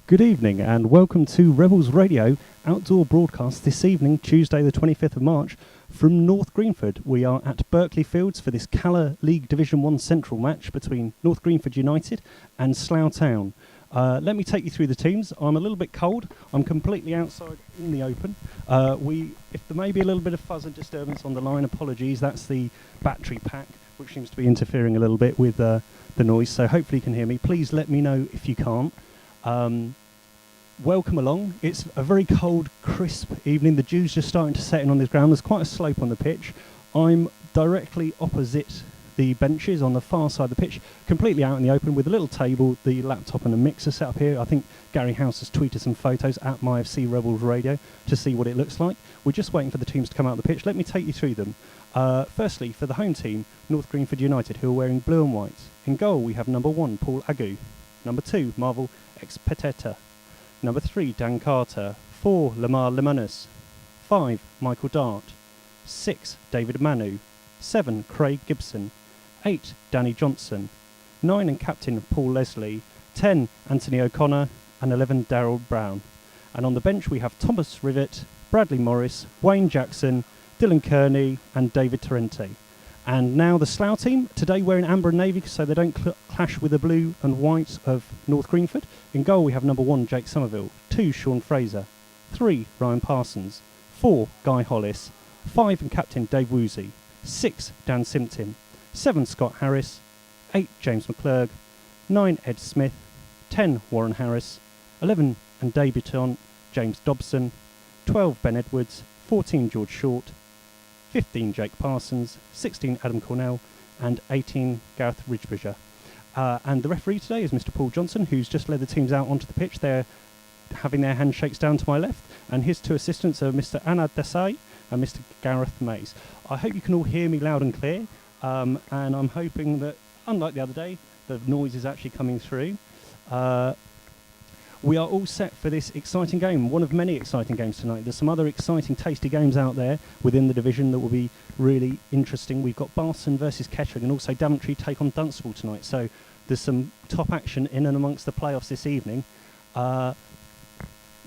Good evening and welcome to Rebels Radio outdoor broadcast this evening, Tuesday the 25th of March from North Greenford. We are at Berkeley Fields for this Cala League Division 1 Central match between North Greenford Utd and Slough Town. Let me take you through the teams. I'm a little bit cold. I'm completely outside in the open. If there may be a little bit of fuzz and disturbance on the line, apologies. That's the battery pack, which seems to be interfering a little bit with the noise, so hopefully you can hear me. Please let me know if you can't. Welcome along. It's a very cold, crisp evening. The dew's just starting to set in on this ground. There's quite a slope on the pitch. I'm directly opposite the benches on the far side of the pitch, completely out in the open with a little table, the laptop and a mixer set up here. I think Gary House has tweeted some photos at MyFC Rebels Radio to see what it looks like. We're just waiting for the teams to come out of the pitch. Let me take you through them. Firstly, for the home team, North Greenford United, who are wearing blue and white. In goal, we have number 1, Paul Agu. Number 2, Marvel Expeteta. Number 3, Dan Carter. 4, Lamar Limanis. 5, Michael Dart. 6, David Manu. 7, Craig Gibson. 8, Danny Johnson. 9, and captain Paul Leslie. 10, Anthony O'Connor. And 11, Daryl Brown. And on the bench we have Thomas Rivet, Bradley Morris, Wayne Jackson, Dylan Kearney and David Torrente. And now the Slough team, today wearing amber and navy so they don't clash with the blue and white of North Greenford. In goal we have number 1, Jake Somerville. 2, Sean Fraser. 3, Ryan Parsons. 4, Guy Hollis. 5, and captain Dave Woozy. 6, Dan Simpton. 7, Scott Harris. 8, James McClurg. 9, Ed Smith. 10, Warren Harris. 11, and debutant James Dobson. 12, Ben Edwards. 14, George Short. 15, Jake Parsons, 16, Adam Cornell, and 18, Gareth Ridgebridger. And the referee today is Mr. Paul Johnson, who's just led the teams out onto the pitch. They're having their handshakes down to my left, and his 2 assistants are Mr. Anad Desai and Mr. Gareth Mays. I hope you can all hear me loud and clear, and I'm hoping that, unlike the other day, the noise is actually coming through. We are all set for this exciting game, one of many exciting games tonight. There's some other exciting, tasty games out there within the division that will be really interesting. We've got Barson versus Kettering and also Daventry take on Dunstable tonight. So there's some top action in and amongst the playoffs this evening.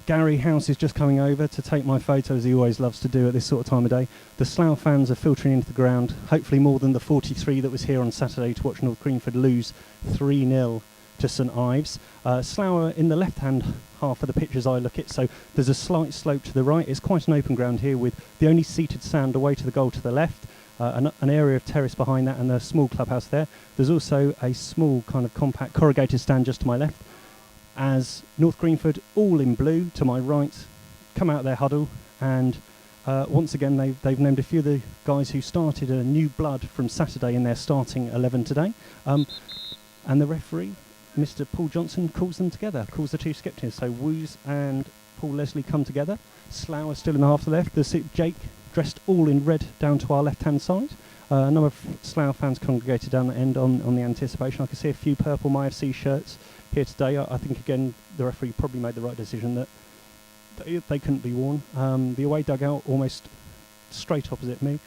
Gary House is just coming over to take my photo, as he always loves to do at this sort of time of day. The Slough fans are filtering into the ground, hopefully more than the 43 that was here on Saturday to watch North Greenford lose 3-0. To St Ives. Slough are in the left-hand half of the pitch as I look at, so there's a slight slope to the right. It's quite an open ground here with the only seated sand away to the goal to the left, an area of terrace behind that and a small clubhouse there. There's also a small kind of compact corrugated stand just to my left. As North Greenford, all in blue to my right, come out of their huddle, and once again they've named a few of the guys who started a new blood from Saturday in their starting 11 today. And the referee, Mr. Paul Johnson, calls them together, calls the 2 skipters. So Woos and Paul Leslie come together. Slough are still in the half to the left. There's Jake, dressed all in red, down to our left-hand side. A number of Slough fans congregated down the end on the anticipation. I can see a few purple MyFC shirts here today. I think, again, the referee probably made the right decision that they couldn't be worn. The away dugout almost straight opposite me.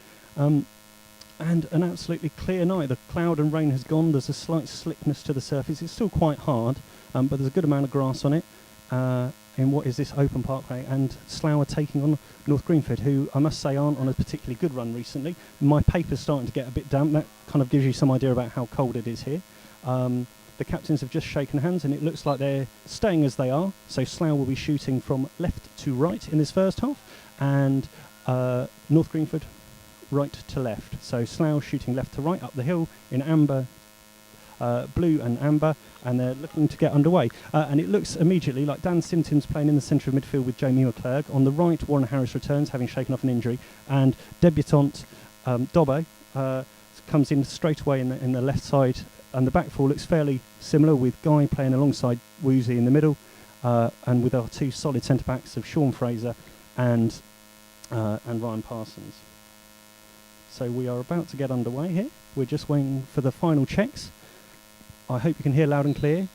And an absolutely clear night. The cloud and rain has gone. There's a slight slickness to the surface. It's still quite hard, but there's a good amount of grass on it in what is this open parkway. And Slough are taking on North Greenford, who I must say aren't on a particularly good run recently. My paper's starting to get a bit damp. That kind of gives you some idea about how cold it is here. The captains have just shaken hands, and it looks like they're staying as they are. So Slough will be shooting from left to right in this first half, and North Greenford right to left. So Slough shooting left to right up the hill in amber, blue and amber, and they're looking to get underway. And it looks immediately like Dan Simpton's playing in the centre of midfield with Jamie McClurg. On the right, Warren Harris returns, having shaken off an injury, and debutant Dobbo comes in straight away in the left side. And the back four looks fairly similar, with Guy playing alongside Woozy in the middle, and with our 2 solid centre backs of Sean Fraser and Ryan Parsons. So we are about to get underway here. We're just waiting for the final checks. I hope you can hear loud and clear.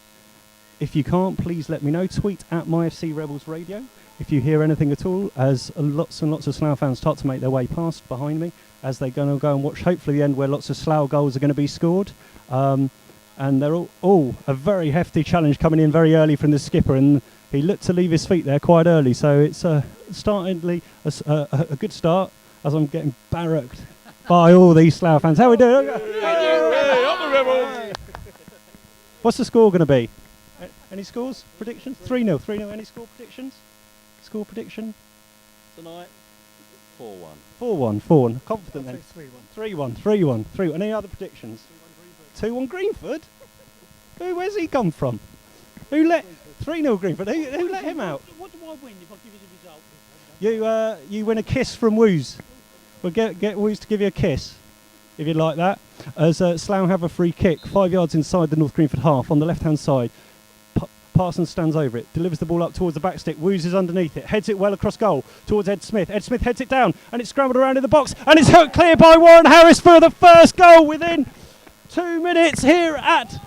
If you can't, please let me know. Tweet at MyFC Rebels Radio if you hear anything at all, as lots and lots of Slough fans start to make their way past behind me as they're going to go and watch, hopefully, the end where lots of Slough goals are going to be scored. And they're all a very hefty challenge coming in very early from the skipper, and He looked to leave his feet there quite early, so it's startingly a good start as I'm getting barracked by all these Slough fans. How we doing? What's the score going to be? Any scores? Predictions? 3-0. 3-0. Any score predictions? Score prediction? Tonight, 4-1. 4-1. 4-1. Confident then? 3-1. 3-1. 3-1. Any other predictions? 2-1 Greenford? Where's he come from? Who let 3-0 Greenford? Who let him out? What do I win if I give you the result? You win a kiss from Woos. We'll get Woos to give you a kiss, if you'd like that. As Slough have a free kick, 5 yards inside the North Greenford half on the left-hand side. Parsons stands over it, delivers the ball up towards the back stick. Woos is underneath it, heads it well across goal towards Ed Smith. Ed Smith heads it down, and it's scrambled around in the box, and it's hooked clear by Warren Harris for the first goal within 2 minutes here at...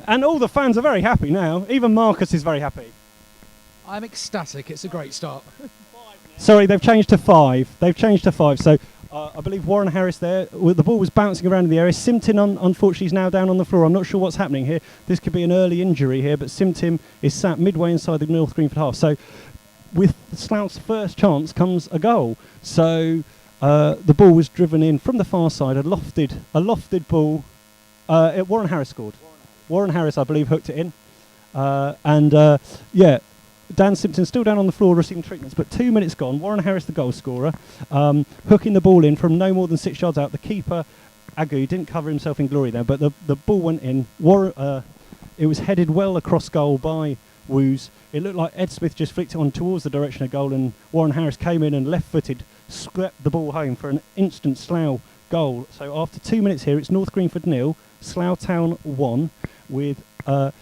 And all the fans are very happy now. Even Marcus is very happy. I'm ecstatic. It's a great start. Sorry, they've changed to 5. They've changed to 5. So I believe Warren Harris there. The ball was bouncing around in the area. Simpton, unfortunately, is now down on the floor. I'm not sure what's happening here. This could be an early injury here, but Simpton is sat midway inside the North Greenford half. So with Slough's first chance comes a goal. So the ball was driven in from the far side, a lofted ball. Warren Harris scored. Warren Harris, I believe, hooked it in. Dan Simpson still down on the floor receiving treatments, but 2 minutes gone. Warren Harris, the goal scorer, hooking the ball in from no more than 6 yards out. The keeper, Agu, didn't cover himself in glory there, but the ball went in. It was headed well across goal by Woos. It looked like Ed Smith just flicked it on towards the direction of goal, and Warren Harris came in and left-footed, swept the ball home for an instant Slough goal. So after 2 minutes here, it's North Greenford 0, Slough Town 1, with a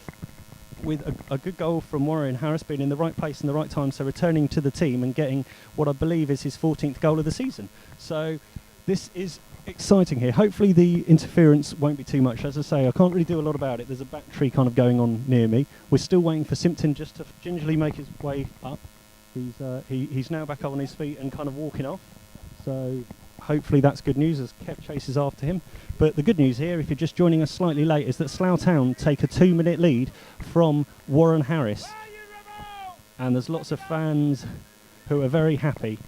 good goal from Warren Harris, being in the right place in the right time, so returning to the team and getting what I believe is his 14th goal of the season. So this is exciting here. Hopefully the interference won't be too much. As I say, I can't really do a lot about it. There's a battery kind of going on near me. We're still waiting for Simpson just to gingerly make his way up. He's now back up on his feet and kind of walking off. So hopefully that's good news as Kev chases after him. But the good news here, if you're just joining us slightly late, is that Slough Town take a 2-minute lead from Warren Harris. And there's lots of fans who are very happy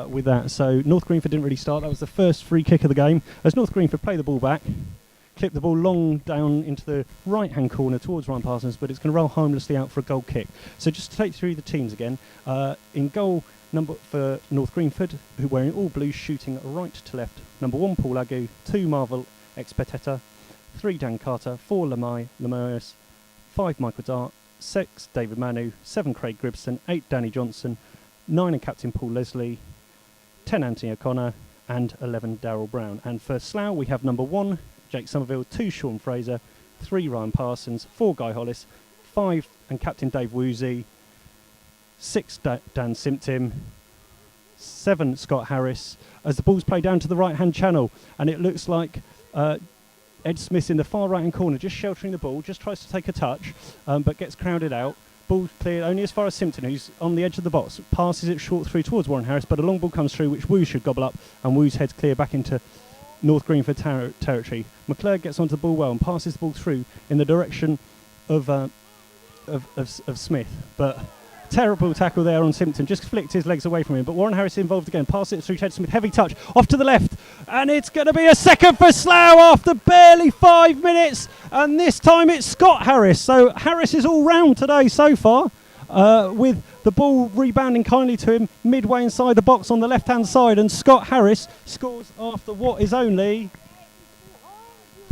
with that. So North Greenford didn't really start. That was the first free kick of the game. As North Greenford play the ball back, clip the ball long down into the right-hand corner towards Ryan Parsons, but it's going to roll harmlessly out for a goal kick. So just to take through the teams again, in goal, number for North Greenford, who wearing all blue, shooting right to left. Number 1, Paul Agu. 2, Marvel Expeteta. 3, Dan Carter. 4, Lamaris. 5, Michael Dart. 6, David Manu. 7, Craig Gribson. 8, Danny Johnson. 9, and Captain Paul Leslie. 10, Anthony O'Connor. And 11, Darryl Brown. And for Slough, we have number 1, Jake Somerville. 2, Sean Fraser. 3, Ryan Parsons. 4, Guy Hollis. 5, and Captain Dave Woozy. 6, Dan Simpton. 7, Scott Harris. As the ball's played down to the right-hand channel, and it looks like Ed Smith in the far right-hand corner, just sheltering the ball, just tries to take a touch, but gets crowded out. Ball cleared only as far as Simpson, who's on the edge of the box, passes it short through towards Warren Harris, but a long ball comes through, which Woos should gobble up, and Woos heads clear back into North Greenford territory. McClure gets onto the ball well and passes the ball through in the direction of Smith, but terrible tackle there on Simpson, just flicked his legs away from him, but Warren Harris involved again, passes it through Ted Smith, heavy touch, off to the left, and it's going to be a second for Slough after barely 5 minutes, and this time it's Scott Harris. So Harris is all round today so far, with the ball rebounding kindly to him midway inside the box on the left hand side, and Scott Harris scores after what is only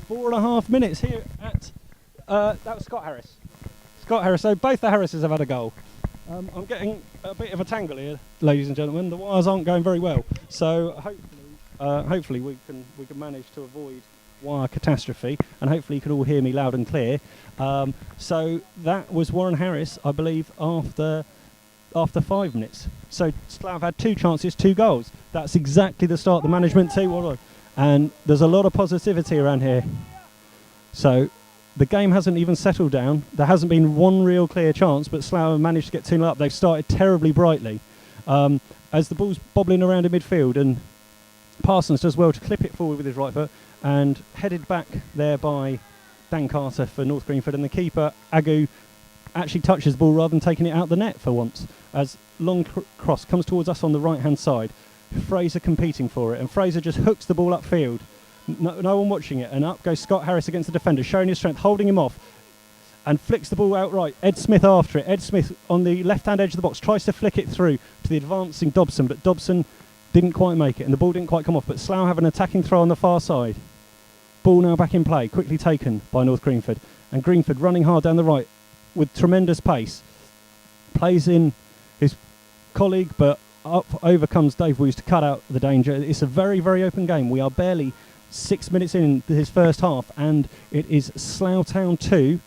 4.5 minutes here at that was Scott Harris. So both the Harrises have had a goal. I'm getting a bit of a tangle here, ladies and gentlemen. The wires aren't going very well, so hopefully we can manage to avoid wire catastrophe, and hopefully you can all hear me loud and clear. So that was Warren Harris, I believe, after 5 minutes. So Slough had 2 chances, 2 goals. That's exactly the start the management team, and there's a lot of positivity around here. So the game hasn't even settled down. There hasn't been one real clear chance, but Slough have managed to get 2-0 up. They've started terribly brightly. As the ball's bobbling around in midfield, and Parsons does well to clip it forward with his right foot, and headed back there by Dan Carter for North Greenford, and the keeper, Agu, actually touches the ball rather than taking it out the net for once. As long cross comes towards us on the right-hand side. Fraser competing for it, and Fraser just hooks the ball upfield. No one watching it, and up goes Scott Harris against the defender, showing his strength, holding him off, and flicks the ball outright. Ed Smith after it. Ed Smith on the left-hand edge of the box tries to flick it through to the advancing Dobson, but Dobson didn't quite make it, and the ball didn't quite come off. But Slough have an attacking throw on the far side. Ball now back in play, quickly taken by North Greenford, and Greenford running hard down the right with tremendous pace. Plays in his colleague, but up over comes Dave Woos to cut out the danger. It's a very, very open game. We are barely 6 minutes in his first half, and it is Slough Town 2,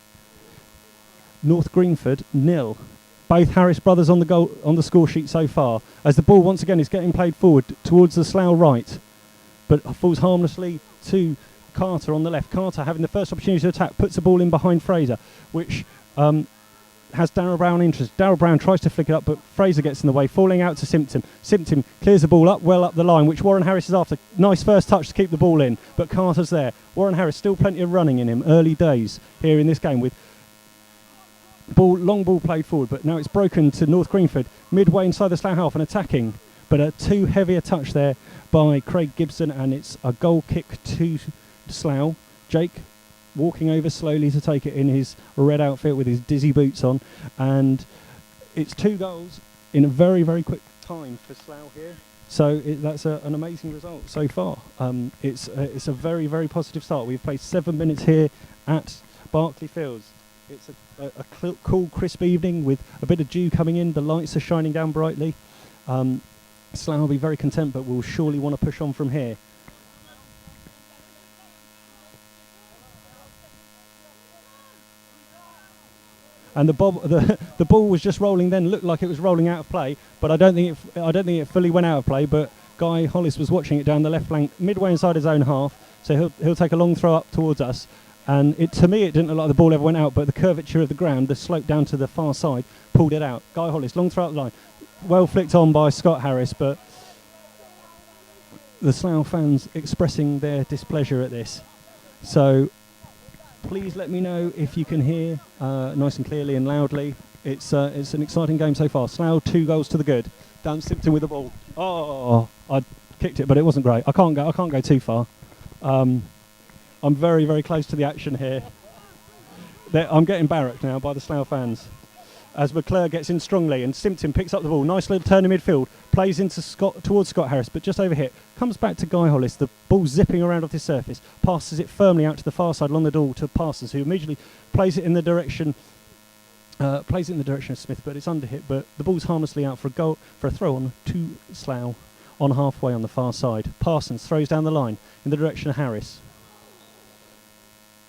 North Greenford 0. Both Harris brothers on the goal on the score sheet so far, as the ball once again is getting played forward towards the Slough right, but falls harmlessly to Carter on the left. Carter, having the first opportunity to attack, puts the ball in behind Fraser, which has Darren Brown interest. Darren Brown tries to flick it up, but Fraser gets in the way, falling out to Simpson. Simpson clears the ball up, well up the line, which Warren Harris is after. Nice first touch to keep the ball in, but Carter's there. Warren Harris, still plenty of running in him. Early days here in this game with long ball played forward, but now it's broken to North Greenford, midway inside the Slough half and attacking, but a too heavy a touch there by Craig Gibson, and it's a goal kick to Slough. Jake walking over slowly to take it in his red outfit with his dizzy boots on, and it's 2 goals in a very, very quick time for Slough here. So that's an amazing result so far. It's a very, very positive start. We've played 7 minutes here at Berkeley Fields. It's a cool, crisp evening with a bit of dew coming in. The lights are shining down brightly. Slough will be very content, but will surely want to push on from here. And the ball was just rolling then, looked like it was rolling out of play, but I don't think it fully went out of play. But Guy Hollis was watching it down the left flank, midway inside his own half, so he'll take a long throw up towards us. And to me, it didn't look like the ball ever went out, but the curvature of the ground, the slope down to the far side, pulled it out. Guy Hollis, long throw up the line, well flicked on by Scott Harris, but the Slough fans expressing their displeasure at this. So please let me know if you can hear nice and clearly and loudly. It's an exciting game so far. Slough 2 goals to the good. Dan Simpson with the ball. Oh, I kicked it, but it wasn't great. I can't go too far. I'm very, very close to the action here. I'm getting barracked now by the Slough fans. As McClure gets in strongly, and Simpson picks up the ball. Nice little turn in midfield. Plays into towards Scott Harris, but just overhit. Comes back to Guy Hollis. The ball zipping around off his surface. Passes it firmly out to the far side along the door to Parsons, who immediately plays it in the direction of Smith, but it's underhit. But the ball's harmlessly out for a throw on to Slough on halfway on the far side. Parsons throws down the line in the direction of Harris.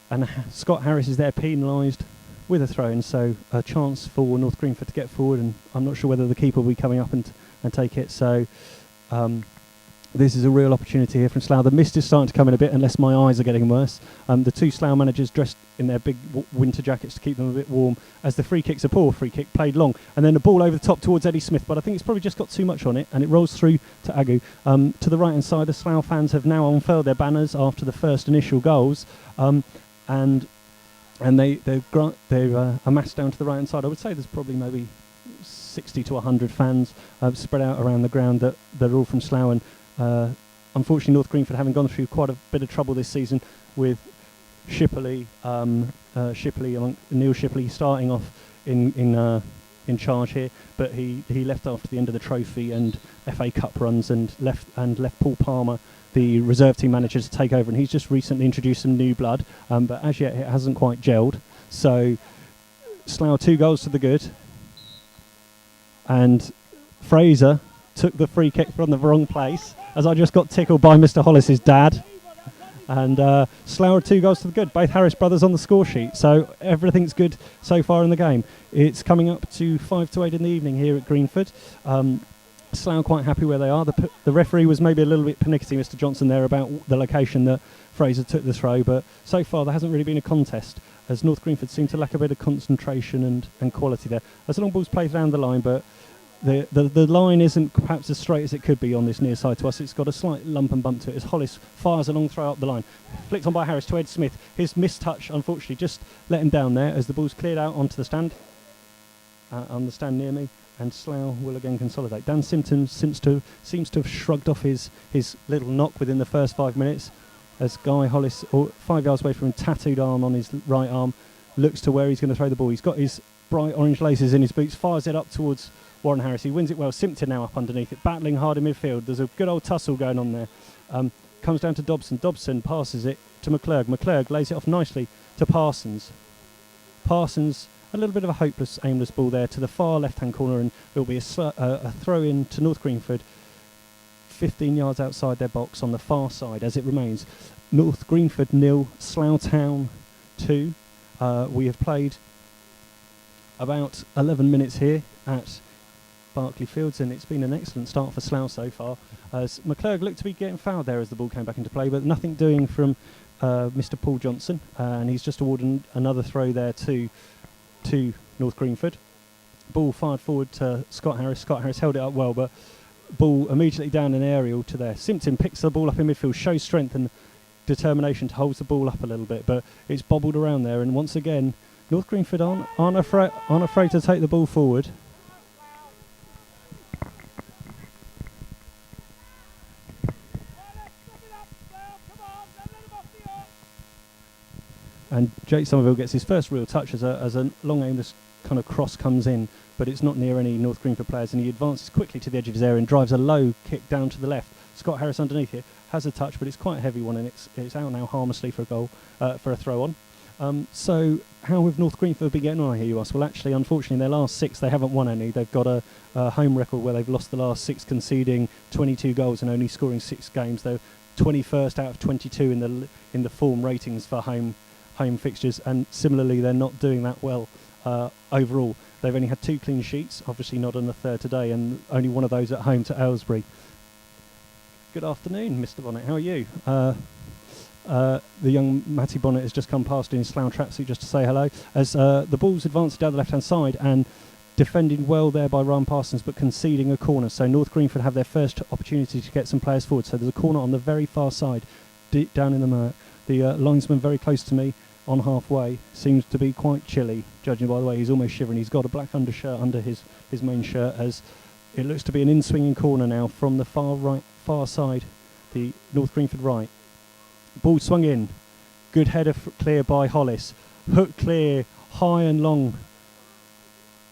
And Scott Harris is there penalised with a throw-in, so a chance for North Greenford to get forward, and I'm not sure whether the keeper will be coming up and take it. So this is a real opportunity here from Slough. The mist is starting to come in a bit, unless my eyes are getting worse. The 2 Slough managers dressed in their big winter jackets to keep them a bit warm, as the free kick's a poor free kick, played long, and then the ball over the top towards Eddie Smith, but I think it's probably just got too much on it, and it rolls through to Agu. To the right-hand side, the Slough fans have now unfurled their banners after the first initial goals, and they've amassed down to the right hand side. I would say there's probably maybe 60 to 100 fans spread out around the ground that are all from Slough. And unfortunately, North Greenford having gone through quite a bit of trouble this season with Shipley, Neil Shipley starting off in charge here, but he left after the end of the trophy and FA Cup runs and left Paul Palmer, the reserve team manager, to take over, and he's just recently introduced some new blood, but as yet it hasn't quite gelled. So Slough 2 goals to the good, and Fraser took the free kick from the wrong place, as I just got tickled by Mr. Hollis's dad. And Slough 2 goals to the good, both Harris brothers on the score sheet, so everything's good so far in the game. It's coming up to 5 to 8 in the evening here at Greenford. Slough quite happy where they are. The referee was maybe a little bit pernickety, Mr. Johnson, there about the location that Fraser took the throw, but so far there hasn't really been a contest, as North Greenford seem to lack a bit of concentration and quality there. As the long ball's played down the line, but the line isn't perhaps as straight as it could be on this near side to us. It's got a slight lump and bump to it as Hollis fires a long throw up the line. Flicked on by Harris to Ed Smith. His mistouch, unfortunately, just let him down there as the ball's cleared out onto the stand. on the stand near me, and Slough will again consolidate. Dan Simpson seems to have shrugged off his little knock within the first 5 minutes, as Guy Hollis, 5 yards away from him, tattooed arm on his right arm, looks to where he's going to throw the ball. He's got his bright orange laces in his boots, fires it up towards Warren Harris. He wins it well. Simpson now up underneath it, battling hard in midfield. There's a good old tussle going on there. Comes down to Dobson. Dobson passes it to McClurg. McClurg lays it off nicely to Parsons. Parsons, a little bit of a hopeless, aimless ball there to the far left-hand corner, and it'll be a throw-in to North Greenford, 15 yards outside their box on the far side as it remains. North Greenford 0, Slough Town 2. We have played about 11 minutes here at Berkeley Fields, and it's been an excellent start for Slough so far, as McClurg looked to be getting fouled there as the ball came back into play, but nothing doing from Mr. Paul Johnson, and he's just awarded another throw there to North Greenford. Ball fired forward to Scott Harris. Scott Harris held it up well, but ball immediately down an aerial to there. Simpson picks the ball up in midfield, shows strength and determination to hold the ball up a little bit, but it's bobbled around there, and once again North Greenford aren't afraid to take the ball forward. And Jake Somerville gets his first real touch as a long aimless kind of cross comes in, but it's not near any North Greenford players, and he advances quickly to the edge of his area and drives a low kick down to the left. Scott Harris underneath it has a touch, but it's quite a heavy one, and it's out now harmlessly for a goal, for a throw on. So how have North Greenford been getting on, I hear you ask? Well, actually, unfortunately, in their last 6, they haven't won any. They've got a home record where they've lost the last 6, conceding 22 goals and only scoring 6 games. They're 21st out of 22 in the form ratings for home fixtures, and similarly they're not doing that well overall. They've only had 2 clean sheets, obviously not on the third today, and only one of those at home to Aylesbury. Good afternoon, Mr. Bonnet, how are you? The young Matty Bonnet has just come past in his Slough tracksuit just to say hello, as the ball's advanced down the left hand side and defended well there by Ryan Parsons, but conceding a corner. So North Greenford have their first opportunity to get some players forward. So there's a corner on the very far side, deep down in the murk. The linesman very close to me on halfway seems to be quite chilly, judging by the way he's almost shivering. He's got a black undershirt under his main shirt, as it looks to be an in-swinging corner now from the far side, the North Greenford right. Ball swung in, good header clear by Hollis, hook clear high and long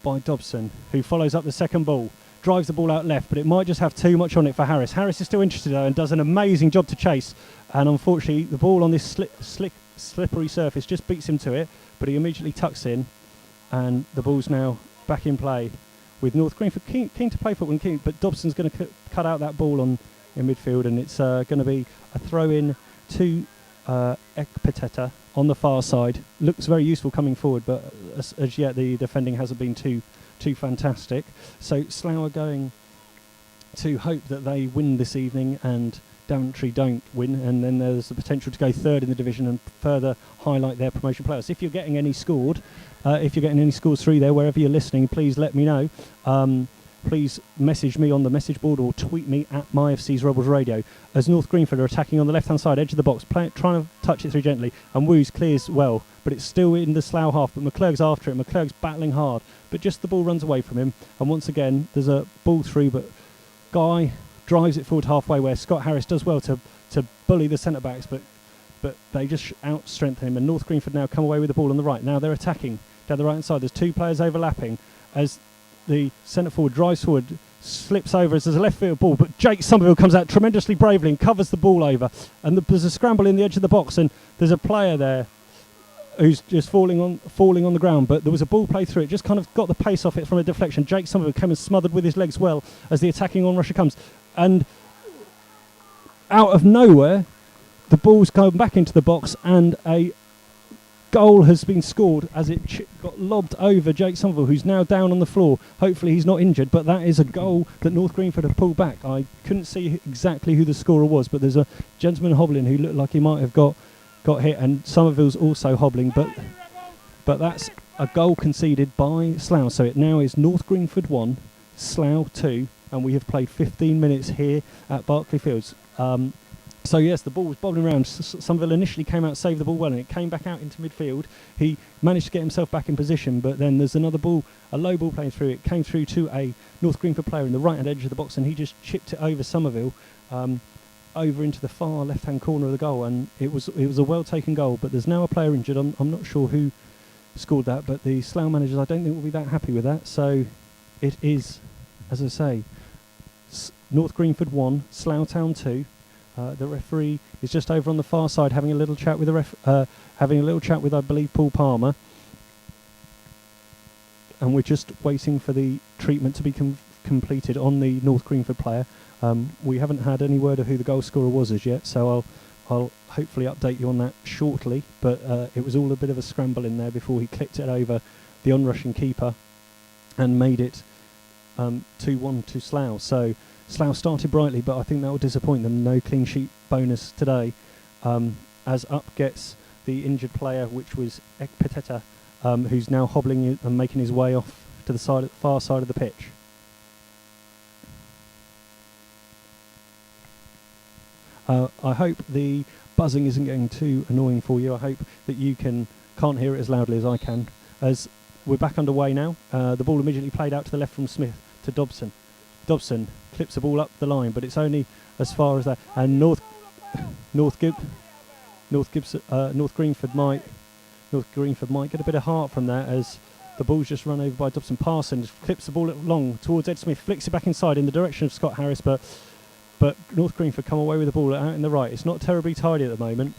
by Dobson, who follows up the second ball, drives the ball out left, but it might just have too much on it for Harris. Harris is still interested though and does an amazing job to chase, and unfortunately the ball on this slippery surface just beats him to it, but he immediately tucks in, and the ball's now back in play with North Greenford keen to play football, but Dobson's going to cut out that ball in midfield, and it's going to be a throw in to Ekpateta on the far side. Looks very useful coming forward, but as yet the defending hasn't been too fantastic. So Slough are going to hope that they win this evening and Daventry don't win, and then there's the potential to go third in the division and further highlight their promotion players. If you're getting any scores through there, wherever you're listening, please let me know. Please message me on the message board or tweet me at MyFC's Rebels Radio, as North Greenford are attacking on the left-hand side edge of the box, trying to touch it through gently, and Woos clears well, but it's still in the Slough half, but McClurg's after it. McClurg's battling hard, but just the ball runs away from him, and once again there's a ball through, but Guy drives it forward halfway, where Scott Harris does well to bully the centre-backs, but they just out-strengthen him, and North Greenford now come away with the ball on the right. Now they're attacking down the right-hand side. There's 2 players overlapping, as the centre-forward drives forward, slips over as there's a left-field ball, but Jake Somerville comes out tremendously bravely and covers the ball over, and there's a scramble in the edge of the box, and there's a player there who's just falling on the ground, but there was a ball play through it, just kind of got the pace off it from a deflection. Jake Somerville came and smothered with his legs well as the attacking on-rusher comes, and out of nowhere the ball's come back into the box, and a goal has been scored as it got lobbed over Jake Somerville, who's now down on the floor. Hopefully he's not injured, but that is a goal that North Greenford have pulled back. I couldn't see exactly who the scorer was, but there's a gentleman hobbling who looked like he might have got hit, and Somerville's also hobbling, but that's a goal conceded by Slough. So it now is North Greenford 1, Slough 2, and we have played 15 minutes here at Berkeley Fields. So yes, the ball was bobbling around. Somerville initially came out, saved the ball well, and it came back out into midfield. He managed to get himself back in position, but then there's another ball, a low ball playing through. It came through to a North Greenford player in the right-hand edge of the box, and he just chipped it over Somerville, over into the far left-hand corner of the goal, and it was a well-taken goal. But there's now a player injured. I'm not sure who scored that, but the Slough managers, I don't think, will be that happy with that. So it is, as I say, North Greenford 1, Slough Town 2. The referee is just over on the far side having a little chat with I believe, Paul Palmer, and we're just waiting for the treatment to be completed on the North Greenford player. We haven't had any word of who the goal scorer was as yet, so I'll hopefully update you on that shortly. But it was all a bit of a scramble in there before he clipped it over the onrushing keeper and made it 2-1 to Slough. So Slough started brightly, but I think that will disappoint them. No clean sheet bonus today, as up gets the injured player, which was Ekpiteta, who's now hobbling and making his way off to the far side of the pitch. I hope the buzzing isn't getting too annoying for you. I hope that you can't hear it as loudly as I can. As we're back underway now, the ball immediately played out to the left from Smith to Dobson. Dobson clips the ball up the line, but it's only as far as that. And North Greenford might get a bit of heart from that, as the ball's just run over by Dobson. Parsons clips the ball long towards Ed Smith, flicks it back inside in the direction of Scott Harris, but North Greenford come away with the ball out in the right. It's not terribly tidy at the moment,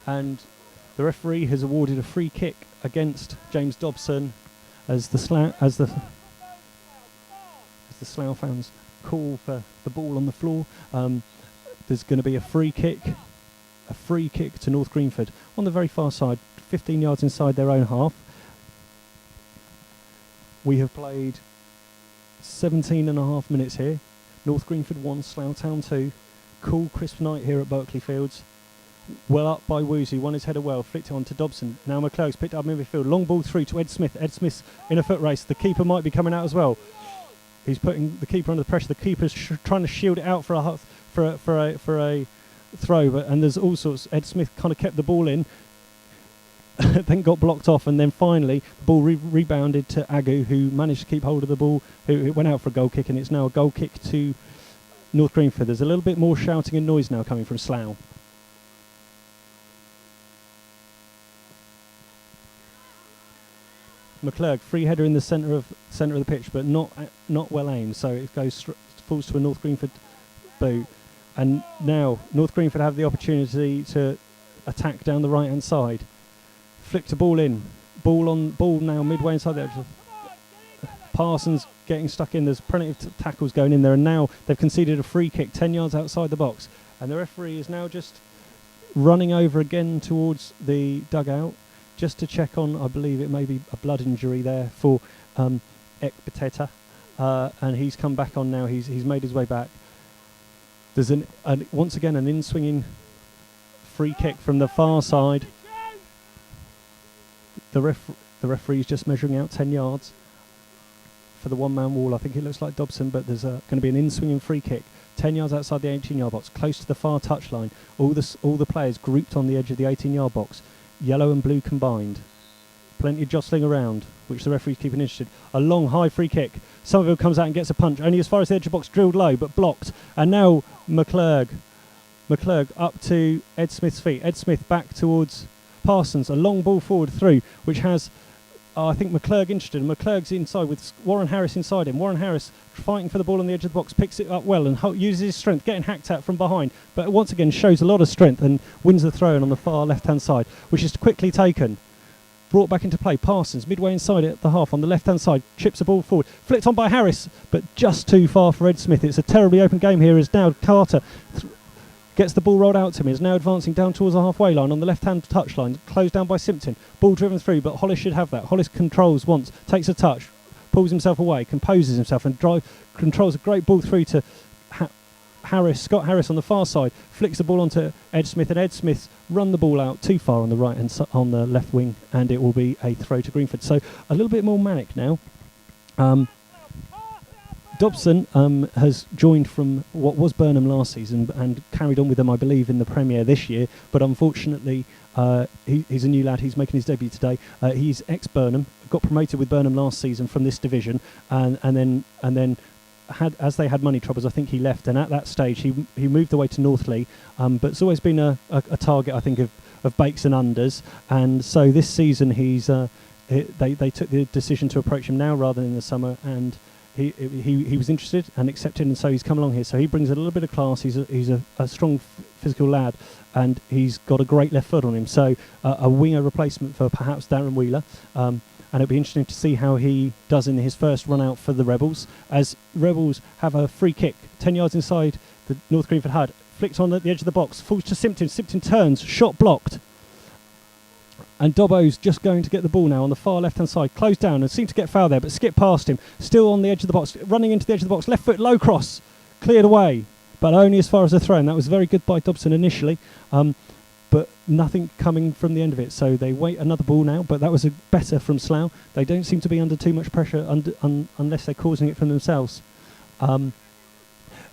and the referee has awarded a free kick against James Dobson as the Slough fans call for the ball on the floor. There's going to be a free kick to North Greenford on the very far side, 15 yards inside their own half. We have played 17 and a half minutes here. North Greenford 1, Slough Town 2. Cool, crisp night here at Berkeley Fields. Well up by Woozy, won his header well, flicked it on to Dobson. Now McClurg's picked up in midfield. Long ball through to Ed Smith. Ed Smith's in a foot race. The keeper might be coming out as well. He's putting the keeper under the pressure. The keeper's trying to shield it out for a throw, and there's all sorts. Ed Smith kind of kept the ball in, then got blocked off, and then finally the ball rebounded to Agu, who managed to keep hold of the ball, who went out for a goal kick, and it's now a goal kick to North Greenford. There's a little bit more shouting and noise now coming from Slough. McClurg, free header in the centre of the pitch, but not well aimed, so it falls to a North Greenford boot. And now North Greenford have the opportunity to attack down the right hand side. Flicked a ball in, ball now midway inside there. Parsons getting stuck in. There's plenty of tackles going in there, and now they've conceded a free kick 10 yards outside the box, and the referee is now just running over again towards the dugout, just to check on, I believe it may be a blood injury there for Ekpiteta, and he's come back on now. He's made his way back. There's once again an in-swinging free kick from the far side. The referee is just measuring out 10 yards for the one-man wall. I think it looks like Dobson, but there's going to be an in-swinging free kick 10 yards outside the 18-yard box, close to the far touchline. All the players grouped on the edge of the 18-yard box. Yellow and blue combined. Plenty of jostling around, which the referee's keeping interested. A long, high free kick. Somerville comes out and gets a punch, only as far as the edge of the box, drilled low, but blocked. And now McClurg up to Ed Smith's feet. Ed Smith back towards Parsons. A long ball forward through, which has, I think, McClurg interested. And McClurg's inside with Warren Harris inside him. Warren Harris fighting for the ball on the edge of the box, picks it up well and uses his strength, getting hacked at from behind. But once again shows a lot of strength and wins the throw-in on the far left-hand side, which is quickly taken. Brought back into play. Parsons, midway inside at the half on the left-hand side, chips the ball forward. Flicked on by Harris, but just too far for Ed Smith. It's a terribly open game here as now Carter gets the ball rolled out to him. Is now advancing down towards the halfway line on the left-hand touchline, closed down by Simpson. Ball driven through, but Hollis should have that. Hollis controls once, takes a touch, pulls himself away, composes himself, and controls a great ball through to Scott Harris on the far side, flicks the ball onto Ed Smith, and Ed Smith's run the ball out too far on the right and on the left wing, and it will be a throw to Greenford. So a little bit more manic now. Dobson has joined from what was Burnham last season and carried on with them, I believe, in the Premier this year. But unfortunately, he's a new lad. He's making his debut today. He's ex-Burnham, got promoted with Burnham last season from this division, and then as they had money troubles, I think he left. And at that stage, he moved away to Northley. But it's always been a target, I think, of bakes and unders. And so this season, they took the decision to approach him now rather than in the summer, and he was interested and accepted, and so he's come along here. So he brings a little bit of class. He's a strong physical lad, and he's got a great left foot on him. So a winger replacement for perhaps Darren Wheeler. And it'll be interesting to see how he does in his first run out for the Rebels, as Rebels have a free kick 10 yards inside the North Greenford HUD, flicked on at the edge of the box, falls to Simpson. Simpson turns, shot blocked. And Dobbo's just going to get the ball now on the far left-hand side, closed down and seemed to get foul there, but skipped past him. Still on the edge of the box, running into the edge of the box, left foot, low cross, cleared away, but only as far as the throw. And that was very good by Dobson initially, but nothing coming from the end of it. So they wait another ball now, but that was better from Slough. They don't seem to be under too much pressure unless they're causing it from themselves.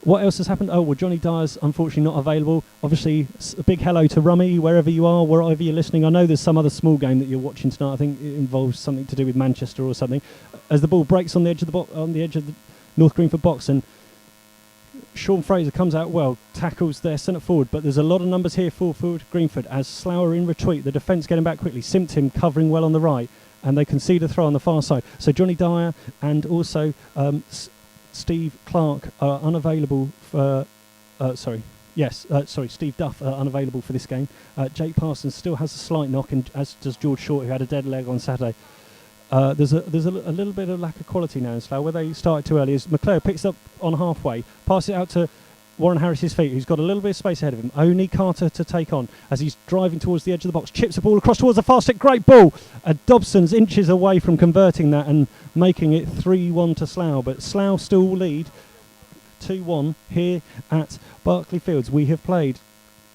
What else has happened? Oh, well, Johnny Dyer's unfortunately not available. Obviously, a big hello to Rummy, wherever you are, wherever you're listening. I know there's some other small game that you're watching tonight. I think it involves something to do with Manchester or something. As the ball breaks on the edge of the North Greenford box, and Sean Fraser comes out well, tackles their centre forward, but there's a lot of numbers here for Greenford as Slough are in retreat. The defence getting back quickly. Simpson covering well on the right, and they concede a throw on the far side. So Johnny Dyer and also Steve Clark are unavailable for... Steve Duff are unavailable for this game. Jake Parsons still has a slight knock, and as does George Short, who had a dead leg on Saturday. There's a little bit of lack of quality now in Slough, where they started too early. As McClure picks up on halfway, passes it out to Warren Harris's feet, who's got a little bit of space ahead of him. Only Carter to take on as he's driving towards the edge of the box. Chips the ball across towards the far stick. Great ball. Dobson's inches away from converting that and making it 3-1 to Slough. But Slough still lead 2-1 here at Berkeley Fields. We have played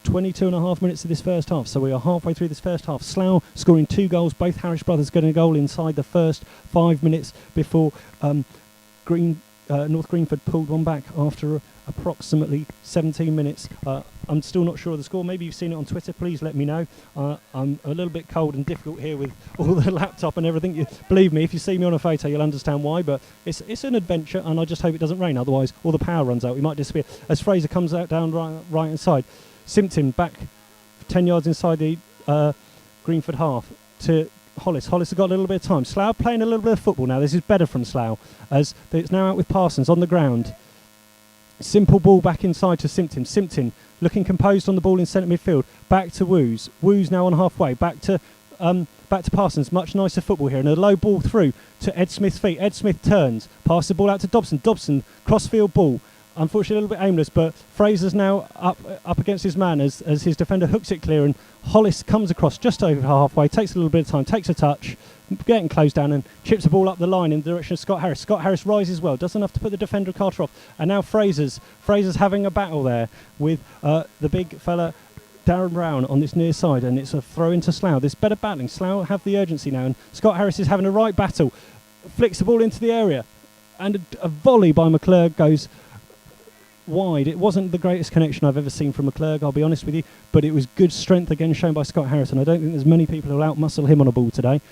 22.5 minutes of this first half, so we are halfway through this first half. Slough scoring 2 goals, both Harris brothers getting a goal inside the first 5 minutes before North Greenford pulled one back after approximately 17 minutes. I'm still not sure of the score. Maybe you've seen it on Twitter. Please let me know. I'm a little bit cold and difficult here with all the laptop and everything. Believe me, if you see me on a photo, you'll understand why. But it's an adventure, and I just hope it doesn't rain. Otherwise, all the power runs out. We might disappear. As Fraser comes out down right hand side, Simpson back 10 yards inside the Greenford half to Hollis. Hollis has got a little bit of time. Slough playing a little bit of football now. This is better from Slough, as it's now out with Parsons on the ground. Simple ball back inside to Simpson. Simpson looking composed on the ball in centre midfield. Back to Woos. Woos now on halfway. Back to Parsons. Much nicer football here. And a low ball through to Ed Smith's feet. Ed Smith turns. Passes the ball out to Dobson. Dobson, crossfield ball. Unfortunately, a little bit aimless, but Fraser's now up against his man as his defender hooks it clear, and Hollis comes across just over halfway, takes a little bit of time, takes a touch, getting closed down, and chips the ball up the line in the direction of Scott Harris. Scott Harris rises well, does enough to put the defender Carter off, and now Fraser's having a battle there with the big fella Darren Brown on this near side, and it's a throw into Slough. This better battling. Slough have the urgency now, and Scott Harris is having a right battle, flicks the ball into the area, and a volley by McClure goes wide. It wasn't the greatest connection I've ever seen from McClurg, I'll be honest with you, but it was good strength again shown by Scott Harrison. I don't think there's many people who'll outmuscle him on a ball today.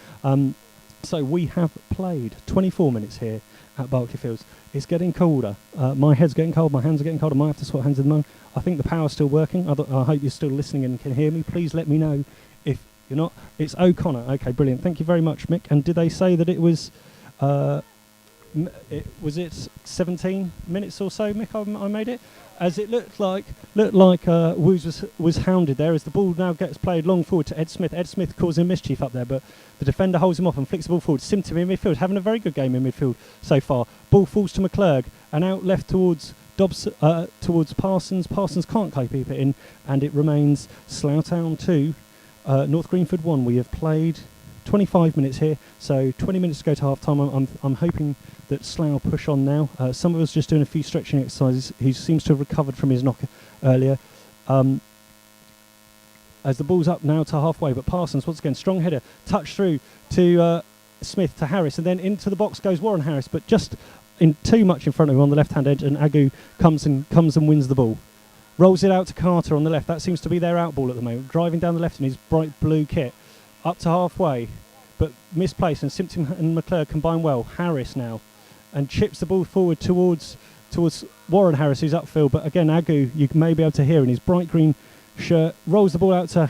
So we have played 24 minutes here at Berkeley Fields. It's getting colder. My head's getting cold, my hands are getting cold. I might have to swap hands at the moment. I think the power's still working. I hope you're still listening and can hear me. Please let me know if you're not. It's O'Connor. Okay, brilliant. Thank you very much, Mick. And did they say that it was... was it 17 minutes or so, Mick, I made it? As it looked like Woos was hounded there, as the ball now gets played long forward to Ed Smith. Ed Smith causing mischief up there, but the defender holds him off and flicks the ball forward. Simpson in midfield, having a very good game in midfield so far. Ball falls to McClurg and out left towards towards Parsons. Parsons can't keep it in, and it remains Slough Town 2, North Greenford 1. We have played 25 minutes here, so 20 minutes to go to half time. I'm hoping that Slough push on now. Some of us just doing a few stretching exercises. He seems to have recovered from his knock earlier. As the ball's up now to halfway, but Parsons once again, strong header, touch through to Smith to Harris, and then into the box goes Warren Harris, but just in too much in front of him on the left-hand edge, and Agu comes and wins the ball. Rolls it out to Carter on the left. That seems to be their out ball at the moment. Driving down the left in his bright blue kit. Up to halfway, but misplaced, and Simpson and McClure combine well. Harris now, and chips the ball forward towards Warren Harris, who's upfield. But again, Agu, you may be able to hear in his bright green shirt, rolls the ball out to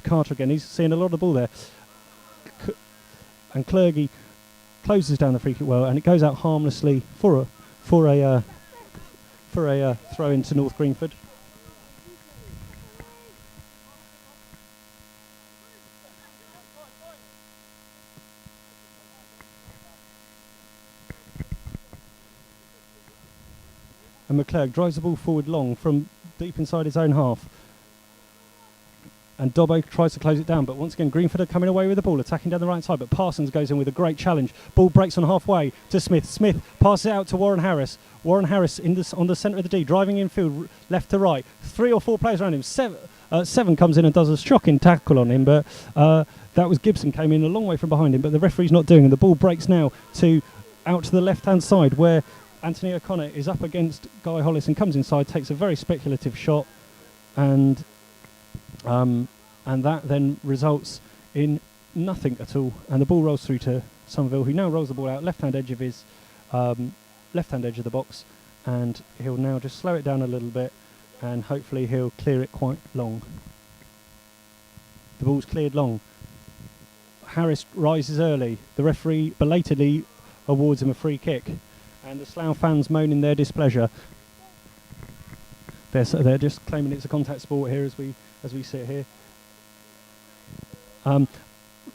Carter again. He's seeing a lot of the ball there. And Clergy closes down the free kick well, and it goes out harmlessly for a throw into North Greenford. And McClurg drives the ball forward long from deep inside his own half. And Dobbo tries to close it down, but once again Greenford are coming away with the ball, attacking down the right side, but Parsons goes in with a great challenge. Ball breaks on halfway to Smith. Smith passes it out to Warren Harris. Warren Harris on the centre of the D, driving infield left to right. 3 or 4 players around him. Seven comes in and does a shocking tackle on him, but that was Gibson, came in a long way from behind him, but the referee's not doing it. The ball breaks now out to the left-hand side, where Anthony O'Connor is up against Guy Hollis and comes inside, takes a very speculative shot, and that then results in nothing at all. And the ball rolls through to Somerville, who now rolls the ball out left-hand edge of his left-hand edge of the box, and he'll now just slow it down a little bit, and hopefully he'll clear it quite long. The ball's cleared long. Harris rises early. The referee belatedly awards him a free kick, and the Slough fans moan in their displeasure. They're just claiming it's a contact sport here as we sit here.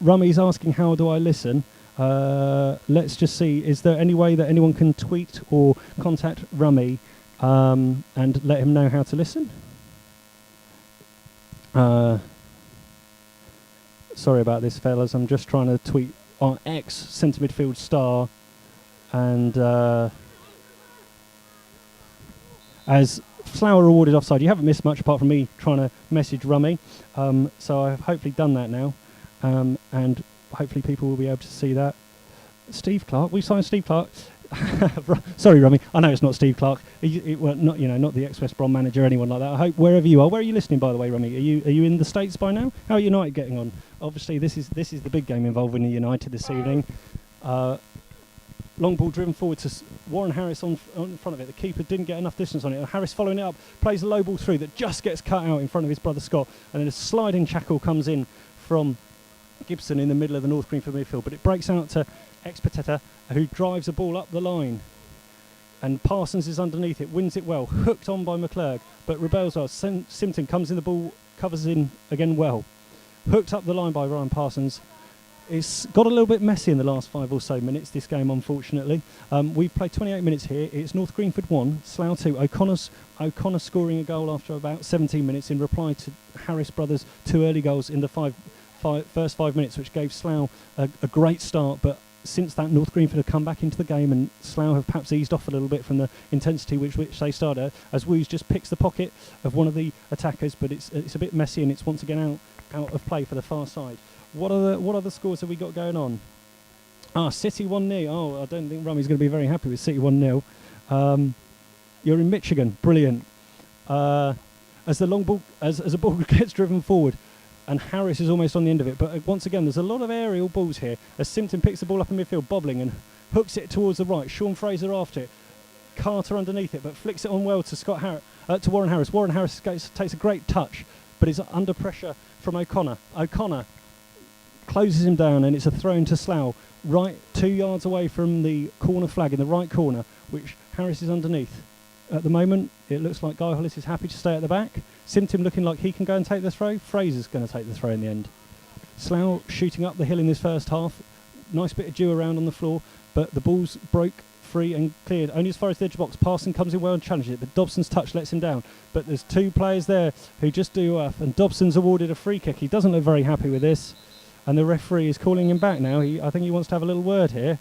Rummy's asking, how do I listen? Let's just see, is there any way that anyone can tweet or contact Rummy and let him know how to listen? Sorry about this, fellas. I'm just trying to tweet on X, centre midfield star, and as Slough are awarded offside. You haven't missed much apart from me trying to message Rummy, so I've hopefully done that now, and hopefully people will be able to see that. Steve Clark, we signed Steve Clark. Sorry, Rummy, I know it's not Steve Clark. Not the ex-West Brom manager, anyone like that. I hope wherever you are. Where are you listening, by the way, Rummy? Are you in the States by now? How are United getting on? Obviously, this is the big game involving United this evening. Long ball driven forward to Warren Harris on front of it. The keeper didn't get enough distance on it. Harris following it up, plays a low ball through that just gets cut out in front of his brother Scott. And then a sliding tackle comes in from Gibson in the middle of the North Greenford midfield. But it breaks out to Expeteta, who drives the ball up the line. And Parsons is underneath it, wins it well. Hooked on by McClurg, but rebels well. Simpson comes in the ball, covers in again well. Hooked up the line by Ryan Parsons. It's got a little bit messy in the last 5 or so minutes, this game, unfortunately. We've played 28 minutes here. It's North Greenford 1, Slough 2. O'Connor scoring a goal after about 17 minutes in reply to Harris brothers' 2 early goals in the first 5 minutes, which gave Slough a great start. But since that, North Greenford have come back into the game, and Slough have perhaps eased off a little bit from the intensity which they started, as Woos just picks the pocket of one of the attackers, but it's a bit messy, and it's once again out of play for the far side. What other scores have we got going on? City 1-0. Oh, I don't think Rummy's going to be very happy with City 1-0. You're in Michigan. Brilliant. As the long ball, as a ball gets driven forward, and Harris is almost on the end of it. But once again, there's a lot of aerial balls here. As Simpson picks the ball up in midfield, bobbling, and hooks it towards the right. Sean Fraser after it. Carter underneath it, but flicks it on well to to Warren Harris. Warren Harris takes a great touch, but is under pressure from O'Connor. O'Connor closes him down, and it's a throw into Slough, right 2 yards away from the corner flag in the right corner, which Harris is underneath. At the moment, it looks like Guy Hollis is happy to stay at the back. Simpson looking like he can go and take the throw. Fraser's going to take the throw in the end. Slough shooting up the hill in this first half. Nice bit of dew around on the floor, but the ball's broke free and cleared only as far as the edge box. Parson comes in well and challenges it, but Dobson's touch lets him down. But there's 2 players there who just do up, and Dobson's awarded a free kick. He doesn't look very happy with this. And the referee is calling him back now. I think he wants to have a little word here.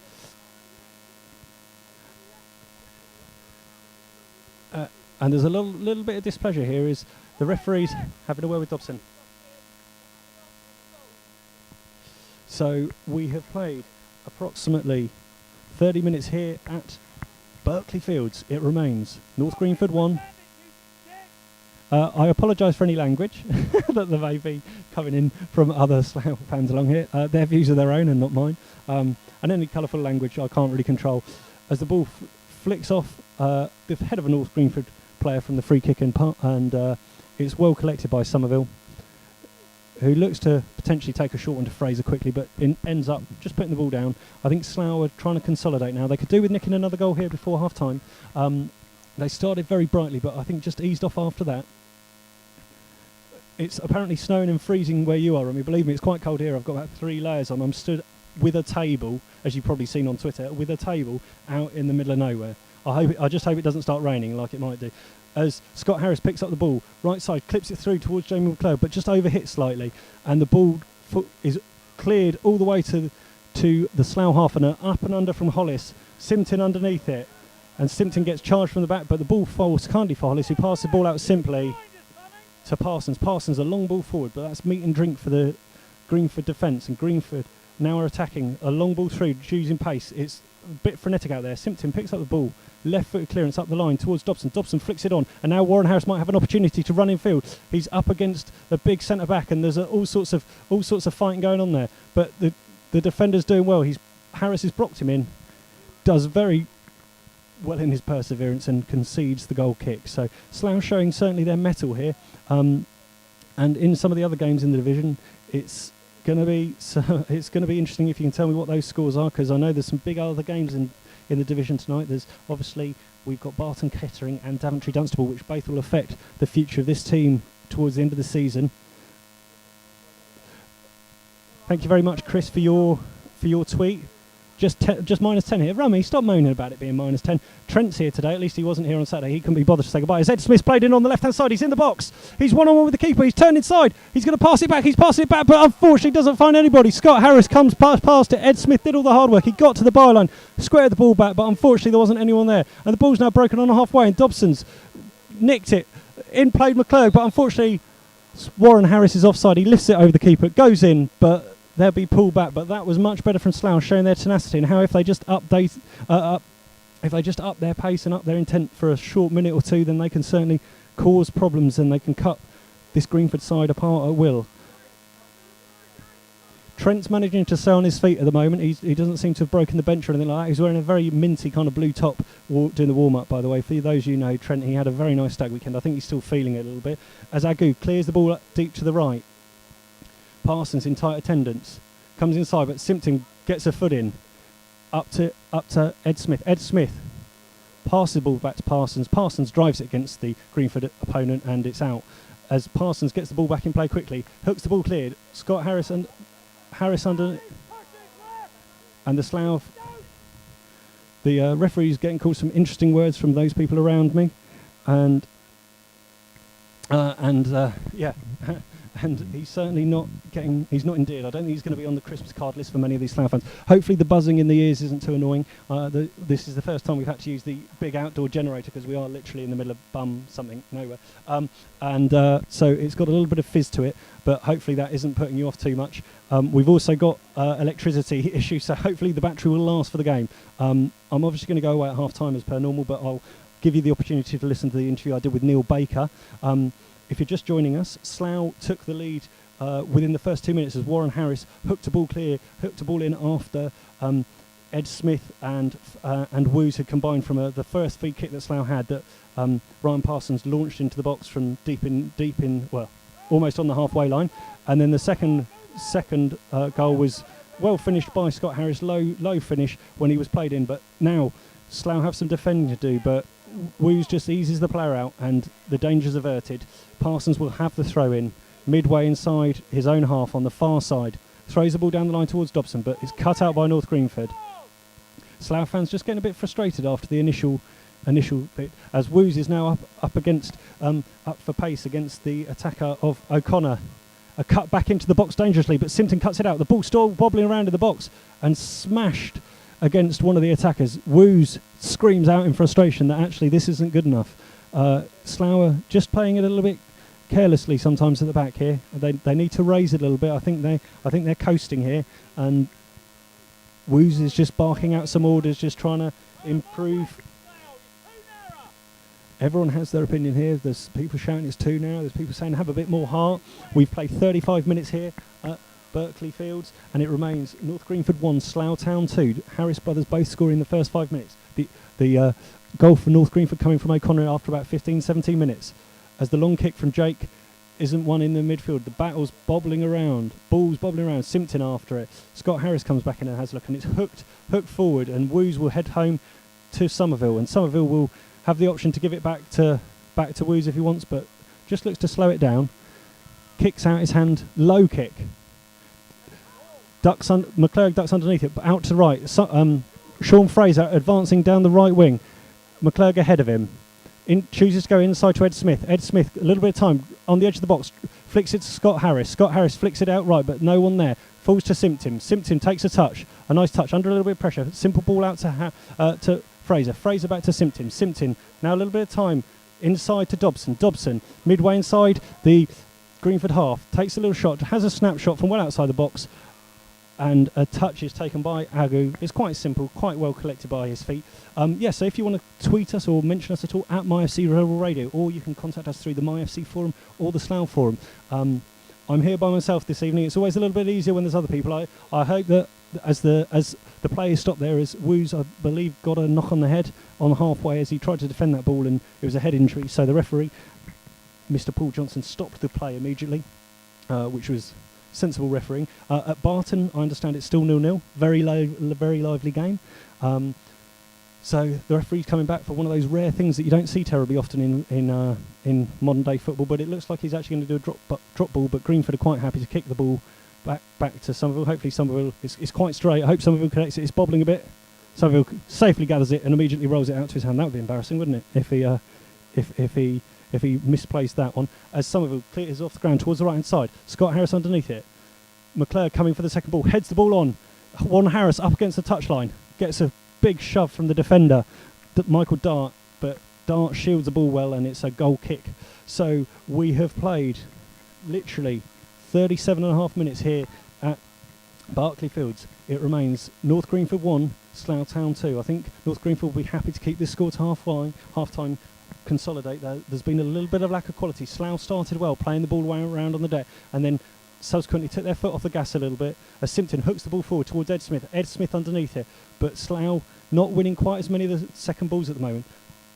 And there's a little bit of displeasure here. Is the referee's having a word with Dobson. So we have played approximately 30 minutes here at Berkeley Fields. It remains North Greenford 1. I apologise for any language that there may be coming in from other Slough fans along here. Their views are their own and not mine. And any colourful language I can't really control. As the ball flicks off the head of a North Greenford player from the free kick and it's well collected by Somerville, who looks to potentially take a short one to Fraser quickly, but ends up just putting the ball down. I think Slough are trying to consolidate now. They could do with nicking another goal here before half-time. They started very brightly, but I think just eased off after that. It's apparently snowing and freezing where you are. I mean, believe me, it's quite cold here. I've got about 3 layers on. I'm stood with a table, as you've probably seen on Twitter, with a table out in the middle of nowhere. I just hope it doesn't start raining like it might do. As Scott Harris picks up the ball, right side, clips it through towards Jamie McClure, but just overhit slightly, and the ball is cleared all the way to the Slough half, and up and under from Hollis. Simpton underneath it, and Simpton gets charged from the back, but the ball falls kindly for Hollis, who passes the ball out simply to Parsons. Parsons, a long ball forward, but that's meat and drink for the Greenford defence, and Greenford now are attacking. A long ball through, choosing pace. It's a bit frenetic out there. Simpton picks up the ball, left-footed clearance up the line towards Dobson. Dobson flicks it on, and now Warren Harris might have an opportunity to run in field. He's up against the big centre-back, and there's all sorts of fighting going on there. But the defender's doing well. Harris has blocked him in, does very well in his perseverance, and concedes the goal kick. So Slough showing certainly their mettle here. And in some of the other games in the division, it's going to be interesting if you can tell me what those scores are, because I know there's some big other games in the division tonight. There's obviously, we've got Barton Kettering and Daventry Dunstable, which both will affect the future of this team towards the end of the season. Thank you very much, Chris, for your tweet. Just -10 here. Rummy, stop moaning about it being -10. Trent's here today. At least he wasn't here on Saturday. He couldn't be bothered to say goodbye. As Ed Smith's played in on the left-hand side. He's in the box. He's one-on-one with the keeper. He's turned inside. He's going to pass it back. He's passing it back, but unfortunately doesn't find anybody. Scott Harris comes past it. Ed Smith did all the hard work. He got to the byline, squared the ball back, but unfortunately there wasn't anyone there. And the ball's now broken on the halfway, and Dobson's nicked it. In played McClurg, but unfortunately Warren Harris is offside. He lifts it over the keeper. It goes in, but they'll be pulled back. But that was much better from Slough, showing their tenacity and how if they just up their pace and up their intent for a short minute or two, then they can certainly cause problems and they can cut this Greenford side apart at will. Trent's managing to stay on his feet at the moment. He doesn't seem to have broken the bench or anything like that. He's wearing a very minty kind of blue top doing the warm-up, by the way. For those you know, Trent, he had a very nice stag weekend. I think he's still feeling it a little bit. As Agu clears the ball up deep to the right. Parsons in tight attendance. Comes inside, but Simpson gets a foot in. Up to Ed Smith. Ed Smith passes the ball back to Parsons. Parsons drives it against the Greenford opponent, and it's out. As Parsons gets the ball back in play quickly, hooks the ball cleared. Scott Harris and Harris under, and the Slough. The referee's getting called some interesting words from those people around me, and he's certainly not getting. He's not endeared. I don't think he's going to be on the Christmas card list for many of these Slough fans. Hopefully, the buzzing in the ears isn't too annoying. This is the first time we've had to use the big outdoor generator because we are literally in the middle of nowhere. So it's got a little bit of fizz to it, but hopefully that isn't putting you off too much. We've also got electricity issues, so hopefully the battery will last for the game. I'm obviously going to go away at half time as per normal, but I'll give you the opportunity to listen to the interview I did with Neil Baker. If you're just joining us, Slough took the lead within the first 2 minutes as Warren Harris hooked a ball in after Ed Smith and Woos had combined from the first free kick that Slough had that Ryan Parsons launched into the box from deep in, well, almost on the halfway line. And then the second goal was well finished by Scott Harris, low finish when he was played in. But now Slough have some defending to do, but Woos just eases the player out and the danger's averted. Parsons will have the throw in midway inside his own half on the far side. Throws the ball down the line towards Dobson, but it's cut out by North Greenford. Slough fans just getting a bit frustrated after the initial bit, as Woos is now up for pace against the attacker of O'Connor. A cut back into the box dangerously, but Simpson cuts it out. The ball still wobbling around in the box and smashed against one of the attackers. Woos screams out in frustration that actually this isn't good enough. Slough just playing it a little bit carelessly sometimes at the back here. They need to raise it a little bit. I think they're coasting here, and Woos is just barking out some orders, just trying to improve. Everyone has their opinion here. There's people shouting it's too narrow. There's people saying have a bit more heart. We've played 35 minutes here at Berkeley Fields, and it remains North Greenford 1, Slough Town 2. Harris brothers both scoring in the first 5 minutes. The goal for North Greenford coming from O'Connor after about 15, 17 minutes. As the long kick from Jake isn't one in the midfield. The battle's bobbling around. Ball's bobbling around. Simpson after it. Scott Harris comes back in and has a look, and it's hooked forward, and Woos will head home to Somerville, and Somerville will have the option to give it back to Woos if he wants, but just looks to slow it down. Kicks out his hand, low kick. McClurg ducks underneath it, but out to right. Sean Fraser advancing down the right wing. McClurg ahead of him. Chooses to go inside to Ed Smith. Ed Smith, a little bit of time on the edge of the box, flicks it to Scott Harris. Scott Harris flicks it out right, but no one there. Falls to Simpson. Simpson takes a touch, a nice touch under a little bit of pressure. Simple ball out to Fraser. Fraser back to Simpson. Simpson, now a little bit of time inside to Dobson. Dobson, midway inside the Greenford half, takes a little shot, has a snapshot from well outside the box, and a touch is taken by Agu. It's quite simple, quite well collected by his feet. So if you want to tweet us or mention us at all, at MyFC Rural Radio, or you can contact us through the MyFC forum or the Slough forum. I'm here by myself this evening. It's always a little bit easier when there's other people. I hope that as the players stopped there, as Woos, I believe, got a knock on the head on halfway as he tried to defend that ball, and it was a head injury. So the referee, Mr. Paul Johnson, stopped the play immediately, which was sensible refereeing. At Barton, I understand it's still 0-0. Very lively game. So the referee's coming back for one of those rare things that you don't see terribly often in modern day football. But it looks like he's actually going to do a drop ball. But Greenford are quite happy to kick the ball back to Somerville. Hopefully Somerville is quite straight. I hope Somerville connects it. It's bobbling a bit. Somerville safely gathers it and immediately rolls it out to his hand. That would be embarrassing, wouldn't it? If he misplaced that one. As Somerville clears off the ground towards the right hand side. Scott Harris underneath it. McClure coming for the second ball. Heads the ball on. Warren Harris up against the touchline. Gets a big shove from the defender, Michael Dart, but Dart shields the ball well, and it's a goal kick. So we have played literally 37.5 minutes here at Berkeley Fields. It remains North Greenford 1, Slough Town 2. I think North Greenford will be happy to keep this score to half-time, consolidate. There's been a little bit of lack of quality. Slough started well, playing the ball around on the deck, and then subsequently took their foot off the gas a little bit as Simpson hooks the ball forward towards Ed Smith. Ed Smith underneath it, but Slough not winning quite as many of the second balls at the moment.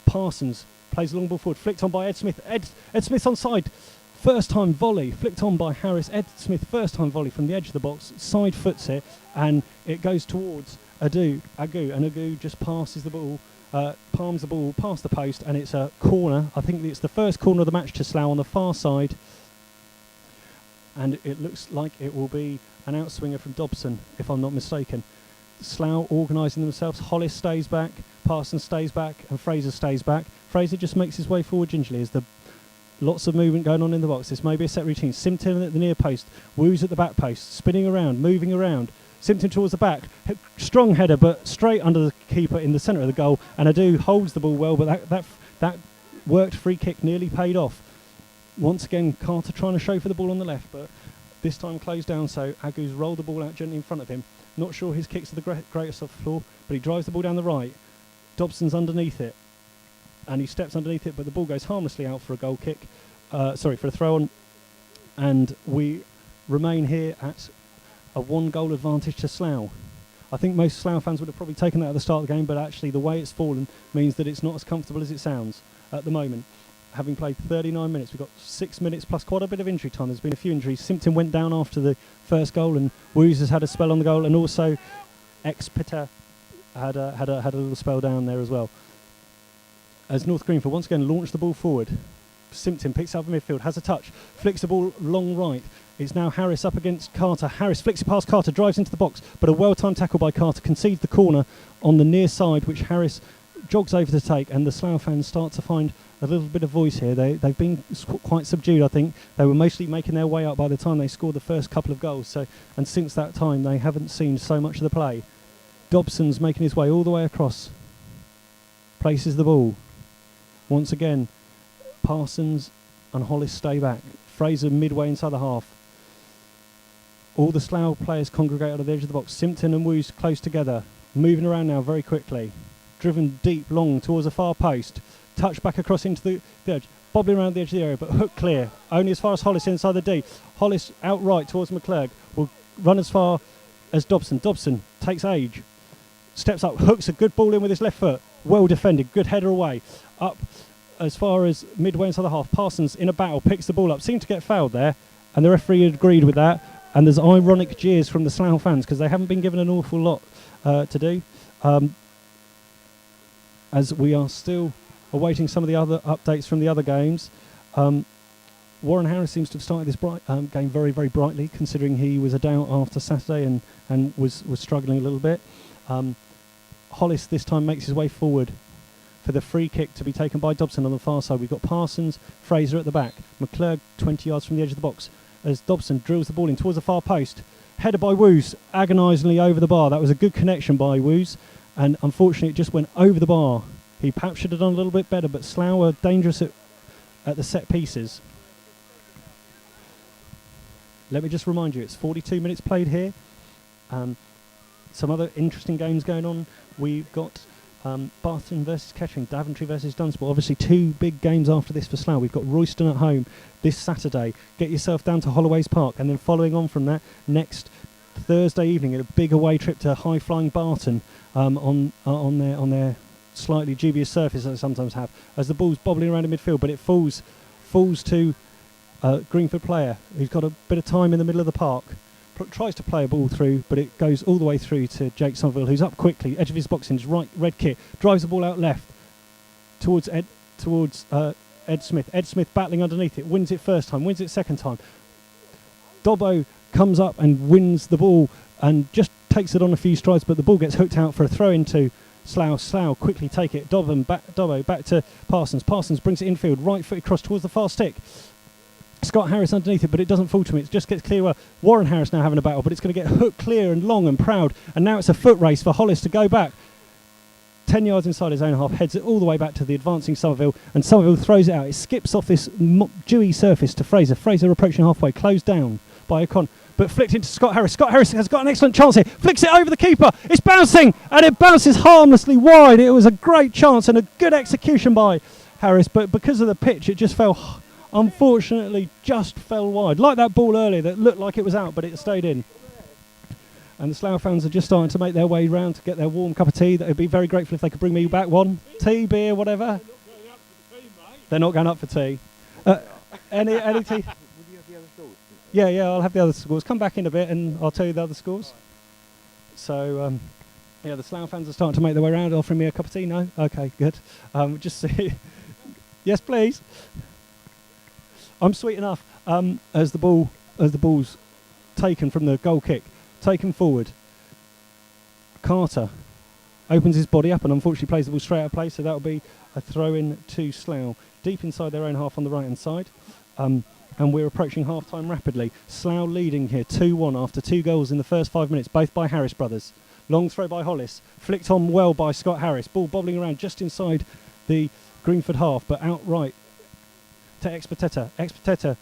Parsons plays a long ball forward, flicked on by Ed Smith. Ed Smith onside. First time volley, flicked on by Harris. Ed Smith, first time volley from the edge of the box, side foots it, and it goes towards Agu, and Agu just passes the ball, palms the ball past the post, and it's a corner. I think it's the first corner of the match to Slough on the far side. And it looks like it will be an outswinger from Dobson, if I'm not mistaken. Slough organising themselves. Hollis stays back, Parsons stays back, and Fraser stays back. Fraser just makes his way forward gingerly as the lots of movement going on in the box. This may be a set routine. Simpson at the near post, Woos at the back post, spinning around, moving around. Simpson towards the back, strong header, but straight under the keeper in the centre of the goal. And Adu holds the ball well, but that worked free kick nearly paid off. Once again, Carter trying to show for the ball on the left, but this time closed down, so Agu's rolled the ball out gently in front of him. Not sure his kicks are the greatest off the floor, but he drives the ball down the right. Dobson's underneath it, and he steps underneath it, but the ball goes harmlessly out for a goal kick. For a throw-on. And we remain here at a 1-goal advantage to Slough. I think most Slough fans would have probably taken that at the start of the game, but actually the way it's fallen means that it's not as comfortable as it sounds at the moment. Having played 39 minutes, we've got 6 minutes plus quite a bit of injury time. There's been a few injuries. Simpson went down after the first goal, and Woos has had a spell on the goal, and also Ex-Peter had a little spell down there as well. As North Greenford once again launched the ball forward, Simpson picks up in midfield, has a touch, flicks the ball long right. It's now Harris up against Carter. Harris flicks it past Carter, drives into the box, but a well-timed tackle by Carter concedes the corner on the near side, which Harris jogs over to take, and the Slough fans start to find a little bit of voice here. They've been quite subdued, I think. They were mostly making their way up by the time they scored the first couple of goals. And since that time, they haven't seen so much of the play. Dobson's making his way all the way across. Places the ball. Once again, Parsons and Hollis stay back. Fraser midway inside the half. All the Slough players congregate on the edge of the box. Simpson and Woos close together. Moving around now very quickly. Driven deep, long towards the far post. Touch back across into the edge. Bobbling around the edge of the area, but hook clear. Only as far as Hollis inside the D. Hollis outright towards McClurg. Will run as far as Dobson. Dobson takes age. Steps up, hooks a good ball in with his left foot. Well defended, good header away. Up as far as midway inside the half. Parsons in a battle, picks the ball up. Seemed to get fouled there, and the referee had agreed with that. And there's ironic jeers from the Slough fans because they haven't been given an awful lot to do. As we are still awaiting some of the other updates from the other games. Warren Harris seems to have started this game very, very brightly, considering he was a doubt after Saturday and was struggling a little bit. Hollis this time makes his way forward for the free kick to be taken by Dobson on the far side. We've got Parsons, Fraser at the back. McClurg 20 yards from the edge of the box as Dobson drills the ball in towards the far post. Header by Woos, agonisingly over the bar. That was a good connection by Woos, and unfortunately it just went over the bar. He perhaps should have done a little bit better, but Slough are dangerous at the set pieces. Let me just remind you, it's 42 minutes played here. Some other interesting games going on. We've got Barton versus Kettering, Daventry versus Dunstable. Obviously, two big games after this for Slough. We've got Royston at home this Saturday. Get yourself down to Holloway's Park, and then following on from that, next Thursday evening, a big away trip to high-flying Barton on their slightly dubious surface that they sometimes have. As the ball's bobbling around in midfield, but it falls to Greenford player who's got a bit of time in the middle of the park. Tries to play a ball through, but it goes all the way through to Jake Somerville, who's up quickly, edge of his box in his right red kit, drives the ball out left towards Ed Smith. Ed Smith battling underneath it, wins it first time, wins it second time. Dobbo comes up and wins the ball and just takes it on a few strides, but the ball gets hooked out for a throw into Slough. Slough quickly take it. Dobbo back to Parsons. Parsons brings it infield, right foot across towards the far stick. Scott Harris underneath it, but it doesn't fall to him. It just gets clear well. Warren Harris now having a battle, but it's going to get hooked clear and long and proud. And now it's a foot race for Hollis to go back. 10 yards inside his own half, heads it all the way back to the advancing Somerville, and Somerville throws it out. It skips off this dewy surface to Fraser. Fraser approaching halfway, closed down by O'Con, but flicked into Scott Harris. Scott Harris has got an excellent chance here. Flicks it over the keeper. It's bouncing, and it bounces harmlessly wide. It was a great chance and a good execution by Harris, but because of the pitch, it just fell. Unfortunately, just fell wide. Like that ball earlier that looked like it was out, but it stayed in. And the Slough fans are just starting to make their way round to get their warm cup of tea. They'd be very grateful if they could bring me back one. Tea, beer, whatever. They're not going up for tea. Any tea? Would you have the other scores? Yeah, I'll have the other scores. Come back in a bit and I'll tell you the other scores. So, the Slough fans are starting to make their way around, offering me a cup of tea. No? Okay, good. Just see. Yes, please. I'm sweet enough. As the ball's taken from the goal kick, taken forward. Carter opens his body up and unfortunately plays the ball straight out of play, so that'll be a throw in to Slough, deep inside their own half on the right hand side. And we're approaching half time rapidly. Slough leading here 2-1 after 2 goals in the first 5 minutes, both by Harris brothers. Long throw by Hollis, flicked on well by Scott Harris. Ball bobbling around just inside the Greenford half, but outright to Expeteta.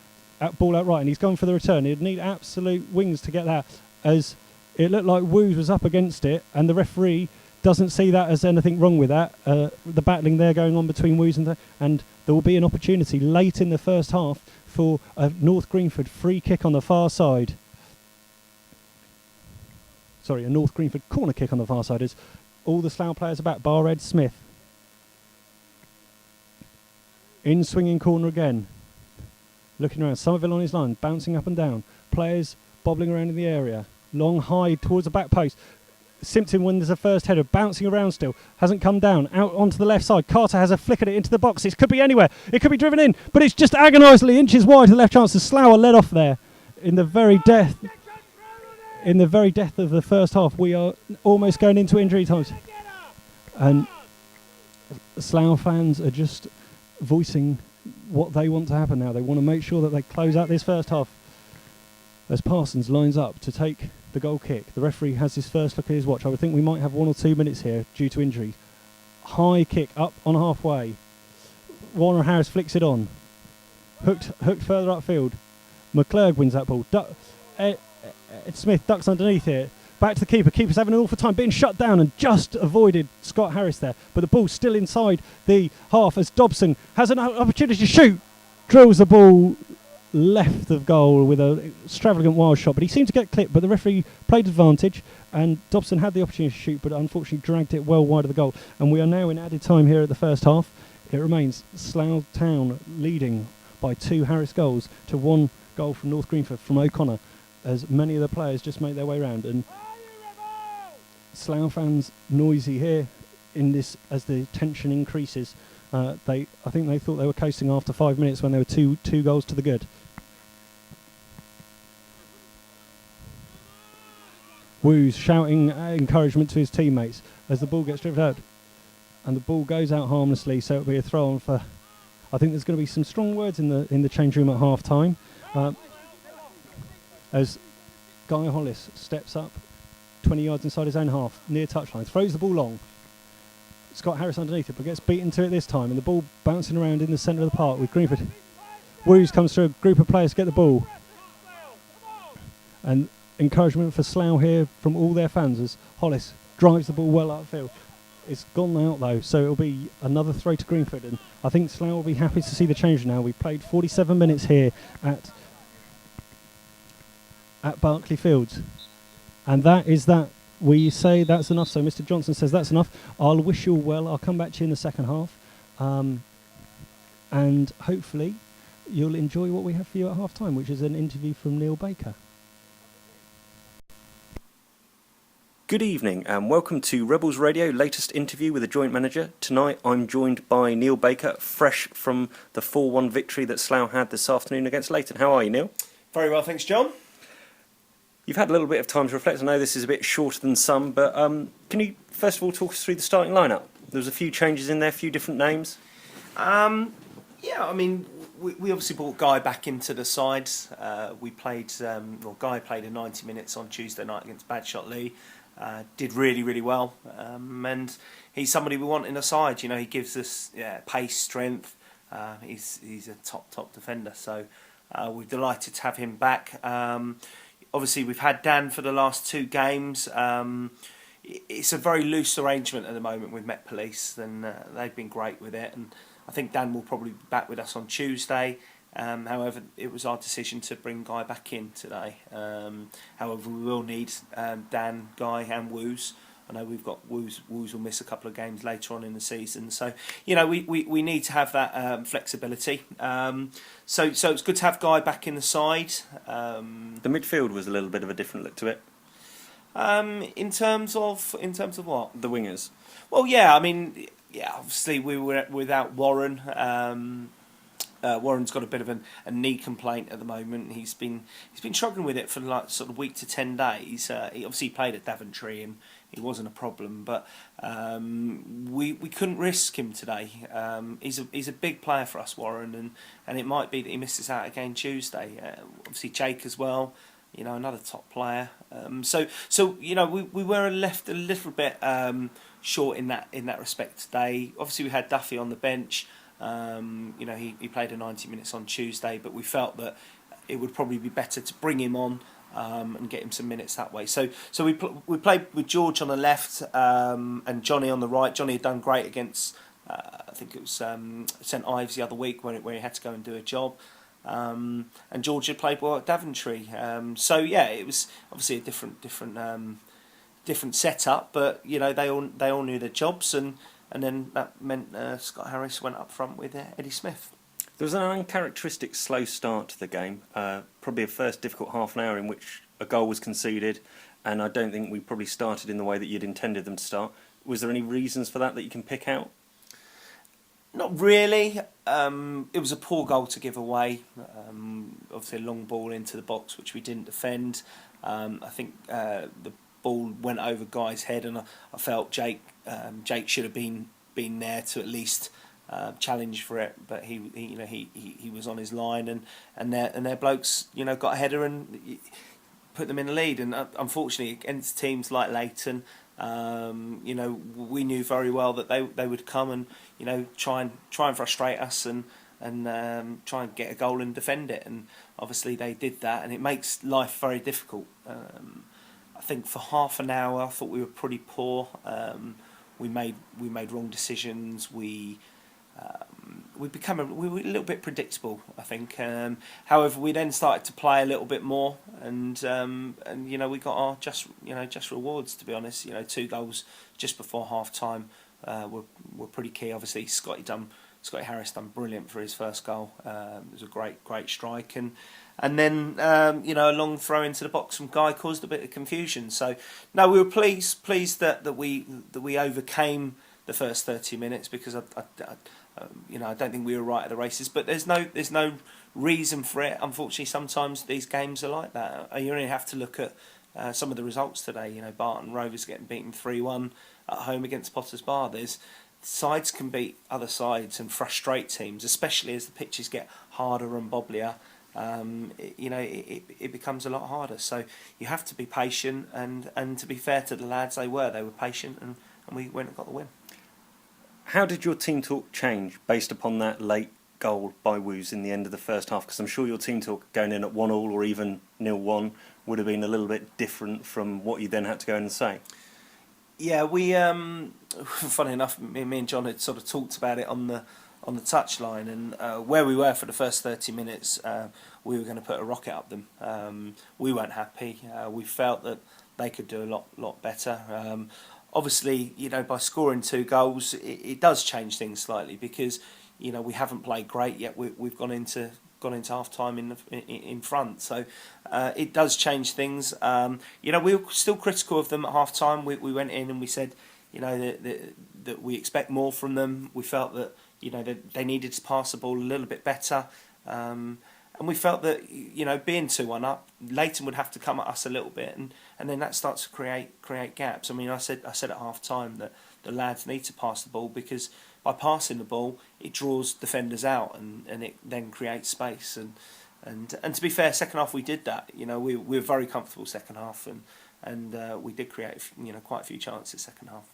Ball out right, and he's gone for the return. He'd need absolute wings to get that, as it looked like Woos was up against it, and the referee doesn't see that as anything wrong with that. The battling there going on between Woos and there will be an opportunity late in the first half for a North Greenford free kick on the far side. Sorry, a North Greenford corner kick on the far side as all the Slough players are back, bar Ed Smith. In swinging corner again. Looking around, Somerville on his line, bouncing up and down. Players bobbling around in the area. Long, high, towards the back post. Simpson wins the first header, bouncing around still. Hasn't come down, out onto the left side. Carter has a flick at it into the box. It could be anywhere. It could be driven in, but it's just agonisingly inches wide to the left chance. The Slough are led off there in the very depth. In the very depth of the first half, we are almost going into injury times. And Slough fans are just voicing what they want to happen now. They want to make sure that they close out this first half. As Parsons lines up to take the goal kick, the referee has his first look at his watch. I would think we might have 1 or 2 minutes here due to injury. High kick up on halfway. Warner Harris flicks it on. Hooked further upfield. McClurg wins that ball. Ed Smith ducks underneath it. Back to the keeper. Keeper's having an awful time being shut down and just avoided Scott Harris there. But the ball's still inside the half as Dobson has an opportunity to shoot. Drills the ball left of goal with an extravagant wild shot. But he seemed to get clipped, but the referee played advantage. And Dobson had the opportunity to shoot, but unfortunately dragged it well wide of the goal. And we are now in added time here at the first half. It remains Slough Town leading by 2 Harris goals to 1 goal from North Greenford from O'Connor, as many of the players just make their way round. And Slough fans noisy here in this as the tension increases. I think they thought they were coasting after 5 minutes when they were two goals to the good. Woos shouting encouragement to his teammates as the ball gets driven out, and the ball goes out harmlessly. So it'll be a throw on for. I think there's going to be some strong words in the change room at half time, as Guy Hollis steps up 20 yards inside his own half, near touchline, throws the ball long. Scott Harris underneath it, but gets beaten to it this time, and the ball bouncing around in the centre of the park with Greenford. Woos comes through a group of players to get the ball, and encouragement for Slough here from all their fans as Hollis drives the ball well upfield. It's gone out though, so it'll be another throw to Greenford, and I think Slough will be happy to see the change now. We played 47 minutes here at Berkeley Fields, and that is that. We say that's enough, so Mr. Johnson says that's enough. I'll wish you all well. I'll come back to you in the second half, and hopefully you'll enjoy what we have for you at half time, which is an interview from Neil Baker. Good evening and welcome to Rebels Radio, latest interview with the joint manager. Tonight I'm joined by Neil Baker, fresh from the 4-1 victory that Slough had this afternoon against Leighton. How are you, Neil? Very well, thanks, John. You've had a little bit of time to reflect. I know this is a bit shorter than some, but can you first of all talk us through the starting lineup? There was a few changes in there, a few different names. Yeah, I mean, we obviously brought Guy back into the side. Guy played in 90 minutes on Tuesday night against Badshot Lee. Did really, really well, and he's somebody we want in the side. You know, he gives us pace, strength. He's a top defender, so we're delighted to have him back. Obviously, we've had Dan for the last 2 games. It's a very loose arrangement at the moment with Met Police, and they've been great with it. And I think Dan will probably be back with us on Tuesday. However, it was our decision to bring Guy back in today. However, we will need Dan, Guy and Woos. I know we've got Woos will miss a couple of games later on in the season. So, you know, we need to have that flexibility. So it's good to have Guy back in the side. The midfield was a little bit of a different look to it. In terms of what? The wingers. Well, yeah, I mean, obviously we were without Warren. Warren's got a bit of a knee complaint at the moment. He's been struggling with it for like sort of week to 10 days. He obviously played at Daventry and he wasn't a problem, but we couldn't risk him today. He's a big player for us, Warren, and it might be that he misses out again Tuesday. Obviously Jake as well, you know, another top player. So you know, we were left a little bit short in that respect today. Obviously we had Duffy on the bench. You know, he played 90 minutes on Tuesday, but we felt that it would probably be better to bring him on and get him some minutes that way. So we played with George on the left and Johnie on the right. Johnie had done great against I think it was St Ives the other week where he had to go and do a job. And George had played well at Daventry. So yeah, it was obviously a different setup, but you know they all knew their jobs, and then that meant Scott Harris went up front with Eddie Smith. There was an uncharacteristic slow start to the game. Probably a first difficult half an hour in which a goal was conceded, and I don't think we probably started in the way that you'd intended them to start. Was there any reasons for that you can pick out? Not really. It was a poor goal to give away. Obviously a long ball into the box, which we didn't defend. I think the ball went over Guy's head, and I felt Jake should have been there to at least challenge for it, but he was on his line, and their blokes got a header and put them in the lead. And unfortunately against teams like Leighton, we knew very well that they would come and try and frustrate us, and try and get a goal and defend it. And obviously they did that, and it makes life very difficult. I think for half an hour I thought we were pretty poor. We made wrong decisions. We were a little bit predictable, I think. However, we then started to play a little bit more, and we got our just rewards. To be honest, 2 goals just before half time were pretty key. Obviously, Scotty Harris done brilliant for his first goal. It was a great strike, and then a long throw into the box from Guy caused a bit of confusion. So no, we were pleased that we overcame the first 30 minutes, because I don't think we were right at the races. But there's no reason for it. Unfortunately, sometimes these games are like that. You only have to look at some of the results today. Barton Rovers getting beaten 3-1 at home against Potters Bar. Sides can beat other sides and frustrate teams, especially as the pitches get harder and bobblier. It becomes a lot harder. So you have to be patient, and to be fair to the lads, they were patient, and we went and got the win. How did your team talk change based upon that late goal by Woos in the end of the first half? Because I'm sure your team talk going in at 1-1 or even 0-1 would have been a little bit different from what you then had to go in and say. Yeah, we funny enough, me and John had sort of talked about it on the touchline, and where we were for the first 30 minutes, we were going to put a rocket up them. We weren't happy. We felt that they could do a lot better. Obviously, by scoring 2 goals, it does change things slightly, because we haven't played great yet. We've gone into half time in front, so it does change things. We were still critical of them at half time. We went in and we said, that we expect more from them. We felt that that they needed to pass the ball a little bit better, and we felt that being 2-1 up, Leighton would have to come at us a little bit, and then that starts to create gaps. I mean, I said at half time that the lads need to pass the ball, because by passing the ball, it draws defenders out, and it then creates space. And to be fair, second half we did that. We were very comfortable second half, and we did create quite a few chances second half.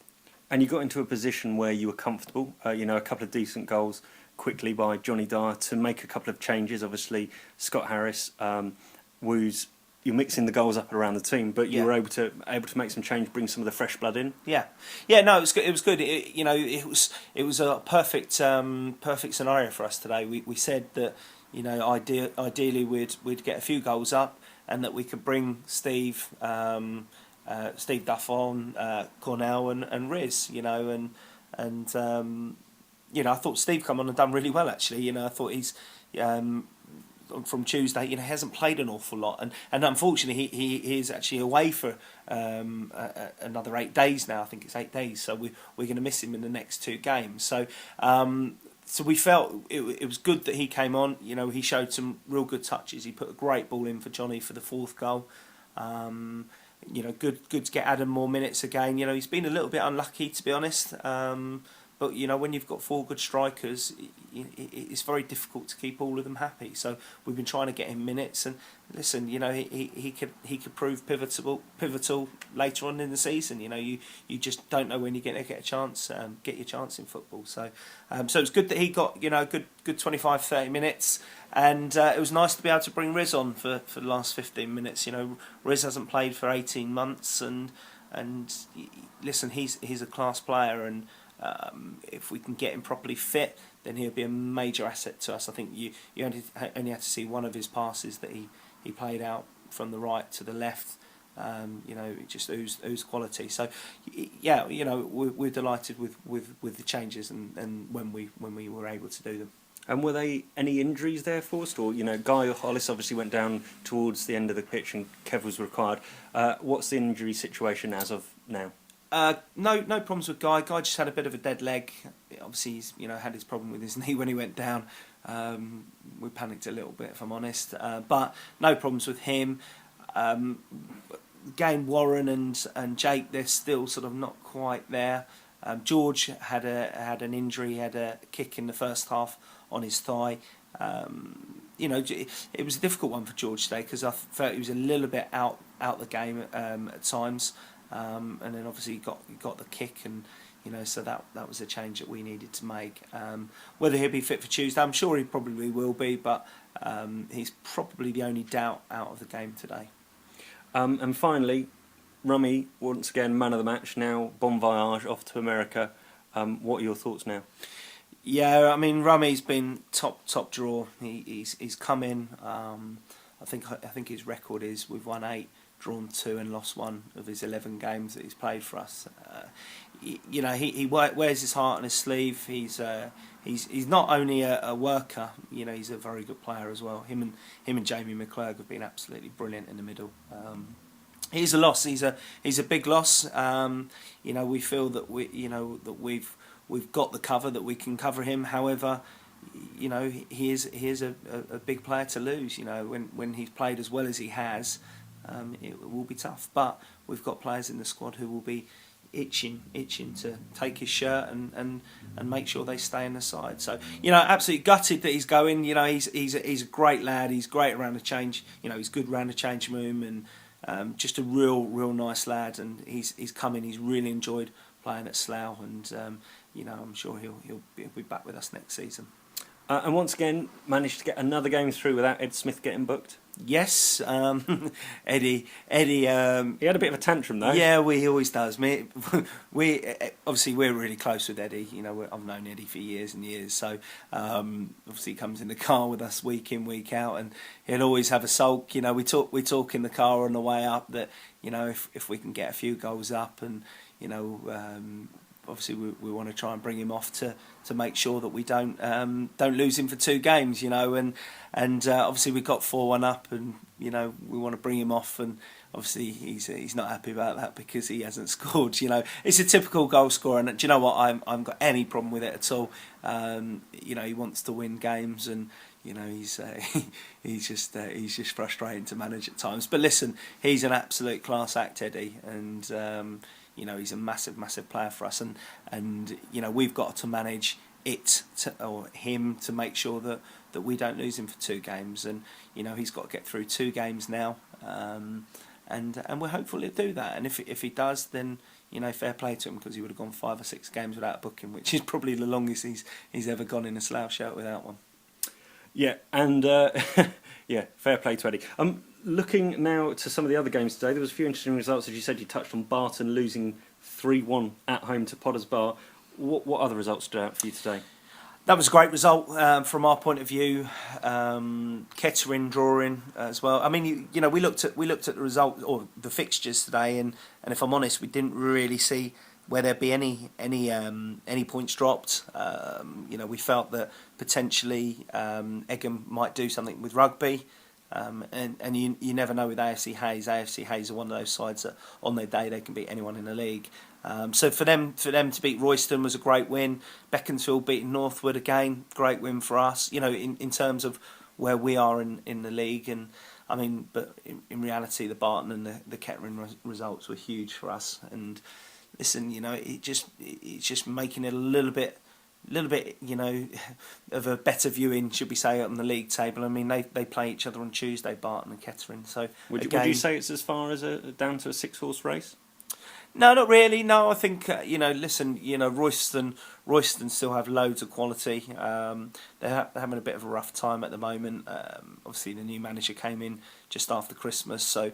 And you got into a position where you were comfortable. A couple of decent goals quickly by Johnie Dyer to make a couple of changes. Obviously, Scott Harris, Woos. You're mixing the goals up around the team, but you were able to make some change, bring some of the fresh blood in. Yeah. No, it was good. It was good. It was a perfect scenario for us today. We said that ideally we'd get a few goals up, and that we could bring Steve Duff on, Cornell and Riz. I thought Steve come on and done really well actually. I thought he's. From Tuesday, he hasn't played an awful lot, and unfortunately he is actually away for another 8 days now. I think it's 8 days, so we're going to miss him in the next 2 games. So we felt it was good that he came on. He showed some real good touches. He put a great ball in for Johnie for the 4th goal. Good to get Adam more minutes again. He's been a little bit unlucky, to be honest. But when you've got 4 good strikers, it's very difficult to keep all of them happy. So we've been trying to get him minutes, and listen, he could prove pivotal later on in the season. You just don't know when you're going to get your chance in football. So it's good that he got good 25-30 minutes, and it was nice to be able to bring Riz on for the last 15 minutes. Riz hasn't played for 18 months, and listen, he's a class player, and if we can get him properly fit, then he'll be a major asset to us. I think you only had to see one of his passes that he played out from the right to the left. It just oozed quality. So we're delighted with the changes and when we were able to do them. And were there any injuries there forced? Or, Guy Hollis obviously went down towards the end of the pitch and Kev was required. What's the injury situation as of now? No problems with Guy. Guy just had a bit of a dead leg. Obviously, he's had his problem with his knee when he went down. We panicked a little bit, if I'm honest. But no problems with him. Again, Warren and Jake, they're still sort of not quite there. George had an injury. He had a kick in the first half on his thigh. It was a difficult one for George today, because I felt he was a little bit out the game at times. And then obviously he got the kick, and so that was a change that we needed to make. Whether he'll be fit for Tuesday, I'm sure he probably will be, but he's probably the only doubt out of the game today. And finally, Rummy, once again, man of the match now, bon voyage, off to America. What are your thoughts now? Yeah, I mean, Rummy's been top draw. He's come in. I think his record is we've won 8, drawn 2, and lost 1 of his 11 games that he's played for us. He wears his heart on his sleeve. He's not only a worker. He's a very good player as well. Him and Jamie McClurg have been absolutely brilliant in the middle. He's a loss. He's a big loss. We feel that we've got the cover, that we can cover him. However, he is a big player to lose. When he's played as well as he has, it will be tough. But we've got players in the squad who will be itching to take his shirt and make sure they stay in the side. So absolutely gutted that he's going. He's a great lad. He's great around the change. He's good around the change room and just a real nice lad. And he's come in. He's really enjoyed playing at Slough, and I'm sure he'll be back with us next season. And once again, managed to get another game through without Ed Smith getting booked. Yes, Eddie. He had a bit of a tantrum though. Yeah, he always does. We obviously we're really close with Eddie. I've known Eddie for years and years. So obviously he comes in the car with us week in, week out, and he'll always have a sulk. We talk in the car on the way up that if we can get a few goals up, and obviously we want to try and bring him off to make sure that we don't lose him for 2 games, and obviously we got 4-1 up, and we want to bring him off, and obviously he's not happy about that because he hasn't scored. It's a typical goal scorer, and do you know what? I haven't got any problem with it at all. He wants to win games, and he's just frustrating to manage at times. But listen, he's an absolute class act, Eddie, and he's a massive player for us, and we've got to manage him to make sure that we don't lose him for 2 games, and he's got to get through 2 games now, and we're hopeful he'll do that. And if he does, then fair play to him, because he would have gone 5 or 6 games without a booking, which is probably the longest he's ever gone in a Slough shirt without one. Yeah, and fair play to Eddie. Looking now to some of the other games today, there was a few interesting results. As you said, you touched on Barton losing 3-1 at home to Potters Bar. What other results stood out for you today? That was a great result from our point of view. Kettering drawing as well. I mean, we looked at the result or the fixtures today, and if I'm honest, we didn't really see where there'd be any points dropped. We felt that potentially Egham might do something with rugby. And you never know with AFC Hayes. AFC Hayes are one of those sides that on their day they can beat anyone in the league. So for them to beat Royston was a great win. Beaconsfield beating Northwood again, great win for us. In terms of where we are in the league, and I mean, but in reality, the Barton and the Kettering results were huge for us. And listen, it's just making it a little bit, of a better viewing, should we say, on the league table. I mean, they play each other on Tuesday, Barton and Kettering. So would you say it's as far as down to a 6-horse race? No, not really. No, I think listen, Royston still have loads of quality. They're having a bit of a rough time at the moment. Obviously, the new manager came in just after Christmas, so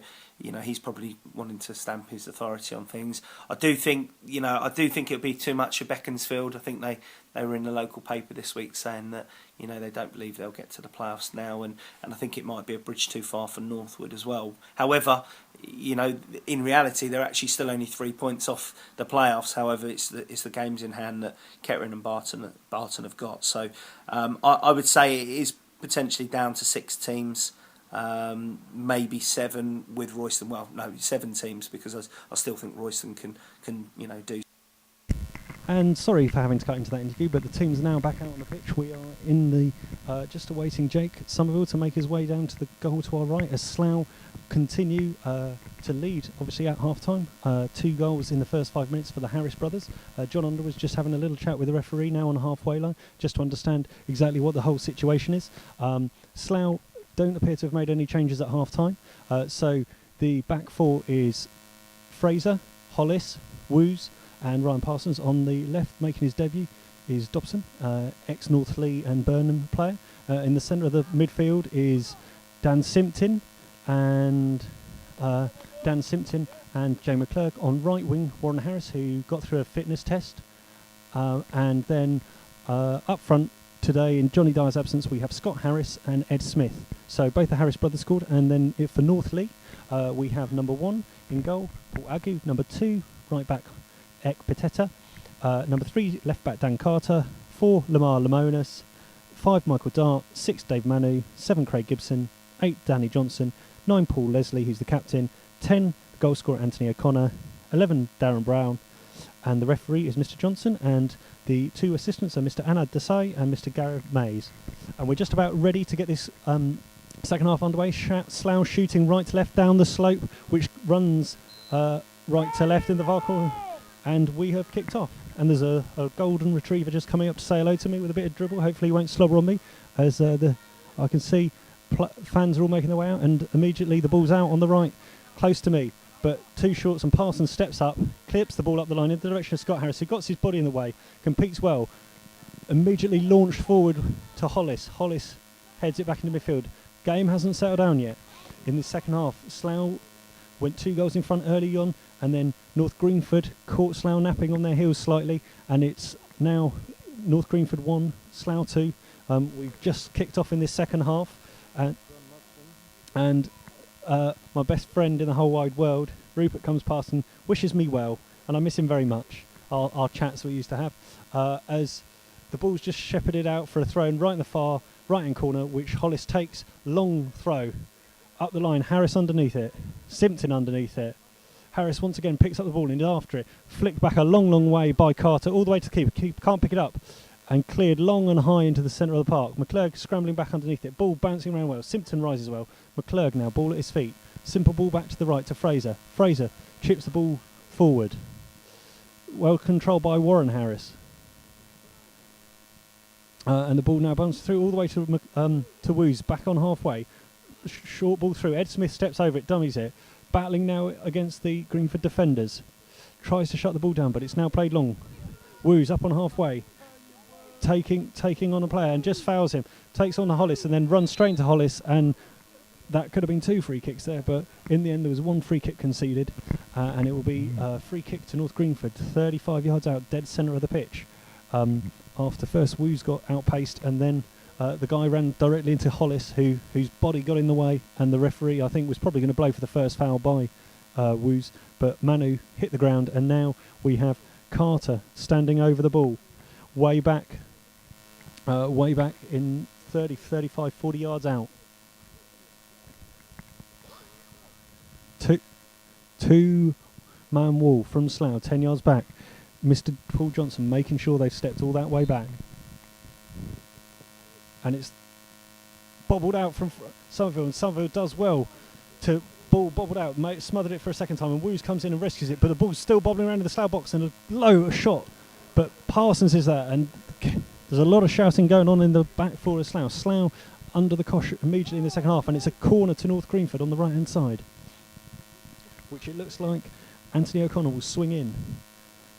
he's probably wanting to stamp his authority on things. I do think it'll be too much for Beaconsfield. I think they were in the local paper this week saying that they don't believe they'll get to the playoffs now, and I think it might be a bridge too far for Northwood as well. However, in reality, they're actually still only 3 points off the playoffs. However, it's the games in hand that Kettering and Barton have got. So I would say it is potentially down to 6 teams, maybe 7 with Royston. Well, no, 7 teams, because I still think Royston can do. And sorry for having to cut into that interview, but the team's now back out on the pitch. We are in the just awaiting Jake Somerville to make his way down to the goal to our right as Slough continue to lead, obviously at half-time. 2 goals in the first 5 minutes for the Harris brothers. John Under was just having a little chat with the referee now on the halfway line, just to understand exactly what the whole situation is. Slough don't appear to have made any changes at half-time. So the back 4 is Fraser, Hollis, Woos, and Ryan Parsons. On the left, making his debut, is Dobson, ex-North Lee and Burnham player. In the centre of the midfield is Dan Simpton and Jay McClurg. On right wing, Warren Harris, who got through a fitness test. And then up front today, in Johnny Dyer's absence, we have Scott Harris and Ed Smith. So both the Harris brothers scored. And then for North Lee, we have number 1 in goal, Paul Agu. Number 2, right back, Ek Peteta. Number 3, left back, Dan Carter. 4, Lamar Lamonis. 5, Michael Dart. 6, Dave Manu. 7, Craig Gibson. 8, Danny Johnson. 9, Paul Leslie, who's the captain. 10, goal scorer Anthony O'Connor. 11, Darren Brown. And the referee is Mr. Johnson, and the 2 assistants are Mr. Anad Desai and Mr. Gareth Mays. And we're just about ready to get this second half underway. Slough shooting right to left down the slope, which runs right to left in the Varkle, and we have kicked off. And there's a golden retriever just coming up to say hello to me with a bit of dribble. Hopefully he won't slobber on me, as I can see fans are all making their way out, and immediately the ball's out on the right, close to me. But too short, and Parsons steps up, clips the ball up the line in the direction of Scott Harris, who got his body in the way, competes well, immediately launched forward to Hollis. Hollis heads it back into midfield. Game hasn't settled down yet. In the second half, Slough went 2 goals in front early on, and then North Greenford caught Slough napping on their heels slightly, and it's now North Greenford 1, Slough 2. We've just kicked off in this second half, and my best friend in the whole wide world, Rupert, comes past and wishes me well, and I miss him very much. Our chats we used to have, as the ball's just shepherded out for a throw in right in the far right-hand corner, which Hollis takes, long throw up the line. Harris underneath it, Simpson underneath it. Harris once again picks up the ball and is after it, flicked back a long way by Carter all the way to the keeper. Keeper can't pick it up, and cleared long and high into the centre of the park. McClurg scrambling back underneath it, ball bouncing around well. Simpson rises well. McClurg now, ball at his feet. Simple ball back to the right to Fraser. Fraser chips the ball forward. Well controlled by Warren Harris. And the ball now bounces through all the way to Woos, back on halfway. Short ball through. Ed Smith steps over it, dummies it. Battling now against the Greenford defenders. Tries to shut the ball down, but it's now played long. Woos up on halfway. Taking on a player and just fouls him. Takes on the Hollis and then runs straight into Hollis, and that could have been 2 free kicks there, but in the end there was 1 free kick conceded, and it will be a free kick to North Greenford, 35 yards out, dead centre of the pitch. After first Woos got outpaced, and then the guy ran directly into Hollis, whose body got in the way, and the referee, I think, was probably going to blow for the first foul by Woos, but Manu hit the ground, and now we have Carter standing over the ball, way back in 30, 35, 40 yards out. Two-man wall from Slough, 10 yards back. Mr. Paul Johnson making sure they've stepped all that way back. And it's bobbled out from Somerville, and Somerville does well to ball bobbled out, smothered it for a second time, and Woos comes in and rescues it, but the ball's still bobbling around in the Slough box, and a low shot. But Parsons is there, and there's a lot of shouting going on in the back four of Slough. Slough under the cosh immediately in the second half, and it's a corner to North Greenford on the right-hand side, which it looks like Anthony O'Connor will swing in.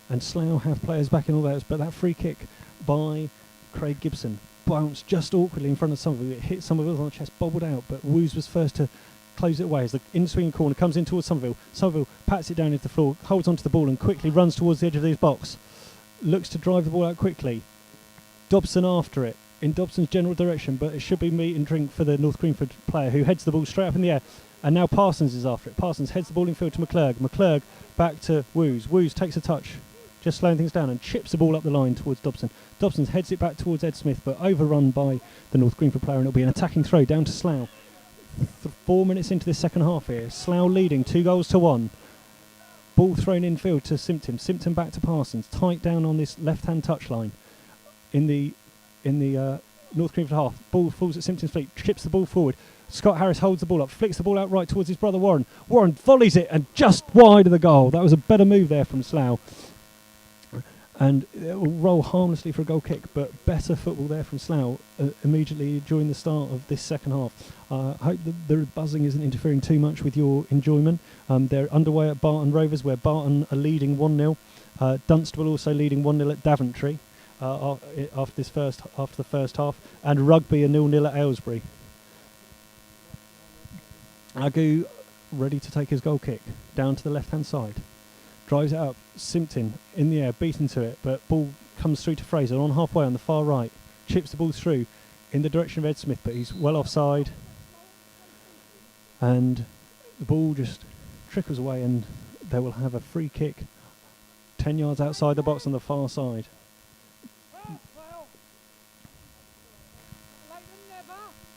And Slough have players back in all that, but that free kick by Craig Gibson bounced just awkwardly in front of Somerville. It hit Somerville on the chest, bobbled out, but Woos was first to close it away as the in-swinging corner comes in towards Somerville. Somerville pats it down into the floor, holds onto the ball and quickly runs towards the edge of his box. Looks to drive the ball out quickly. Dobson after it, in Dobson's general direction, but it should be meat and drink for the North Greenford player, who heads the ball straight up in the air. And now Parsons is after it. Parsons heads the ball in field to McClurg. McClurg back to Woos. Woos takes a touch, just slowing things down, and chips the ball up the line towards Dobson. Dobson heads it back towards Ed Smith, but overrun by the North Greenford player, and it'll be an attacking throw down to Slough. 4 minutes into this second half here. Slough leading 2-1. Ball thrown in field to Simpson. Simpson back to Parsons. Tight down on this left-hand touchline. In the North Greenford half. Ball falls at Simpson's feet. Chips the ball forward. Scott Harris holds the ball up. Flicks the ball out right towards his brother Warren. Warren volleys it and just wide of the goal. That was a better move there from Slough. and it will roll harmlessly for a goal kick, but better football there from Slough immediately during the start of this second half. I hope that the buzzing isn't interfering too much with your enjoyment. They're underway at Barton Rovers, where Barton are leading 1-0. Dunstable also leading 1-0 at Daventry after the first half, and Rugby are 0-0 at Aylesbury. Agu ready to take his goal kick down to the left-hand side. Drives it up. Simpson in the air, beaten to it, but ball comes through to Fraser on halfway on the far right. Chips the ball through in the direction of Ed Smith, but he's well offside. And the ball just trickles away, and they will have a free kick 10 yards outside the box on the far side.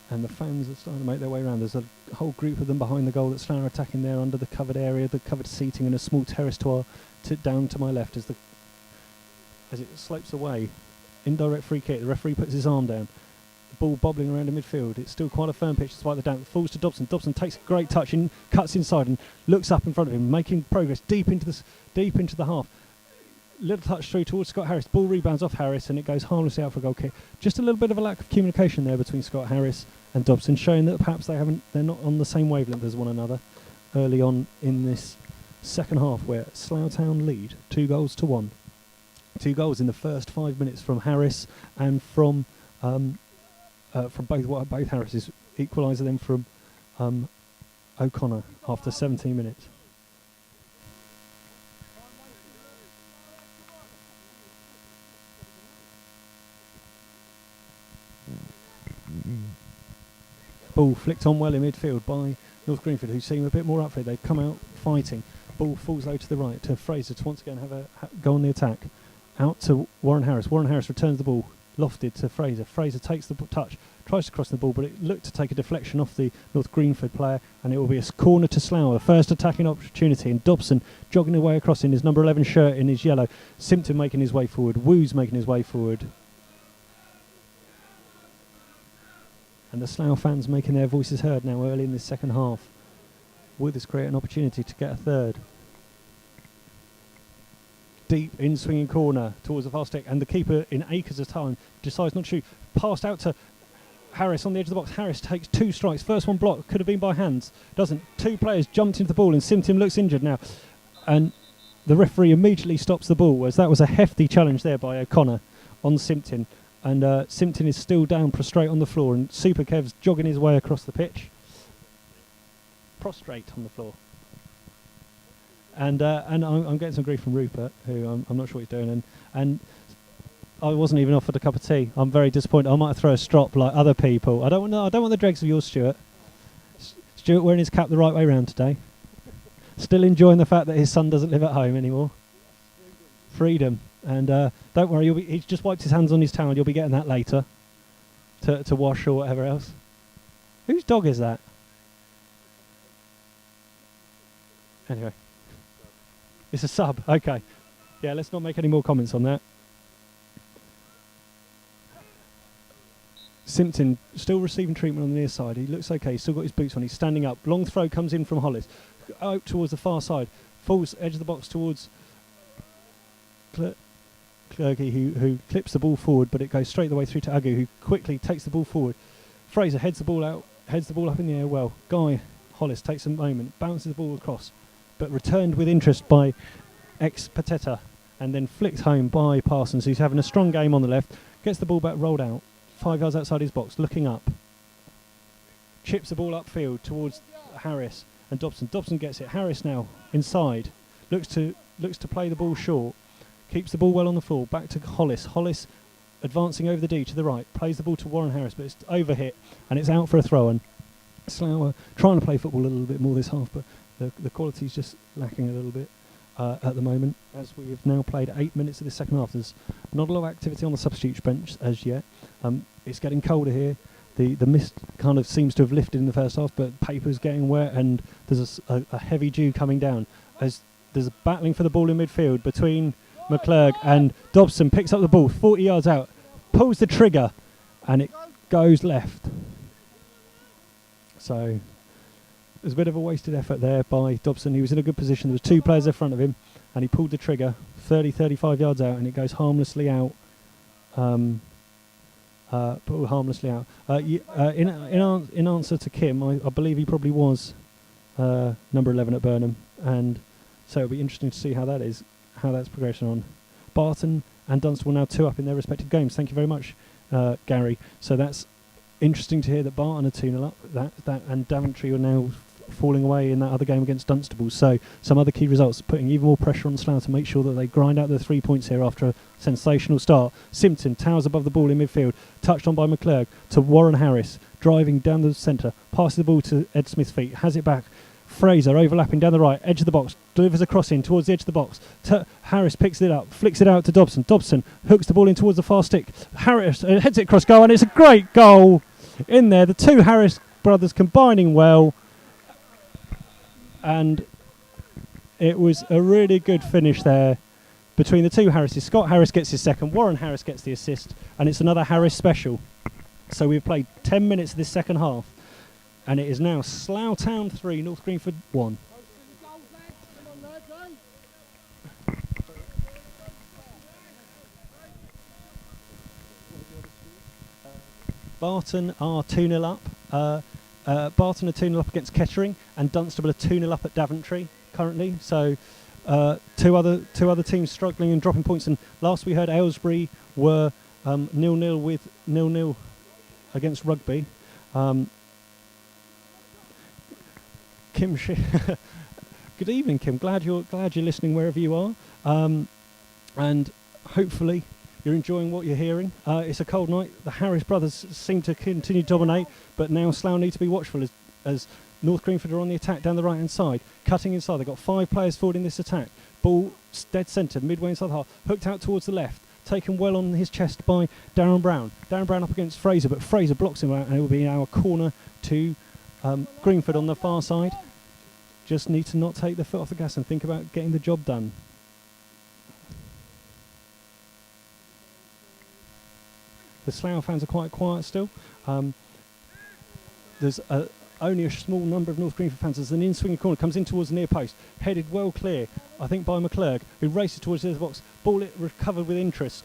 And the fans are starting to make their way around. There's a whole group of them behind the goal that Slough are attacking there under the covered area, the covered seating, and a small terrace down to my left as it slopes away. Indirect free kick. The referee puts his arm down. The ball bobbling around in midfield. It's still quite a firm pitch despite the damp. It falls to Dobson. Dobson takes a great touch and cuts inside and looks up in front of him, making progress deep into the half. Little touch through towards Scott Harris. Ball rebounds off Harris and it goes harmlessly out for a goal kick. Just a little bit of a lack of communication there between Scott Harris and Dobson, showing that perhaps they're not on the same wavelength as one another early on in this second half, where Slough Town lead 2-1. 2 goals in the first 5 minutes from Harris and from both Harris's. Equaliser then from O'Connor after 17 minutes. Ball flicked on well in midfield by North Greenford, who seem a bit more up for it. They've come out fighting. Ball falls low to the right to Fraser to once again go on the attack. Out to Warren Harris. Warren Harris returns the ball, lofted to Fraser. Fraser takes the touch, tries to cross the ball, but it looked to take a deflection off the North Greenford player, and it will be a corner to Slough. The first attacking opportunity, and Dobson jogging away across in his number 11 shirt in his yellow. Simpson making his way forward. Woo's making his way forward. And the Slough fans making their voices heard now early in this second half. Will this create an opportunity to get a third? Deep in swinging corner towards the far stick, and the keeper in acres of time decides not to shoot. Passed out to Harris on the edge of the box. Harris takes 2 strikes. First one blocked, could have been by hands. Doesn't. 2 players jumped into the ball, and Simpson looks injured now. And the referee immediately stops the ball, as that was a hefty challenge there by O'Connor on Simpson. And Simpson is still down, prostrate on the floor, and Super Kev's jogging his way across the pitch. Prostrate on the floor. And I'm getting some grief from Rupert, who I'm not sure what he's doing. And I wasn't even offered a cup of tea. I'm very disappointed. I might throw a strop like other people. I don't want the dregs of yours, Stuart. Stuart wearing his cap the right way round today. Still enjoying the fact that his son doesn't live at home anymore. Freedom. And don't worry, he's just wiped his hands on his towel. You'll be getting that later to wash or whatever else. Whose dog is that? Anyway. It's a sub. Okay. Yeah, let's not make any more comments on that. Simpson still receiving treatment on the near side. He looks okay. He's still got his boots on. He's standing up. Long throw comes in from Hollis. Out towards the far side. Falls edge of the box towards Clergy, who clips the ball forward, but it goes straight the way through to Agu, who quickly takes the ball forward. Fraser heads the ball up in the air well. Guy Hollis takes a moment, bounces the ball across, but returned with interest by ex-Pateta, and then flicked home by Parsons, who's having a strong game on the left. Gets the ball back, rolled out, 5 yards outside his box, looking up. Chips the ball upfield towards Harris and Dobson. Dobson gets it. Harris now inside, looks to play the ball short. Keeps the ball well on the floor. Back to Hollis. Hollis advancing over the D to the right. Plays the ball to Warren Harris, but it's overhit and it's out for a throw-in. Slough are trying to play football a little bit more this half, but the quality's just lacking a little bit at the moment. As we have now played 8 minutes of this second half, there's not a lot of activity on the substitutes bench as yet. It's getting colder here. The mist kind of seems to have lifted in the first half, but paper's getting wet and there's a heavy dew coming down. As there's a battling for the ball in midfield between McClurg and Dobson. Picks up the ball 40 yards out, pulls the trigger, and it goes left. So There's a bit of a wasted effort there by Dobson. He was in a good position. There was 2 players in front of him, and he pulled the trigger 35 yards out, and it goes harmlessly out. Pulled harmlessly out. In answer to Kim, I believe he probably was number 11 at Burnham, and so it'll be interesting to see how that's progressing on. Barton and Dunstable now 2 up in their respective games. Thank you very much, Gary. So that's interesting to hear that Barton are 2-0 up, and Daventry are now falling away in that other game against Dunstable. So some other key results, putting even more pressure on Slough to make sure that they grind out their 3 points here after a sensational start. Simpson towers above the ball in midfield, touched on by McClurg to Warren Harris, driving down the centre, passes the ball to Ed Smith's feet, has it back. Fraser overlapping down the right, edge of the box, delivers a cross in towards the edge of the box. Harris picks it up, flicks it out to Dobson. Dobson hooks the ball in towards the far stick. Harris heads it across goal, and it's a great goal in there. The 2 Harris brothers combining well, and it was a really good finish there between the 2 Harrises. Scott Harris gets his second, Warren Harris gets the assist, and it's another Harris special. So we've played 10 minutes of this second half, and it is now Slough Town 3, North Greenford 1. Barton are 2-0 up. Barton are 2-0 up against Kettering, and Dunstable are 2-0 up at Daventry currently. So two other teams struggling and dropping points. And last we heard, Aylesbury were 0-0 with 0-0 against Rugby. Kim, good evening, Kim. Glad you're listening wherever you are, and hopefully you're enjoying what you're hearing. It's a cold night. The Harris brothers seem to continue to dominate, but now Slough need to be watchful as North Greenford are on the attack down the right-hand side, cutting inside. They've got 5 players forward in this attack. Ball dead centre, midway inside the half, hooked out towards the left, taken well on his chest by Darren Brown. Darren Brown up against Fraser, but Fraser blocks him out, and it will be our corner to Greenford on the far side. Just need to not take the foot off the gas and think about getting the job done. The Slough fans are quite quiet still. There's only a small number of North Greenford fans. There's an in-swinging corner, comes in towards the near post, headed well clear, I think, by McClurg, who races towards the box. Ball it recovered with interest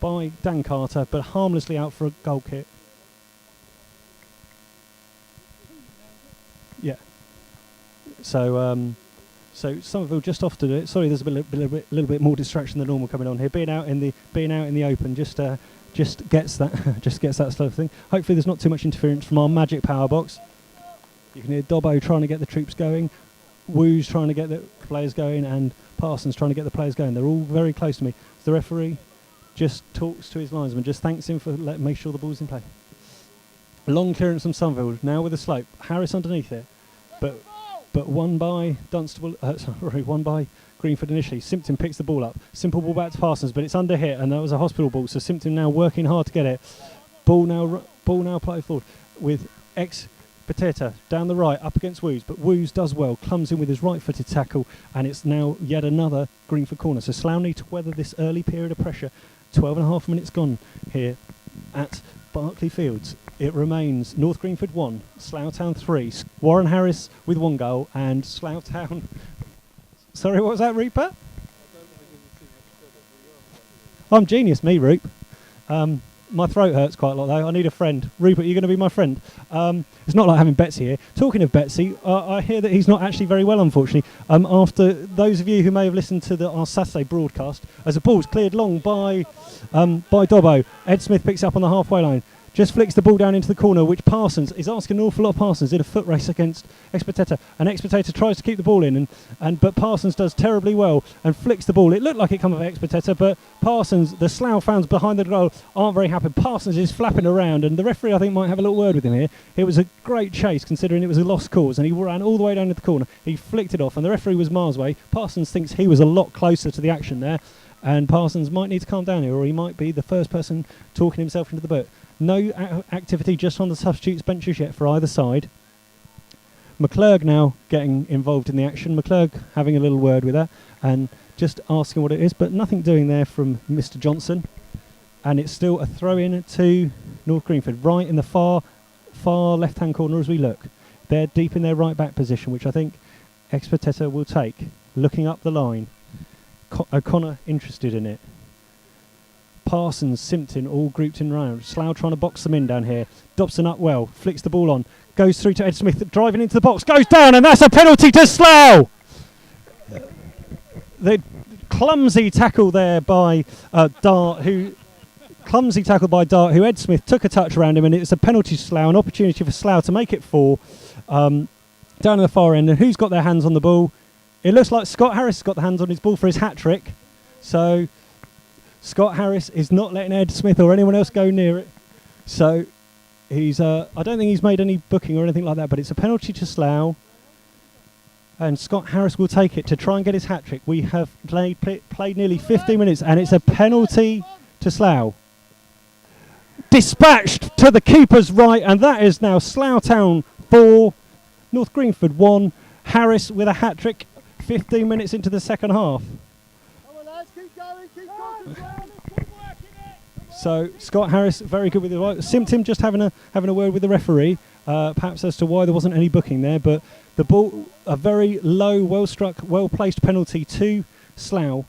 by Dan Carter, but harmlessly out for a goal kick. Yeah. So Somerville just off to do it. Sorry, there's a little bit more distraction than normal coming on here. Being out in the open just gets that sort of thing. Hopefully, there's not too much interference from our magic power box. You can hear Dobbo trying to get the troops going, Woo's trying to get the players going, and Parsons trying to get the players going. They're all very close to me. The referee just talks to his linesman, just thanks him for make sure the ball's in play. Long clearance from Somerville, now with a slope. Harris underneath it, but won by Dunstable. Won by Greenford initially. Simpson picks the ball up. Simple ball back to Parsons, but it's under hit, and that was a hospital ball. So Simpson now working hard to get it. Ball now played forward with Pateta down the right up against Woos, but Woos does well, comes in with his right-footed tackle, and it's now yet another Greenford corner. So Slough need to weather this early period of pressure. 12.5 minutes gone here at Berkeley Fields. It remains North Greenford 1, Slough Town 3. Warren Harris with 1 goal, and Slough Town... Sorry, what was that, Rupert? I'm genius, me, Rup. My throat hurts quite a lot, though. I need a friend. Rupert, you're going to be my friend. It's not like having Betsy here. Talking of Betsy, I hear that he's not actually very well, unfortunately. After those of you who may have listened to our Saturday broadcast, as the ball's cleared long by Dobbo, Ed Smith picks up on the halfway line. Just flicks the ball down into the corner, which Parsons is asking an awful lot of Parsons in a foot race against Expeteta. And Expeteta tries to keep the ball in, but Parsons does terribly well and flicks the ball. It looked like it came off Expeteta, but Parsons, the Slough fans behind the goal aren't very happy. Parsons is flapping around, and the referee, I think, might have a little word with him here. It was a great chase, considering it was a lost cause, and he ran all the way down to the corner. He flicked it off, and the referee was miles away. Parsons thinks he was a lot closer to the action there, and Parsons might need to calm down here, or he might be the first person talking himself into the boot. No activity just on the substitutes benches yet for either side. McClurg now getting involved in the action. McClurg having a little word with her and just asking what it is, but nothing doing there from Mr. Johnson. And it's still a throw in to North Greenford, right in the far left-hand corner as we look. They're deep in their right back position, which I think Expertetta will take. Looking up the line. O'Connor interested in it. Parsons, Simpson, all grouped in round. Slough trying to box them in down here. Dobson up well, flicks the ball on, goes through to Ed Smith, driving into the box, goes down, and that's a penalty to Slough! The clumsy tackle there by Dart, who Ed Smith took a touch around him, and it's a penalty to Slough, an opportunity for Slough to make it 4 down at the far end. And who's got their hands on the ball? It looks like Scott Harris has got the hands on his ball for his hat-trick. So Scott Harris is not letting Ed Smith or anyone else go near it. So he's I don't think he's made any booking or anything like that, but it's a penalty to Slough. And Scott Harris will take it to try and get his hat-trick. We have played nearly 15 minutes, and it's a penalty to Slough. Dispatched to the keeper's right, and that is now Slough Town 4, North Greenford 1. Harris with a hat-trick 15 minutes into the second half. So Scott Harris very good with the right. Simpson just having a word with the referee, perhaps as to why there wasn't any booking there, but the ball, a very low, well-struck, well-placed penalty to Slough,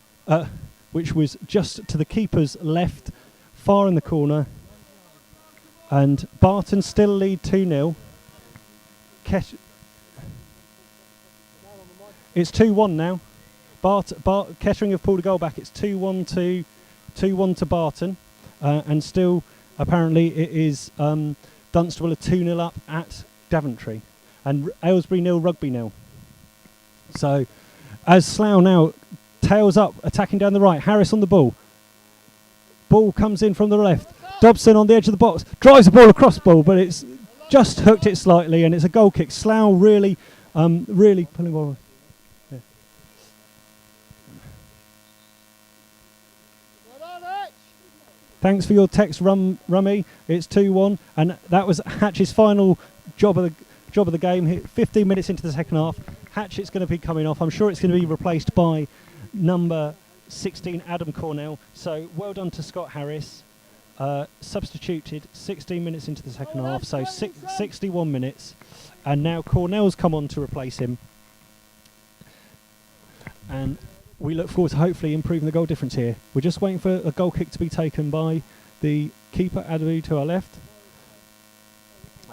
which was just to the keeper's left, far in the corner. And Barton still lead 2-0. It's 2-1 now. Kettering have pulled a goal back. It's 2-1 to Barton. And still, apparently, it is Dunstable are 2-0 up at Daventry. And Aylesbury 0, Rugby 0. So, as Slough now tails up, attacking down the right, Harris on the ball. Ball comes in from the left. Dobson on the edge of the box, drives the ball across ball, but it's just hooked it slightly, and it's a goal kick. Slough really pulling ball. Yeah. Thanks for your text, Rummy. It's 2-1, and that was Hatch's final job of the game. 15 minutes into the second half, Hatchett's going to be coming off. I'm sure it's going to be replaced by number 16, Adam Cornell. So well done to Scott Harris. Substituted 16 minutes into the second half, so 61 minutes, and now Cornell's come on to replace him, and we look forward to hopefully improving the goal difference here. We're just waiting for a goal kick to be taken by the keeper, Adu, to our left,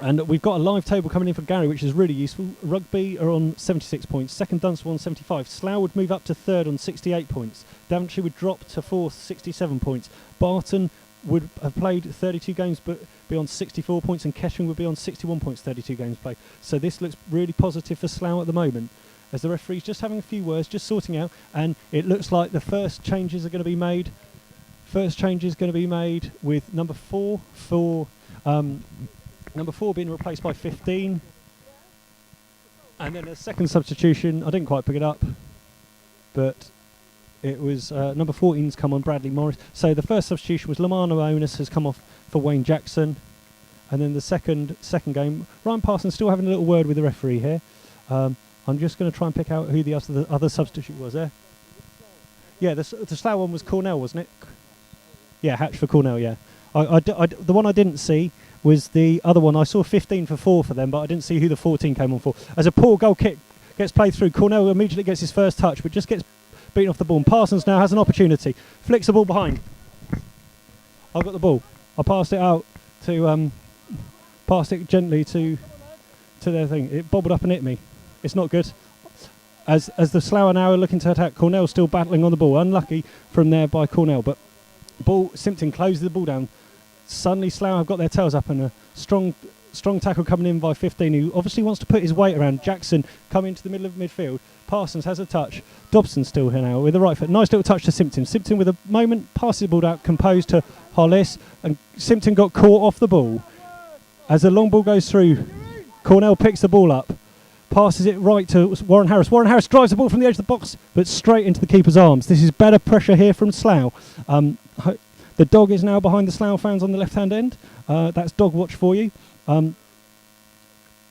and we've got a live table coming in for Gary, which is really useful. Rugby are on 76 points, second Dunstable on 75, Slough would move up to third on 68 points, Daventry would drop to fourth, 67 points, Barton would have played 32 games but be on 64 points, and Kettering would be on 61 points, 32 games played. So this looks really positive for Slough at the moment, as the referee's just having a few words, just sorting out, and it looks like the first changes are going to be made. First change is going to be made with number 4 being replaced by 15, and then a second substitution. I didn't quite pick it up, but it was number 14's come on, Bradley Morris. So the first substitution was Lamano Onus has come off for Wayne Jackson. And then the second game, Ryan Parsons still having a little word with the referee here. I'm just going to try and pick out who the other substitute was there. Yeah, the Slough one was Cornell, wasn't it? Yeah, Hatch for Cornell, yeah. The one I didn't see was the other one. I saw 15 for 4 for them, but I didn't see who the 14 came on for. As a poor goal kick gets played through, Cornell immediately gets his first touch, but just gets beaten off the ball. And Parsons now has an opportunity. Flicks the ball behind. I've got the ball. I passed it out to passed it gently to their thing. It bobbled up and hit me. It's not good. As the Slough now are looking to attack, Cornell still battling on the ball. Unlucky from there by Cornell, but Simpson closes the ball down. Suddenly Slough have got their tails up, and a strong tackle coming in by 15, who obviously wants to put his weight around. Jackson coming into the middle of midfield. Parsons has a touch. Dobson still here now with the right foot. Nice little touch to Simpson. Simpson with a moment, passes the ball out, composed to Hollis, and Simpson got caught off the ball. As the long ball goes through, Cornell picks the ball up, passes it right to Warren Harris. Warren Harris drives the ball from the edge of the box, but straight into the keeper's arms. This is better pressure here from Slough. The dog is now behind the Slough fans on the left-hand end. That's dog watch for you. And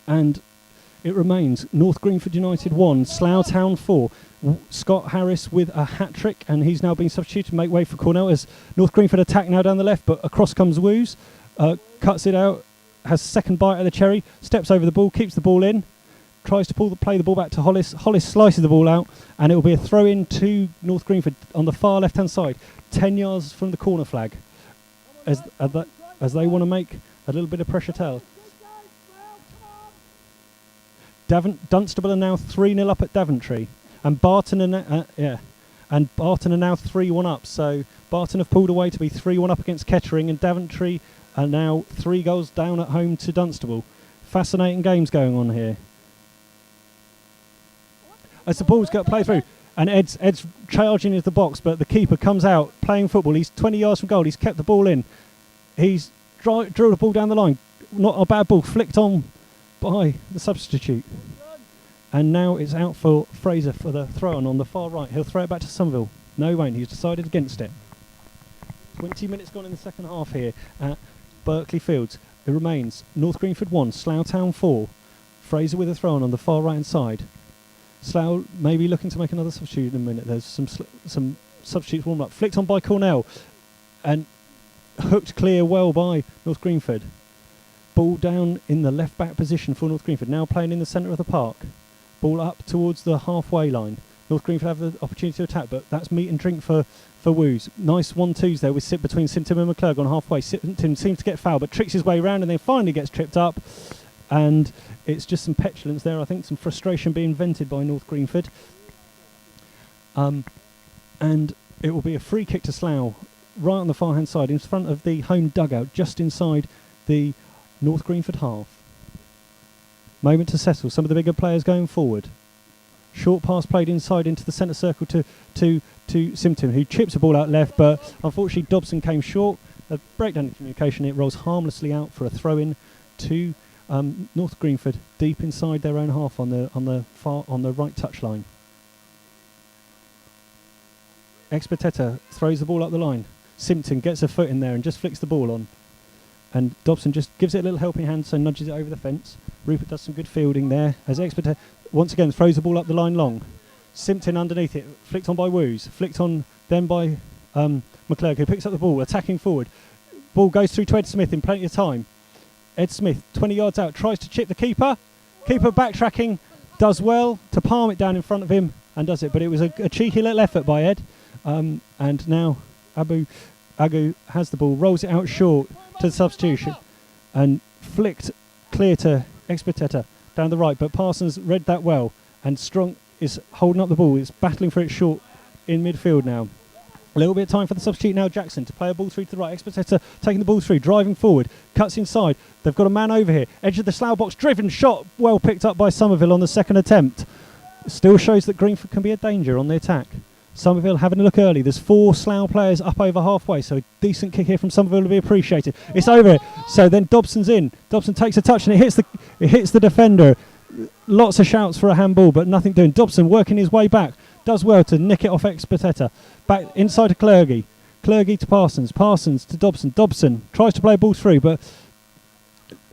it remains North Greenford United 1, Slough Town 4. Scott Harris with a hat-trick, and he's now been substituted to make way for Cornell as North Greenford attack now down the left, but across comes Woos, cuts it out, has second bite at the cherry, steps over the ball, keeps the ball in, tries to play the ball back to Hollis. Hollis slices the ball out, and it will be a throw in to North Greenford on the far left-hand side, 10 yards from the corner flag, as they want to make a little bit of pressure tell. Dunstable are now 3-0 up at Daventry, and Barton are now 3-1 up. So Barton have pulled away to be 3-1 up against Kettering, and Daventry are now 3 goals down at home to Dunstable. Fascinating games going on here. As the ball's got played through, and Ed's charging into the box, but the keeper comes out playing football. He's 20 yards from goal. He's kept the ball in. He's drilled the ball down the line. Not a bad ball, flicked on by the substitute. And now it's out for Fraser for the throw on the far right. He'll throw it back to Somerville. No, he won't. He's decided against it. 20 minutes gone in the second half here at Berkeley Fields. It remains North Greenford 1, Slough Town 4. Fraser with a throw on the far right-hand side. Slough maybe looking to make another substitute in a minute. There's some substitutes warmed up. Flicked on by Cornell and hooked clear well by North Greenford. Ball down in the left-back position for North Greenford. Now playing in the centre of the park. Ball up towards the halfway line. North Greenford have the opportunity to attack, but that's meat and drink for Woos. Nice 1-2s there between Simpson and McClurg on halfway. Simpson seems to get fouled, but tricks his way around and then finally gets tripped up. And it's just some petulance there, I think, some frustration being vented by North Greenford. And it will be a free kick to Slough, right on the far-hand side, in front of the home dugout, just inside the North Greenford half. Moment to settle. Some of the bigger players going forward. Short pass played inside into the centre circle to Simpson, who chips the ball out left, but unfortunately Dobson came short. A breakdown in communication. It rolls harmlessly out for a throw-in to North Greenford, deep inside their own half on the right touchline. Expeteta throws the ball up the line. Simpson gets a foot in there and just flicks the ball on. And Dobson just gives it a little helping hand, so nudges it over the fence. Rupert does some good fielding there as Expeteta once again throws the ball up the line long. Simpson underneath it, flicked on by Woos, flicked on then by McClurg, who picks up the ball, attacking forward. Ball goes through to Ed Smith in plenty of time. Ed Smith, 20 yards out, tries to chip the keeper. Keeper backtracking, does well to palm it down in front of him and does it. But it was a cheeky little effort by Ed. And now Agu has the ball, rolls it out short to the substitution and flicked clear to Expeteta down the right. But Parsons read that well, and Strong is holding up the ball. He's battling for it short in midfield now. A little bit of time for the substitute now, Jackson, to play a ball through to the right. Expeteta taking the ball through, driving forward, cuts inside. They've got a man over here. Edge of the Slough box, driven, shot, well picked up by Somerville on the second attempt. Still shows that Greenford can be a danger on the attack. Somerville having a look early. There's 4 Slough players up over halfway, so a decent kick here from Somerville will be appreciated. It's over it. So then Dobson's in. Dobson takes a touch and it hits the defender. Lots of shouts for a handball, but nothing doing. Dobson working his way back. Does well to nick it off Expeteta. Back inside to Clergy. Clergy to Parsons. Parsons to Dobson. Dobson tries to play a ball through, but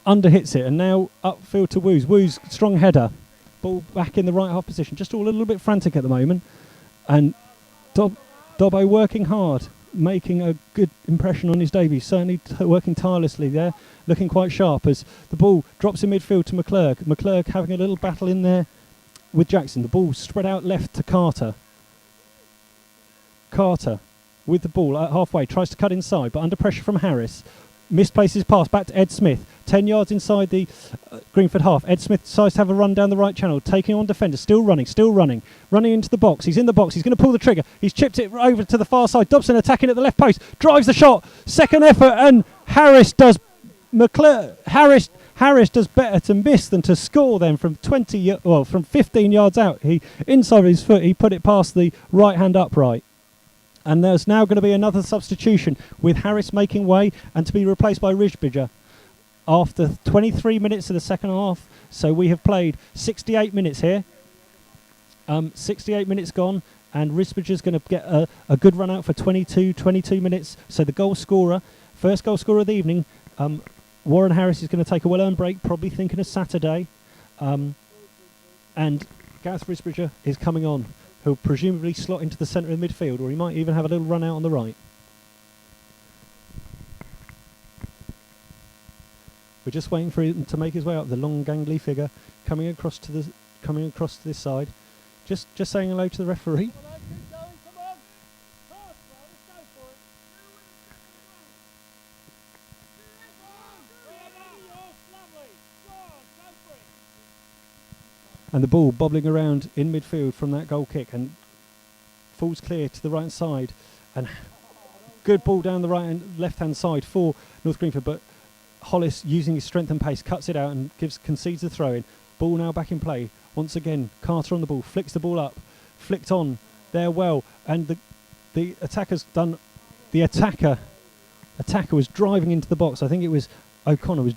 under-hits it. And now upfield to Woos. Woos, strong header. Ball back in the right half position. Just all a little bit frantic at the moment. And Dobbo working hard, making a good impression on his debut. Certainly working tirelessly there. Looking quite sharp as the ball drops in midfield to McClurg. McClurg having a little battle in there with Jackson. The ball spread out left to Carter. Carter with the ball at halfway, tries to cut inside, but under pressure from Harris. Misplaces pass back to Ed Smith. 10 yards inside the Greenford half. Ed Smith decides to have a run down the right channel, taking on defenders. Still running. Running into the box. He's in the box. He's going to pull the trigger. He's chipped it over to the far side. Dobson attacking at the left post. Drives the shot. Second effort, and Harris does Harris does better to miss than to score then from 15 yards out. He inside his foot, he put it past the right hand upright. And there's now going to be another substitution with Harris making way and to be replaced by Risbridger after 23 minutes of the second half. So we have played 68 minutes here. 68 minutes gone, and Risbridger's going to get a good run out for 22 minutes. So the first goal scorer of the evening, Warren Harris, is going to take a well-earned break, probably thinking of Saturday. And Gareth Risbridger is coming on. He'll presumably slot into the centre of the midfield, or he might even have a little run out on the right. We're just waiting for him to make his way up. The long, gangly figure coming across to this side. Just saying hello to the referee. And the ball bobbling around in midfield from that goal kick and falls clear to the right side. And good ball down the left-hand side for North Greenford, but Hollis, using his strength and pace, cuts it out and concedes the throw-in. Ball now back in play. Once again, Carter on the ball, flicks the ball up, flicked on there well, and the attacker's done. The attacker was driving into the box. I think it was O'Connor was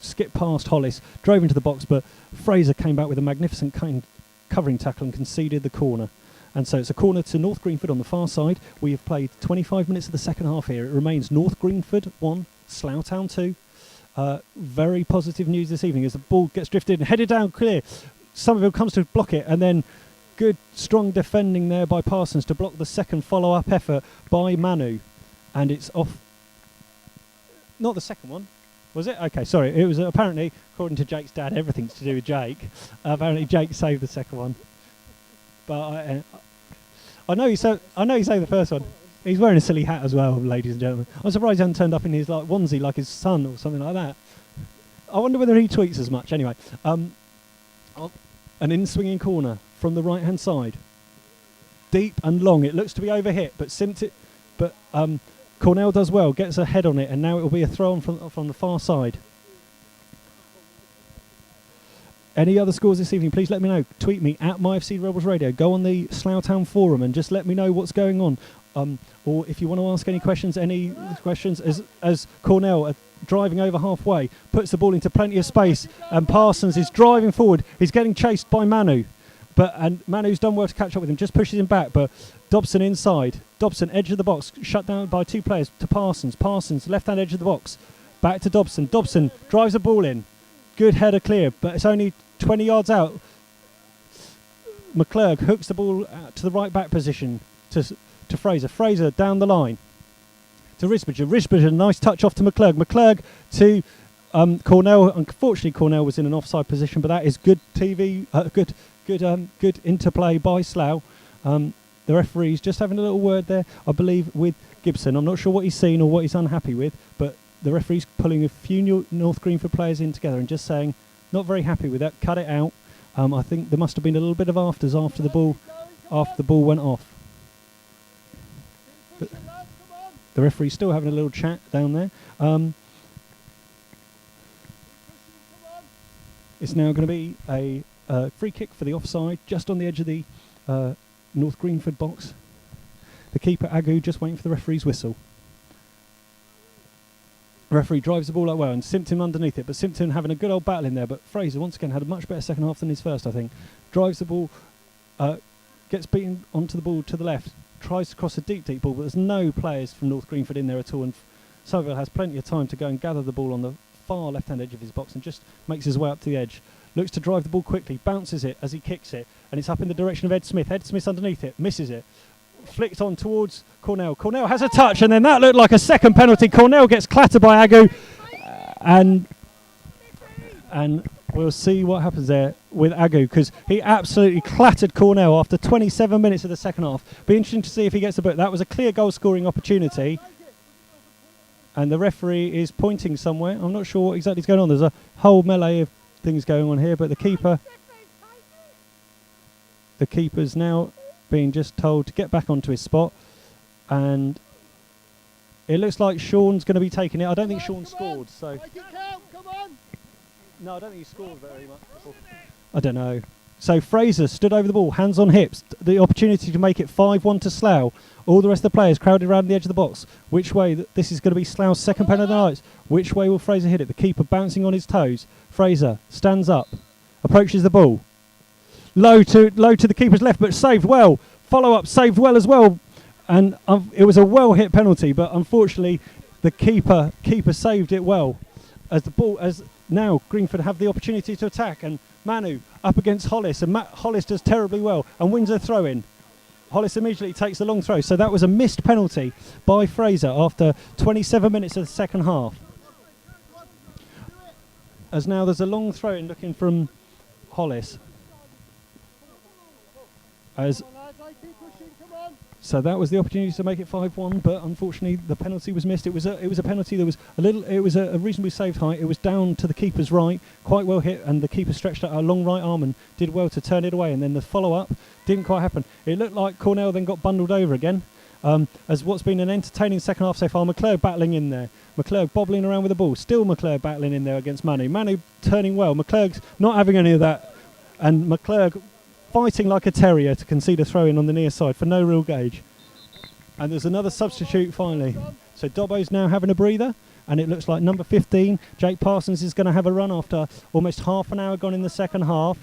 skipped past Hollis, drove into the box, but Fraser came back with a magnificent covering tackle and conceded the corner. And so it's a corner to North Greenford on the far side. We have played 25 minutes of the second half here. It remains North Greenford 1, Slough Town 2. Very positive news this evening as the ball gets drifted and headed down clear. Somerville comes to block it, and then good, strong defending there by Parsons to block the second follow-up effort by Manu. And it's off. Not the second one. Was it? Okay, sorry. It was apparently, according to Jake's dad, everything's to do with Jake. Apparently Jake saved the second one. But I know he saved the first one. He's wearing a silly hat as well, ladies and gentlemen. I'm surprised he hasn't turned up in his onesie like his son or something like that. I wonder whether he tweets as much. Anyway, an in-swinging corner from the right-hand side. Deep and long. It looks to be overhit, but Cornell does well, gets a head on it, and now it will be a throw-on from the far side. Any other scores this evening, please let me know. Tweet me at MyFC Rebels Radio. Go on the Slough Town forum and just let me know what's going on. Or if you want to ask any questions as Cornell driving over halfway, puts the ball into plenty of space, and Parsons is driving forward. He's getting chased by Manu. And Manu's done well to catch up with him, just pushes him back, but Dobson inside. Dobson, edge of the box, shut down by two players to Parsons. Parsons, left-hand edge of the box, back to Dobson. Dobson drives the ball in. Good header clear, but it's only 20 yards out. McClurg hooks the ball out to the right-back position to Fraser. Fraser down the line to Risbridger. Risbridger, nice touch off to McClurg. McClurg to Cornell. Unfortunately, Cornell was in an offside position, but that is good TV, good interplay by Slough. The referee's just having a little word there, I believe, with Gibson. I'm not sure what he's seen or what he's unhappy with, but the referee's pulling a few North Greenford players in together and just saying, not very happy with that, cut it out. I think there must have been a little bit of afters after the ball went off. But the referee's still having a little chat down there. It's now going to be a free kick for the offside, just on the edge of the North Greenford box. The keeper, Agu, just waiting for the referee's whistle. The referee drives the ball up well and Simpson underneath it, but Simpson having a good old battle in there, but Fraser once again had a much better second half than his first, I think. Drives the ball, gets beaten onto the ball to the left, tries to cross a deep ball, but there's no players from North Greenford in there at all, and Somerville has plenty of time to go and gather the ball on the far left-hand edge of his box and just makes his way up to the edge. Looks to drive the ball quickly, bounces it as he kicks it, and it's up in the direction of Ed Smith. Ed Smith's underneath it, misses it. Flicked on towards Cornell. Cornell has a touch, and then that looked like a second penalty. Cornell gets clattered by Agu, and we'll see what happens there with Agu, because he absolutely clattered Cornell after 27 minutes of the second half. Be interesting to see if he gets the book. That was a clear goal-scoring opportunity, and the referee is pointing somewhere. I'm not sure what exactly is going on. There's a whole melee of things going on here, but the keeper's now being just told to get back onto his spot, and it looks like Sean's going to be taking it. I don't think Sean scored, so no, I don't think he scored very much before. I don't know. So Fraser stood over the ball, hands on hips, the opportunity to make it 5-1 to Slough. All the rest of the players crowded around the edge of the box. Which way? This is going to be Slough's second penalty of the night. Which way will Fraser hit it? The keeper bouncing on his toes. Fraser stands up, approaches the ball. Low to the keeper's left, but saved well. Follow up, saved well as well. And it was a well hit penalty, but unfortunately the keeper saved it well. As now Greenford have the opportunity to attack, and Manu up against Hollis, and Hollis does terribly well and wins a throw in. Hollis immediately takes the long throw, so that was a missed penalty by Fraser after 27 minutes of the second half. as now there's a long throw in looking from Hollis. So that was the opportunity to make it 5-1, but unfortunately the penalty was missed. It was a penalty that was a reasonably safe height. It was down to the keeper's right, quite well hit, and the keeper stretched out a long right arm and did well to turn it away. And then the follow-up didn't quite happen. It looked like Cornell then got bundled over again. As what's been an entertaining second half so far, McClurg battling in there. McClurg bobbling around with the ball. Still McClurg battling in there against Manu. Manu turning well. McClurg's not having any of that, and McClurg fighting like a terrier to concede a throw-in on the near side for no real gauge. And there's another substitute finally. So Dobbo's now having a breather, and it looks like number 15, Jake Parsons, is going to have a run after almost half an hour gone in the second half.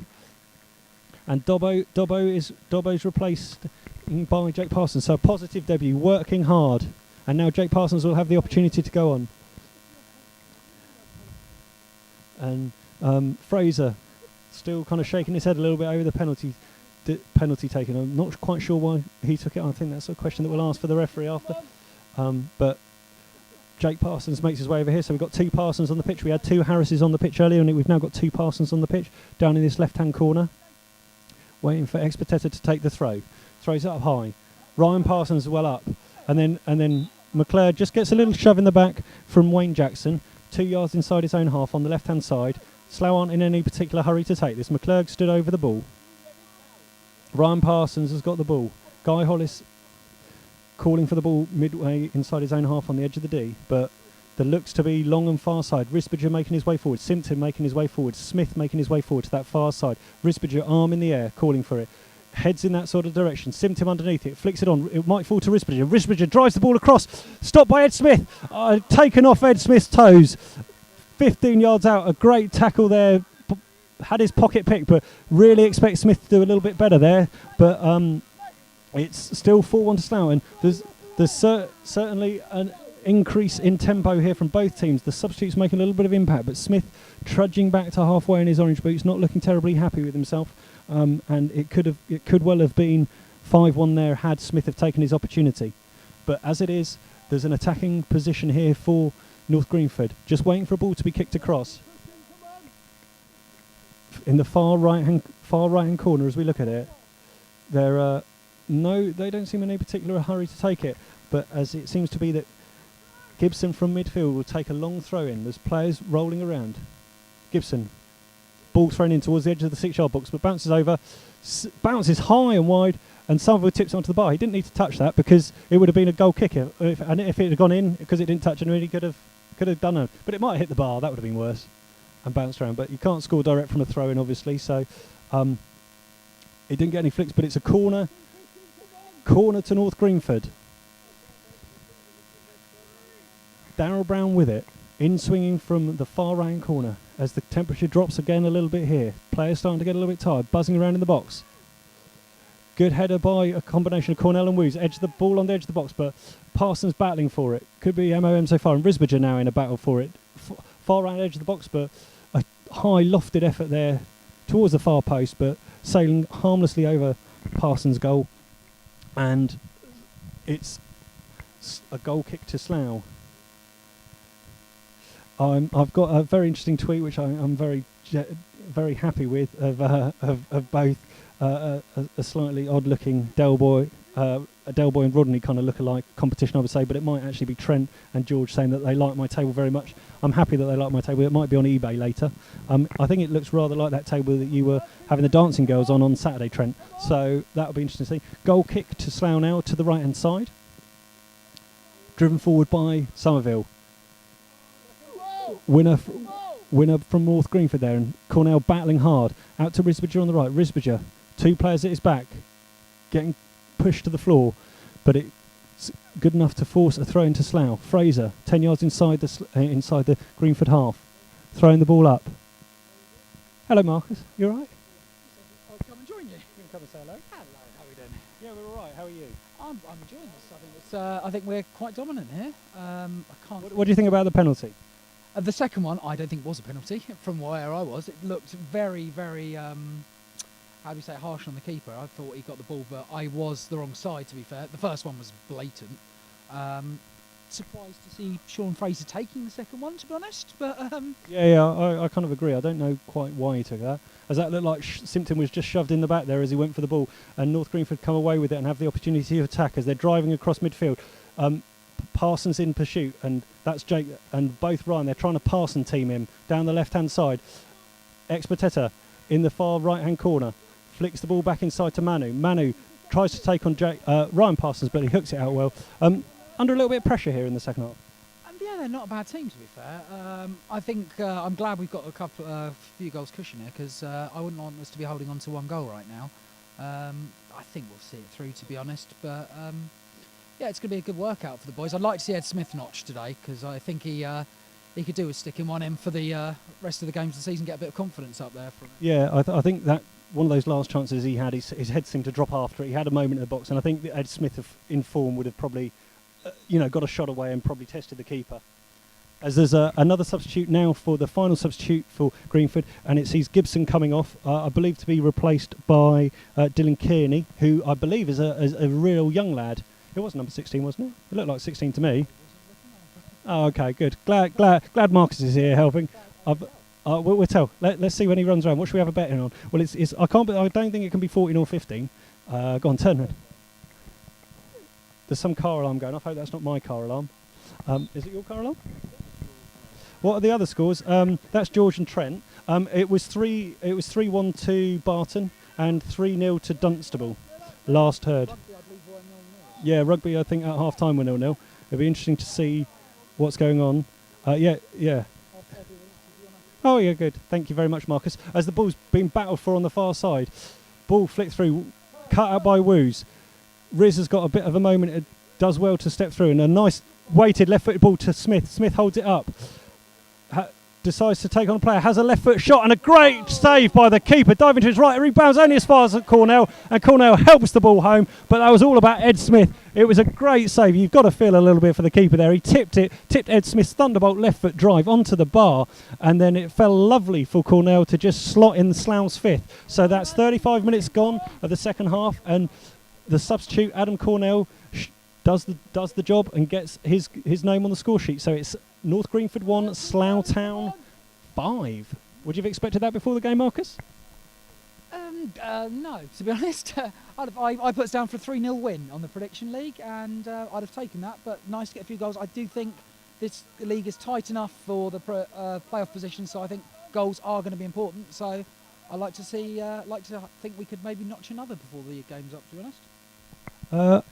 And Dobbo's replaced by Jake Parsons. So a positive debut, working hard. And now Jake Parsons will have the opportunity to go on. And Fraser still kind of shaking his head a little bit over the penalty taken. I'm not quite sure why he took it. I think that's a question that we'll ask for the referee after. But Jake Parsons makes his way over here. So we've got 2 Parsons on the pitch. We had 2 Harrises on the pitch earlier, and we've now got 2 Parsons on the pitch down in this left-hand corner, waiting for Expetetta to take the throw. Throws it up high. Ryan Parsons well up, and then McClurg just gets a little shove in the back from Wayne Jackson, 2 yards inside his own half on the left-hand side. Slough aren't in any particular hurry to take this. McClurg stood over the ball. Ryan Parsons has got the ball. Guy Hollis calling for the ball midway inside his own half on the edge of the D, but there looks to be long and far side. Risbridger making his way forward. Simpson making his way forward. Smith making his way forward to that far side. Risbridger arm in the air, calling for it. Heads in that sort of direction. Simpson underneath it. Flicks it on. It might fall to Risbridger. Risbridger drives the ball across. Stopped by Ed Smith. Taken off Ed Smith's toes. 15 yards out. A great tackle there. Had his pocket picked, but really expect Smith to do a little bit better there. But it's still 4-1 to Slough, and there's certainly an increase in tempo here from both teams. The substitutes making a little bit of impact, but Smith trudging back to halfway in his orange boots, not looking terribly happy with himself. And it could well have been 5-1 there had Smith have taken his opportunity. But as it is, there's an attacking position here for North Greenford, just waiting for a ball to be kicked across. In the far right hand corner, as we look at it, they don't seem in any particular hurry to take it. But as it seems to be that Gibson from midfield will take a long throw in. There's players rolling around. Gibson, ball thrown in towards the edge of the 6-yard box, but bounces over, bounces high and wide, and Somerville tips onto the bar. He didn't need to touch that because it would have been a goal kick, and if it had gone in because it didn't touch anyone, he could have done it. But it might have hit the bar. That would have been worse. And bounced around, but you can't score direct from a throw-in, obviously. So it didn't get any flicks, but it's a corner to North Greenford. Darrell Brown with it, in swinging from the far right corner as the temperature drops again a little bit here. Players starting to get a little bit tired, buzzing around in the box. Good header by a combination of Cornell and Woos. Edge the ball on the edge of the box, but Parsons battling for it. Could be MOM so far, and Risbridger now in a battle for it. Far right edge of the box, but a high lofted effort there towards the far post, but sailing harmlessly over Parsons' goal. And it's a goal kick to Slough. I've got a very interesting tweet which I'm very happy with of both a slightly odd-looking Del Boy and Rodney kind of look-alike competition, I would say, but it might actually be Trent and George saying that they like my table very much. I'm happy that they like my table. It might be on eBay later. I think it looks rather like that table that you were having the dancing girls on Saturday, Trent. So that'll be interesting to see. Goal kick to Slough now to the right-hand side. Driven forward by Somerville. Winner from North Greenford there, and Cornell battling hard. Out to Risbridger on the right. Risbridger, 2 players at his back, getting pushed to the floor, but it's good enough to force a throw into Slough. Fraser, 10 yards inside the Greenford half, throwing the ball up. Hello, Marcus. You all right? I'll come and join you. You can come and say hello. Hello, how are we doing? Yeah, we're all right. How are you? I'm enjoying this. I think we're quite dominant here. I can't. What do you think about the penalty? The second one, I don't think was a penalty. From where I was, it looked very, very. How do you say, harsh on the keeper. I thought he got the ball, but I was the wrong side, to be fair. The first one was blatant. surprised to see Sean Fraser taking the second one, to be honest. But I kind of agree. I don't know quite why he took that, as that looked like Simpson was just shoved in the back there as he went for the ball, and North Greenford come away with it and have the opportunity to attack as they're driving across midfield. Parsons in pursuit, and that's Jake and both Ryan. They're trying to Parson team him down the left-hand side. Expatetta in the far right-hand corner flicks the ball back inside to Manu. Manu tries to take on Ryan Parsons, but he hooks it out well. Under a little bit of pressure here in the second half. Yeah, they're not a bad team, to be fair. I think I'm glad we've got a few goals cushion here, because I wouldn't want us to be holding on to one goal right now. I think we'll see it through, to be honest. But yeah, it's going to be a good workout for the boys. I'd like to see Ed Smith notch today, because I think he could do with sticking one in for the rest of the games of the season, get a bit of confidence up there. From Yeah, I think that one of those last chances he had, his head seemed to drop after it. He had a moment in the box, and I think that Ed Smith in form would have probably got a shot away and probably tested the keeper. As there's another substitute now for the final substitute for Greenford, and it sees Gibson coming off, I believe to be replaced by Dylan Kearney, who I believe is a real young lad. It was number 16, wasn't it? It looked like 16 to me. Oh, okay, good. Glad Marcus is here helping. We'll tell. Let's see when he runs around. What should we have a bet in on? Well, it's I don't think it can be 14 or 15. Go on, turn around. There's some car alarm going off. I hope that's not my car alarm. Is it your car alarm? What are the other scores? That's George and Trent. It was 3-1 to Barton and 3-0 to Dunstable. Last heard. Yeah, rugby. I think at half time we're 0-0. It'll be interesting to see what's going on. Yeah. Oh yeah, good. Thank you very much, Marcus. As the ball's being battled for on the far side, ball flicked through, cut out by Woos. Riz has got a bit of a moment. It does well to step through, and a nice weighted left-footed ball to Smith. Smith holds it up. Decides to take on a player, has a left foot shot and a great save by the keeper, diving to his right, rebounds only as far as Cornell, and Cornell helps the ball home, but that was all about Ed Smith. It was a great save. You've got to feel a little bit for the keeper there. He tipped Ed Smith's thunderbolt left foot drive onto the bar, and then it fell lovely for Cornell to just slot in the Slough's fifth. So that's 35 minutes gone of the second half, and the substitute Adam Cornell does the job and gets his name on the score sheet. So it's North Greenford 1, Slough Town 5. Would you have expected that before the game, Marcus? No, to be honest. I put us down for a 3-0 win on the prediction league, and I'd have taken that, but nice to get a few goals. I do think this league is tight enough for the playoff position, so I think goals are going to be important. So I like to think we could maybe notch another before the game's up, to be honest.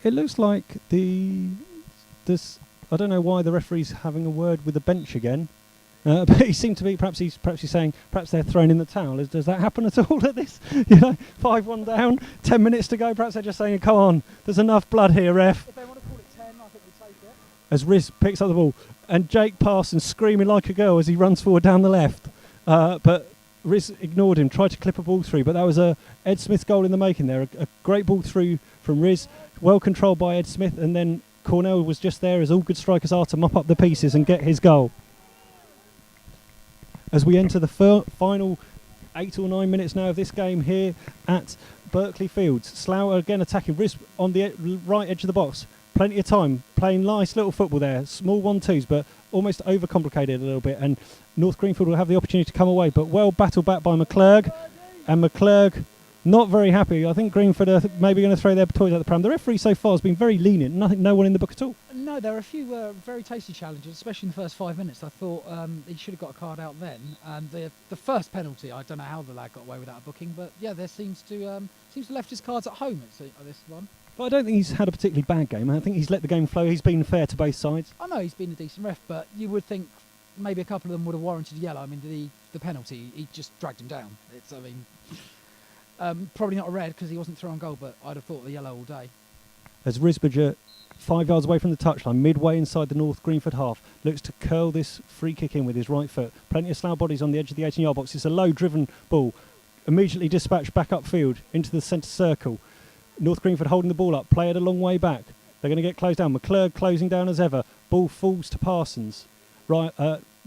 It looks like this. I don't know why the referee's having a word with the bench again, but he seemed to be. Perhaps he's saying perhaps they're throwing in the towel. Does that happen at all at this? 5-1 down, 10 minutes to go. Perhaps they're just saying, "Come on, there's enough blood here, ref." If they want to call it 10, I think we'll take it. As Riz picks up the ball, and Jake Parsons screaming like a girl as he runs forward down the left, but Riz ignored him, tried to clip a ball through, but that was a Ed Smith goal in the making there. A great ball through from Riz, well controlled by Ed Smith, and then Cornell was just there, as all good strikers are, to mop up the pieces and get his goal. As we enter the final 8 or 9 minutes now of this game here at Berkeley Fields, Slough again attacking. Riz on the right edge of the box. Plenty of time, playing nice little football there. Small 1-2s, but almost overcomplicated a little bit. And North Greenford will have the opportunity to come away, but well battled back by McClurg. And McClurg not very happy. I think Greenford are maybe going to throw their toys out the pram. The referee so far has been very lenient. No one in the book at all. No, there are a few very tasty challenges, especially in the first 5 minutes. I thought he should have got a card out then. And the first penalty, I don't know how the lad got away with that booking, but yeah, there seems to have left his cards at home at this one. But I don't think he's had a particularly bad game. I think he's let the game flow. He's been fair to both sides. I know he's been a decent ref, but you would think maybe a couple of them would have warranted a yellow. I mean, the penalty, he just dragged him down. Probably not a red because he wasn't thrown goal, but I'd have thought the yellow all day. As Risbridger, 5 yards away from the touchline, midway inside the North Greenford half, looks to curl this free kick in with his right foot. Plenty of Slough bodies on the edge of the 18-yard box. It's a low-driven ball, immediately dispatched back upfield into the centre circle. North Greenford holding the ball up, play it a long way back. They're going to get closed down. McClurg closing down as ever. Ball falls to Parsons. Right,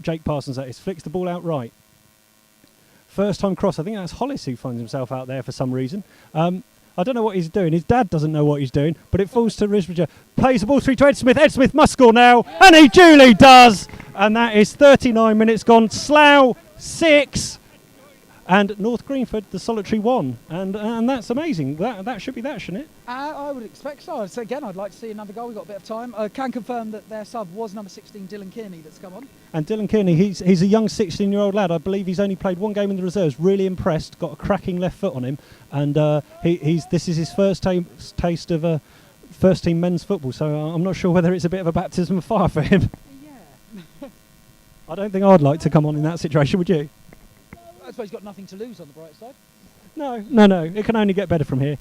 Jake Parsons, that is. Flicks the ball out right. First time cross. I think that's Hollis who finds himself out there for some reason. I don't know what he's doing. His dad doesn't know what he's doing, but it falls to Risbridger. Plays the ball through to Ed Smith. Ed Smith must score now, and he duly does. And that is 39 minutes gone. Slough 6. And North Greenford, the solitary 1. And that's amazing. That should be that, shouldn't it? I would expect so. So again, I'd like to see another goal. We've got a bit of time. I can confirm that their sub was number 16, Dylan Kearney, that's come on. And Dylan Kearney, he's a young 16-year-old lad. I believe he's only played one game in the reserves. Really impressed. Got a cracking left foot on him. And this is his first taste of first-team men's football. So I'm not sure whether it's a bit of a baptism of fire for him. Yeah. I don't think I'd like to come on in that situation, would you? I suppose he's got nothing to lose on the bright side. No. It can only get better from here.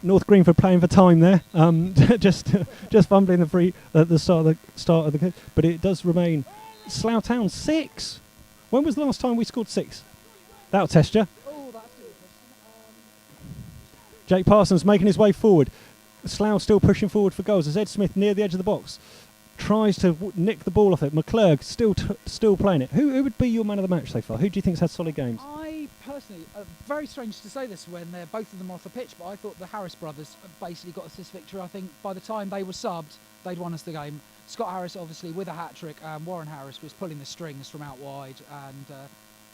North Greenford playing for time there, just fumbling the free at the start of the. But it does remain Slough Town 6. When was the last time we scored 6? That'll test you. Oh, that's a good question. Jake Parsons making his way forward. Slough still pushing forward for goals as Ed Smith near the edge of the box tries to nick the ball off it. McClurg still playing it. Who would be your man of the match so far? Who do you think's had solid games? I personally, very strange to say this when they're both of them off the pitch, but I thought the Harris brothers basically got us this victory. I think by the time they were subbed, they'd won us the game. Scott Harris, obviously, with a hat-trick, and Warren Harris was pulling the strings from out wide. And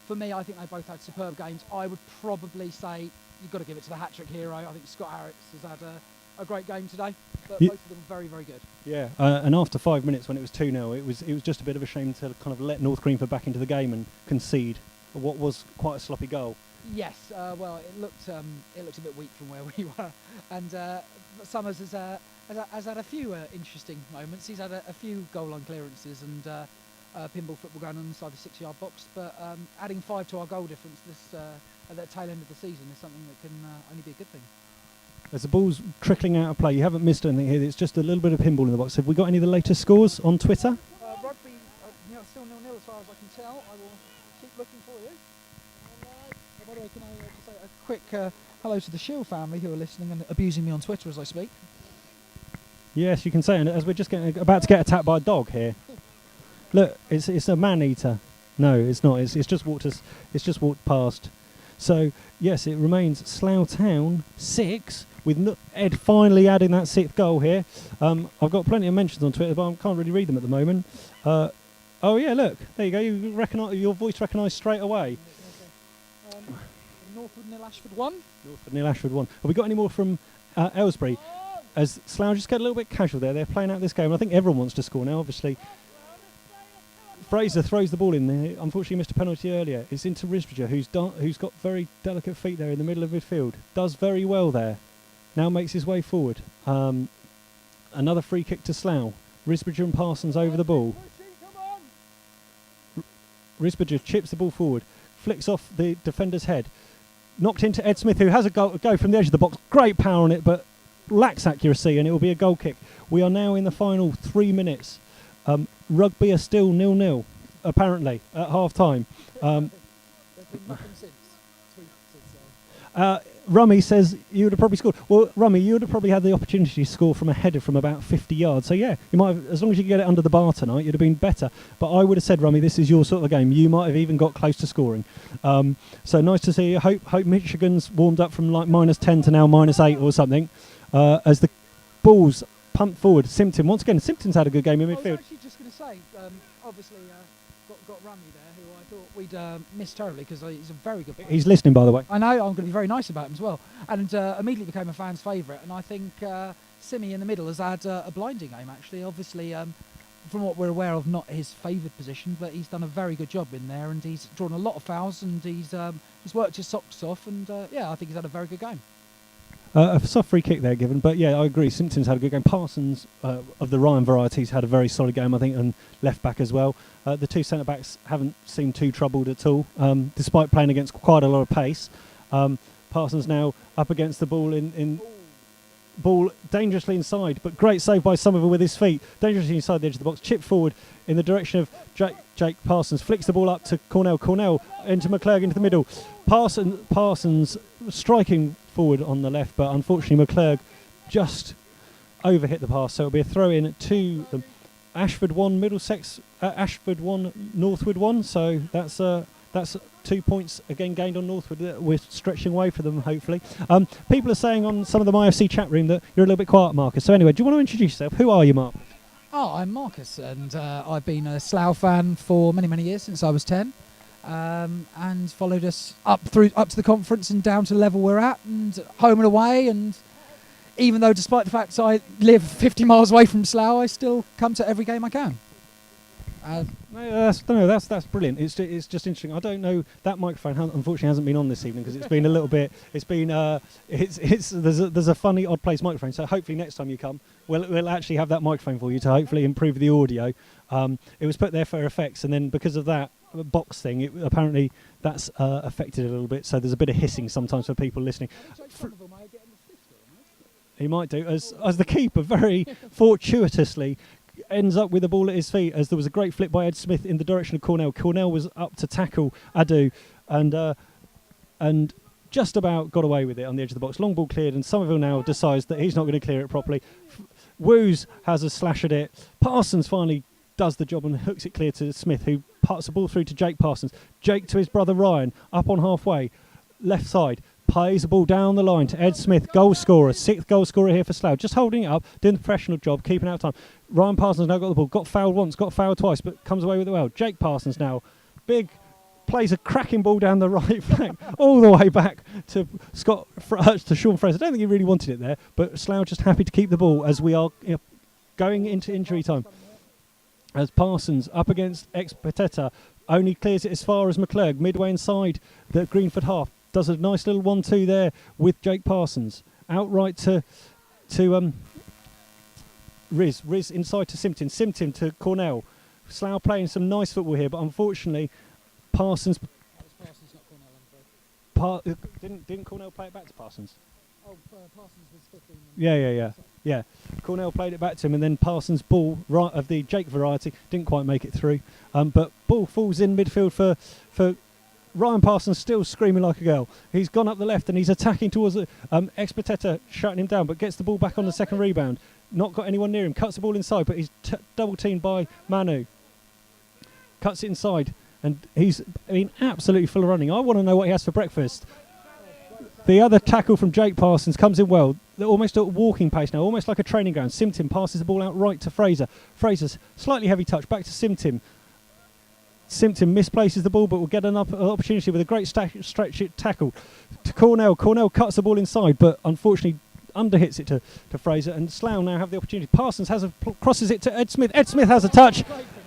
for me, I think they both had superb games. I would probably say you've got to give it to the hat-trick hero. I think Scott Harris has had a great game today, but both of them very, very good. Yeah, and after 5 minutes when it was 2-0, it was just a bit of a shame to kind of let North Greenford back into the game and concede what was quite a sloppy goal. Yes, well, it looked a bit weak from where we were, and Summers has had a few interesting moments. He's had a few goal line clearances and pinball football going on inside the 6-yard box, but adding 5 to our goal difference at the tail end of the season is something that can only be a good thing. As the ball's trickling out of play, you haven't missed anything here. It's just a little bit of pinball in the box. Have we got any of the latest scores on Twitter? Rugby, still 0-0 as far as I can tell. I will keep looking for you. By the way, can I just say a quick hello to the Shield family who are listening and abusing me on Twitter as I speak? Yes, you can say it. And as we're just about to get attacked by a dog here. Look, it's a man-eater. No, it's not. It's just walked us. It's just walked past. So yes, it remains Slough Town 6 with Ed finally adding that 6th goal here. I've got plenty of mentions on Twitter, but I can't really read them at the moment. Oh yeah, look, there you go. Your voice recognised straight away. Northwood nil Ashford 1. Northwood nil Ashford 1. Have we got any more from Aylesbury? As Slough just get a little bit casual there. They're playing out this game. I think everyone wants to score now, obviously. Fraser throws the ball in there. Unfortunately, missed a penalty earlier. It's into Risbridger, who's got very delicate feet there in the middle of midfield. Does very well there. Now makes his way forward. Another free kick to Slough. Risbridger and Parsons over the ball. Risbridger chips the ball forward. Flicks off the defender's head. Knocked into Ed Smith, who has a go from the edge of the box. Great power on it, but lacks accuracy, and it will be a goal kick. We are now in the final 3 minutes. Rugby are still 0-0, apparently, at half-time. There's been nothing since. Rummy says you would have probably scored. Well, Rummy, you would have probably had the opportunity to score from a header from about 50 yards. So, yeah, you might have, as long as you could get it under the bar tonight, you'd have been better. But I would have said, Rummy, this is your sort of game. You might have even got close to scoring. So nice to see you. Hope Michigan's warmed up from like -10 to now -8 or something. As the ball's pumped forward. Simpson, once again, Simpson's had a good game in midfield. I was actually just going to say, obviously, got Rummy there, who I thought we'd missed terribly because he's a very good player. He's listening, by the way. I know, I'm going to be very nice about him as well. And immediately became a fan's favourite. And I think Simi in the middle has had a blinding game, actually. Obviously, from what we're aware of, not his favoured position, but he's done a very good job in there. And he's drawn a lot of fouls and he's worked his socks off. And, yeah, I think he's had a very good game. A soft free kick there given, but yeah, I agree. Simpson's had a good game. Parsons, of the Ryan varieties, had a very solid game, I think, and left back as well. The two centre backs haven't seemed too troubled at all, despite playing against quite a lot of pace. Parsons now up against the ball in ball dangerously inside, but great save by Somerville with his feet. Dangerously inside the edge of the box, chip forward in the direction of Jake Parsons. Flicks the ball up to Cornell. Cornell into McClurg into the middle. Parsons striking forward on the left, but unfortunately McClurg just overhit the pass, so it'll be a throw in to Ashford 1 Middlesex, Ashford 1 Northwood 1. So that's 2 points again gained on Northwood. We're stretching away for them, hopefully. People are saying on some of the MyFC chat room that you're a little bit quiet, Marcus. So anyway, do you want to introduce yourself? Who are you, Marcus? Oh, I'm Marcus, and I've been a Slough fan for many, many years, since I was 10, and followed us up to the conference and down to the level we're at, and home and away. And even though, despite the fact I live 50 miles away from Slough, I still come to every game I can. That's brilliant. It's just interesting. I don't know, that microphone unfortunately hasn't been on this evening because it's been a little bit. It's been there's a funny odd place microphone. So hopefully next time you come, we'll actually have that microphone for you to hopefully improve the audio. It was put there for effects, and then because of that box thing, apparently that's affected it a little bit. So there's a bit of hissing sometimes for people listening. He might do, as the keeper very fortuitously ends up with the ball at his feet, as there was a great flip by Ed Smith in the direction of Cornell. Cornell was up to tackle Adu and just about got away with it on the edge of the box. Long ball cleared, and Somerville now decides that he's not going to clear it properly. Woos has a slash at it. Parsons finally does the job and hooks it clear to Smith, who parts the ball through to Jake Parsons. Jake to his brother Ryan, up on halfway, left side. Plays the ball down the line to Ed Smith, goal scorer, 6th goal scorer here for Slough. Just holding it up, doing the professional job, keeping out time. Ryan Parsons now got the ball, got fouled once, got fouled twice, but comes away with it well. Jake Parsons now, plays a cracking ball down the right flank, all the way back to to Sean Fraser. I don't think he really wanted it there, but Slough just happy to keep the ball as we are going into injury time. As Parsons up against Ex-Peteta, only clears it as far as McClurg, midway inside the Greenford half. Does a nice little 1-2 there with Jake Parsons. Outright to Riz inside to Simpton to Cornell. Slough playing some nice football here, but unfortunately Parsons... Parsons, not Cornell, I'm afraid. Didn't Cornell play it back to Parsons? Oh, Parsons was 15. Yeah. Cornell played it back to him, and then Parsons' ball, right of the Jake variety, didn't quite make it through. But ball falls in midfield for Ryan Parsons, still screaming like a girl. He's gone up the left and he's attacking towards Ex-Peteta, shutting him down, but gets the ball back on the second rebound. Not got anyone near him. Cuts the ball inside, but he's double teamed by Manu. Cuts it inside, and he's absolutely full of running. I want to know what he has for breakfast. The other tackle from Jake Parsons comes in well. They're almost at walking pace now, almost like a training ground. Simpton passes the ball out right to Fraser. Fraser's slightly heavy touch, back to Simpton. Simpton misplaces the ball, but will get an opportunity with a great stretch tackle to Cornell. Cornell cuts the ball inside, but unfortunately underhits it to Fraser, and Slough now have the opportunity. Parsons crosses it to Ed Smith. Ed Smith has a touch,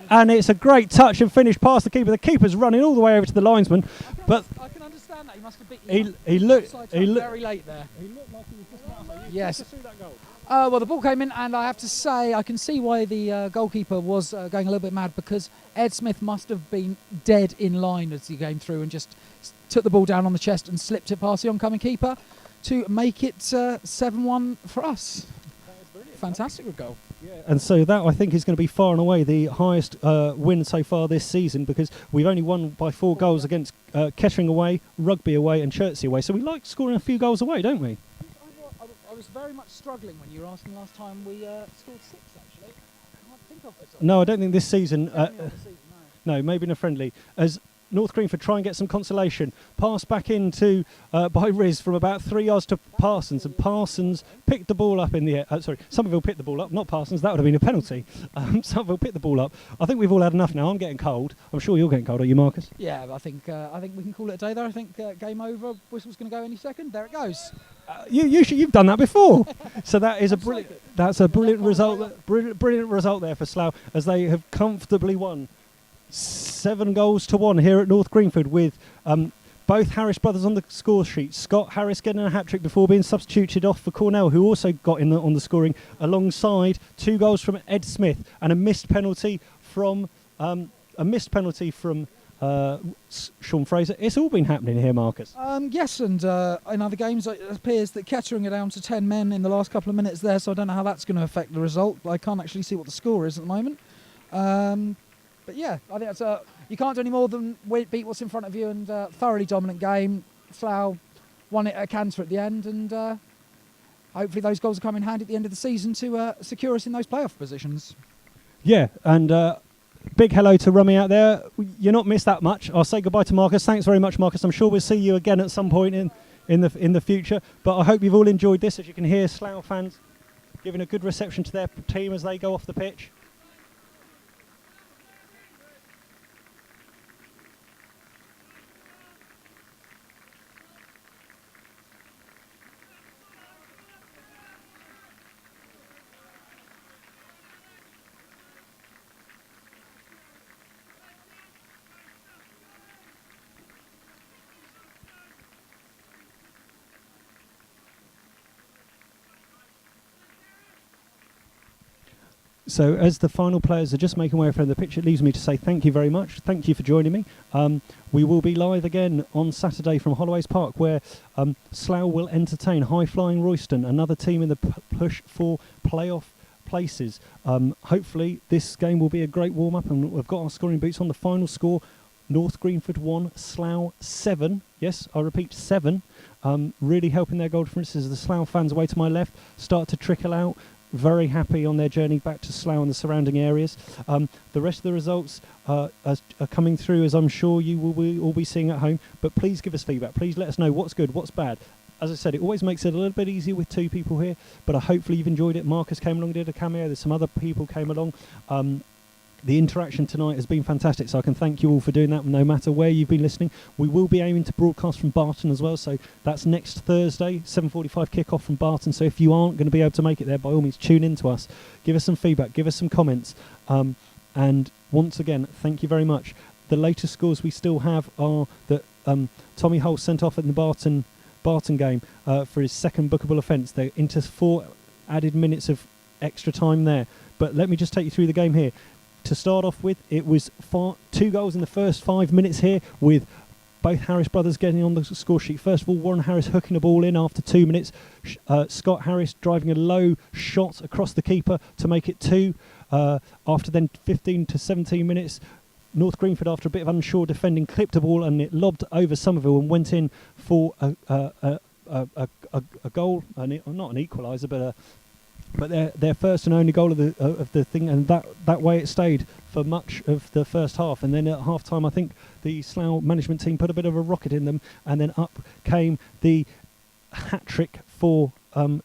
and it's a great touch and finish past the keeper. The keeper's running all the way over to the linesman, but I can understand that. He must have beat he looked very late there. He looked like he was just about to Yes. through that goal. Well, the ball came in, and I have to say I can see why the goalkeeper was going a little bit mad, because Ed Smith must have been dead in line as he came through and just took the ball down on the chest and slipped it past the oncoming keeper to make it 7-1 for us. Fantastic goal. Yeah, and so that, I think, is going to be far and away the highest win so far this season, because we've only won by 4 goals against Kettering away, Rugby away and Chertsey away. So we like scoring a few goals away, don't we? I was very much struggling when you were asking last time we scored 6, actually. I can't think of it. No, I don't think this season. No. No, maybe in a friendly. As North Greenford try and get some consolation. Pass back into by Riz from about 3 yards to Parsons, and Parsons picked the ball up in the air. Somerville picked the ball up, not Parsons. That would have been a penalty. Somerville picked the ball up. I think we've all had enough now. I'm getting cold. I'm sure you're getting cold, are you, Marcus? Yeah, but I think we can call it a day there. I think game over. Whistle's going to go any second. There it goes. You've done that before. So that is that's a brilliant result. Brilliant result there for Slough, as they have comfortably won 7-1 here at North Greenford, with both Harris brothers on the score sheet. Scott Harris getting a hat-trick before being substituted off for Cornell, who also got in on the scoring, alongside 2 goals from Ed Smith and a missed penalty from Sean Fraser. It's all been happening here, Marcus. Yes, and in other games it appears that Kettering are down to 10 men in the last couple of minutes there, so I don't know how that's going to affect the result. I can't actually see what the score is at the moment. But yeah, I think that's you can't do any more than beat what's in front of you, and thoroughly dominant game. Slough won it at a canter at the end, and hopefully those goals will come in handy at the end of the season to secure us in those playoff positions. Yeah, and Big hello to Rummy out there. You're not missed that much. I'll say goodbye to Marcus. Thanks very much, Marcus. I'm sure we'll see you again at some point in the future. But I hope you've all enjoyed this. As you can hear, Slough fans giving a good reception to their team as they go off the pitch. So as the final players are just making way from the pitch, it leaves me to say thank you very much. Thank you for joining me. We will be live again on Saturday from Holloways Park, where Slough will entertain High Flying Royston, another team in the push for playoff places. Hopefully this game will be a great warm-up, and we've got our scoring boots on. The final score, North Greenford 1, Slough 7. Yes, I repeat, 7. Really helping their goal difference as the Slough fans away to my left start to trickle out. Very happy on their journey back to Slough and the surrounding areas. The rest of the results are coming through, as I'm sure you will all be seeing at home. But please give us feedback. Please let us know what's good, what's bad. As I said, it always makes it a little bit easier with 2 people here. But hopefully you've enjoyed it. Marcus came along, did a cameo. There's some other people came along. The interaction tonight has been fantastic, so I can thank you all for doing that, no matter where you've been listening. We will be aiming to broadcast from Barton as well, so that's next Thursday, 7:45 kick-off from Barton. So if you aren't going to be able to make it there, by all means, tune in to us. Give us some feedback, give us some comments. And once again, thank you very much. The latest scores we still have are that Tommy Hull sent off in the Barton game for his second bookable offence. They're into 4 added minutes of extra time there. But let me just take you through the game here. To start off with, it was 2 goals in the first 5 minutes here, with both Harris brothers getting on the score sheet. First of all, Warren Harris hooking the ball in after 2 minutes. Scott Harris driving a low shot across the keeper to make it 2. After then 15 to 17 minutes, North Greenford, after a bit of unsure defending, clipped the ball and it lobbed over Somerville and went in for a goal, not an equaliser, but their first and only goal of the thing, and that way it stayed for much of the first half. And then at half time, I think the Slough management team put a bit of a rocket in them, and then up came the hat trick for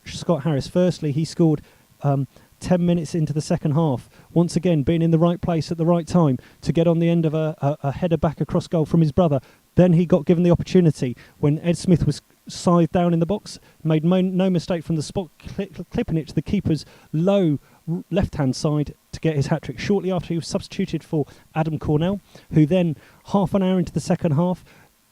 Scott Harris. Firstly, he scored 10 minutes into the second half, once again being in the right place at the right time to get on the end of a header back across goal from his brother. Then he got given the opportunity when Ed Smith was scythed down in the box, made no mistake from the spot, clipping it to the keeper's low left-hand side to get his hat-trick. Shortly after, he was substituted for Adam Cornell, who then, half an hour into the second half,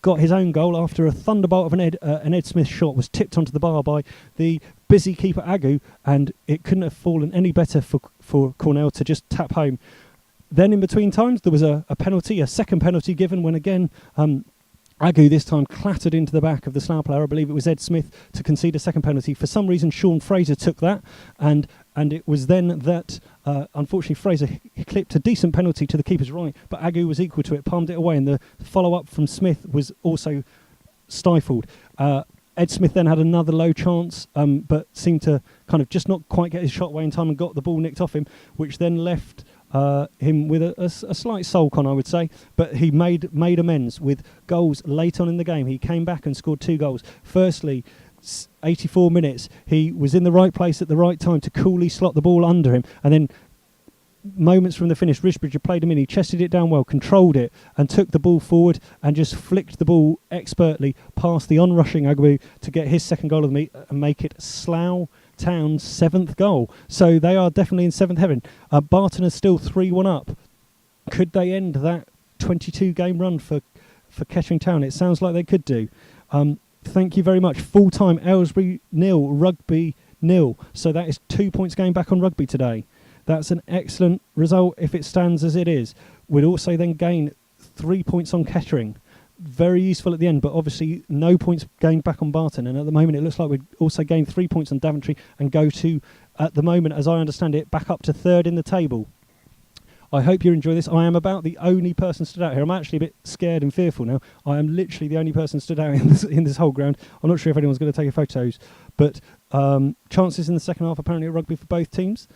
got his own goal after a thunderbolt of an Ed Smith shot was tipped onto the bar by the busy keeper Agu, and it couldn't have fallen any better for Cornell to just tap home. Then in between times, there was a penalty, a second penalty given when again Agu this time clattered into the back of the Slough player. I believe it was Ed Smith to concede a second penalty. For some reason, Sean Fraser took that, and it was then that, unfortunately, Fraser clipped a decent penalty to the keeper's right, but Agu was equal to it, palmed it away, and the follow-up from Smith was also stifled. Ed Smith then had another low chance, but seemed to kind of just not quite get his shot away in time and got the ball nicked off him, which then left him with a slight sulk on, I would say. But he made amends with goals late on in the game. He came back and scored 2 goals. Firstly, 84 minutes, he was in the right place at the right time to coolly slot the ball under him, and then moments from the finish, Risbridge had played him in, he chested it down well, controlled it, and took the ball forward and just flicked the ball expertly past the onrushing Agbu to get his second goal of the meet and make it Slough Town's 7th goal. So they are definitely in 7th heaven. Barton is still 3-1 up. Could they end that 22-game run for Kettering Town? It sounds like they could do. Thank you very much. Full-time Aylesbury 0, Rugby 0. So that is 2 points going back on Rugby today. That's an excellent result if it stands as it is. We'd also then gain 3 points on Kettering. Very useful at the end, but obviously no points gained back on Barton. And at the moment, it looks like we'd also gain 3 points on Daventry and go to, at the moment, as I understand it, back up to 3rd in the table. I hope you enjoy this. I am about the only person stood out here. I'm actually a bit scared and fearful now. I am literally the only person stood out in this whole ground. I'm not sure if anyone's going to take photos, but chances in the second half apparently at Rugby for both teams.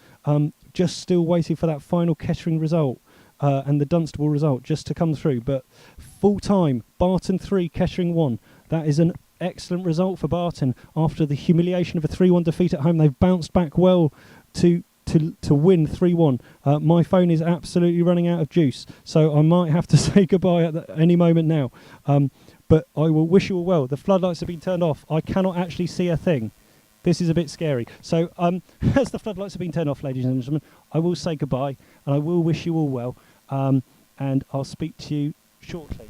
Just still waiting for that final Kettering result. and the Dunstable result just to come through. But full time, Barton 3, Kettering 1. That is an excellent result for Barton after the humiliation of a 3-1 defeat at home. They've bounced back well to win 3-1. My phone is absolutely running out of juice, so I might have to say goodbye at any moment now. But I will wish you all well. The floodlights have been turned off. I cannot actually see a thing. This is a bit scary. So as the floodlights have been turned off, ladies and gentlemen, I will say goodbye, and I will wish you all well, and I'll speak to you shortly.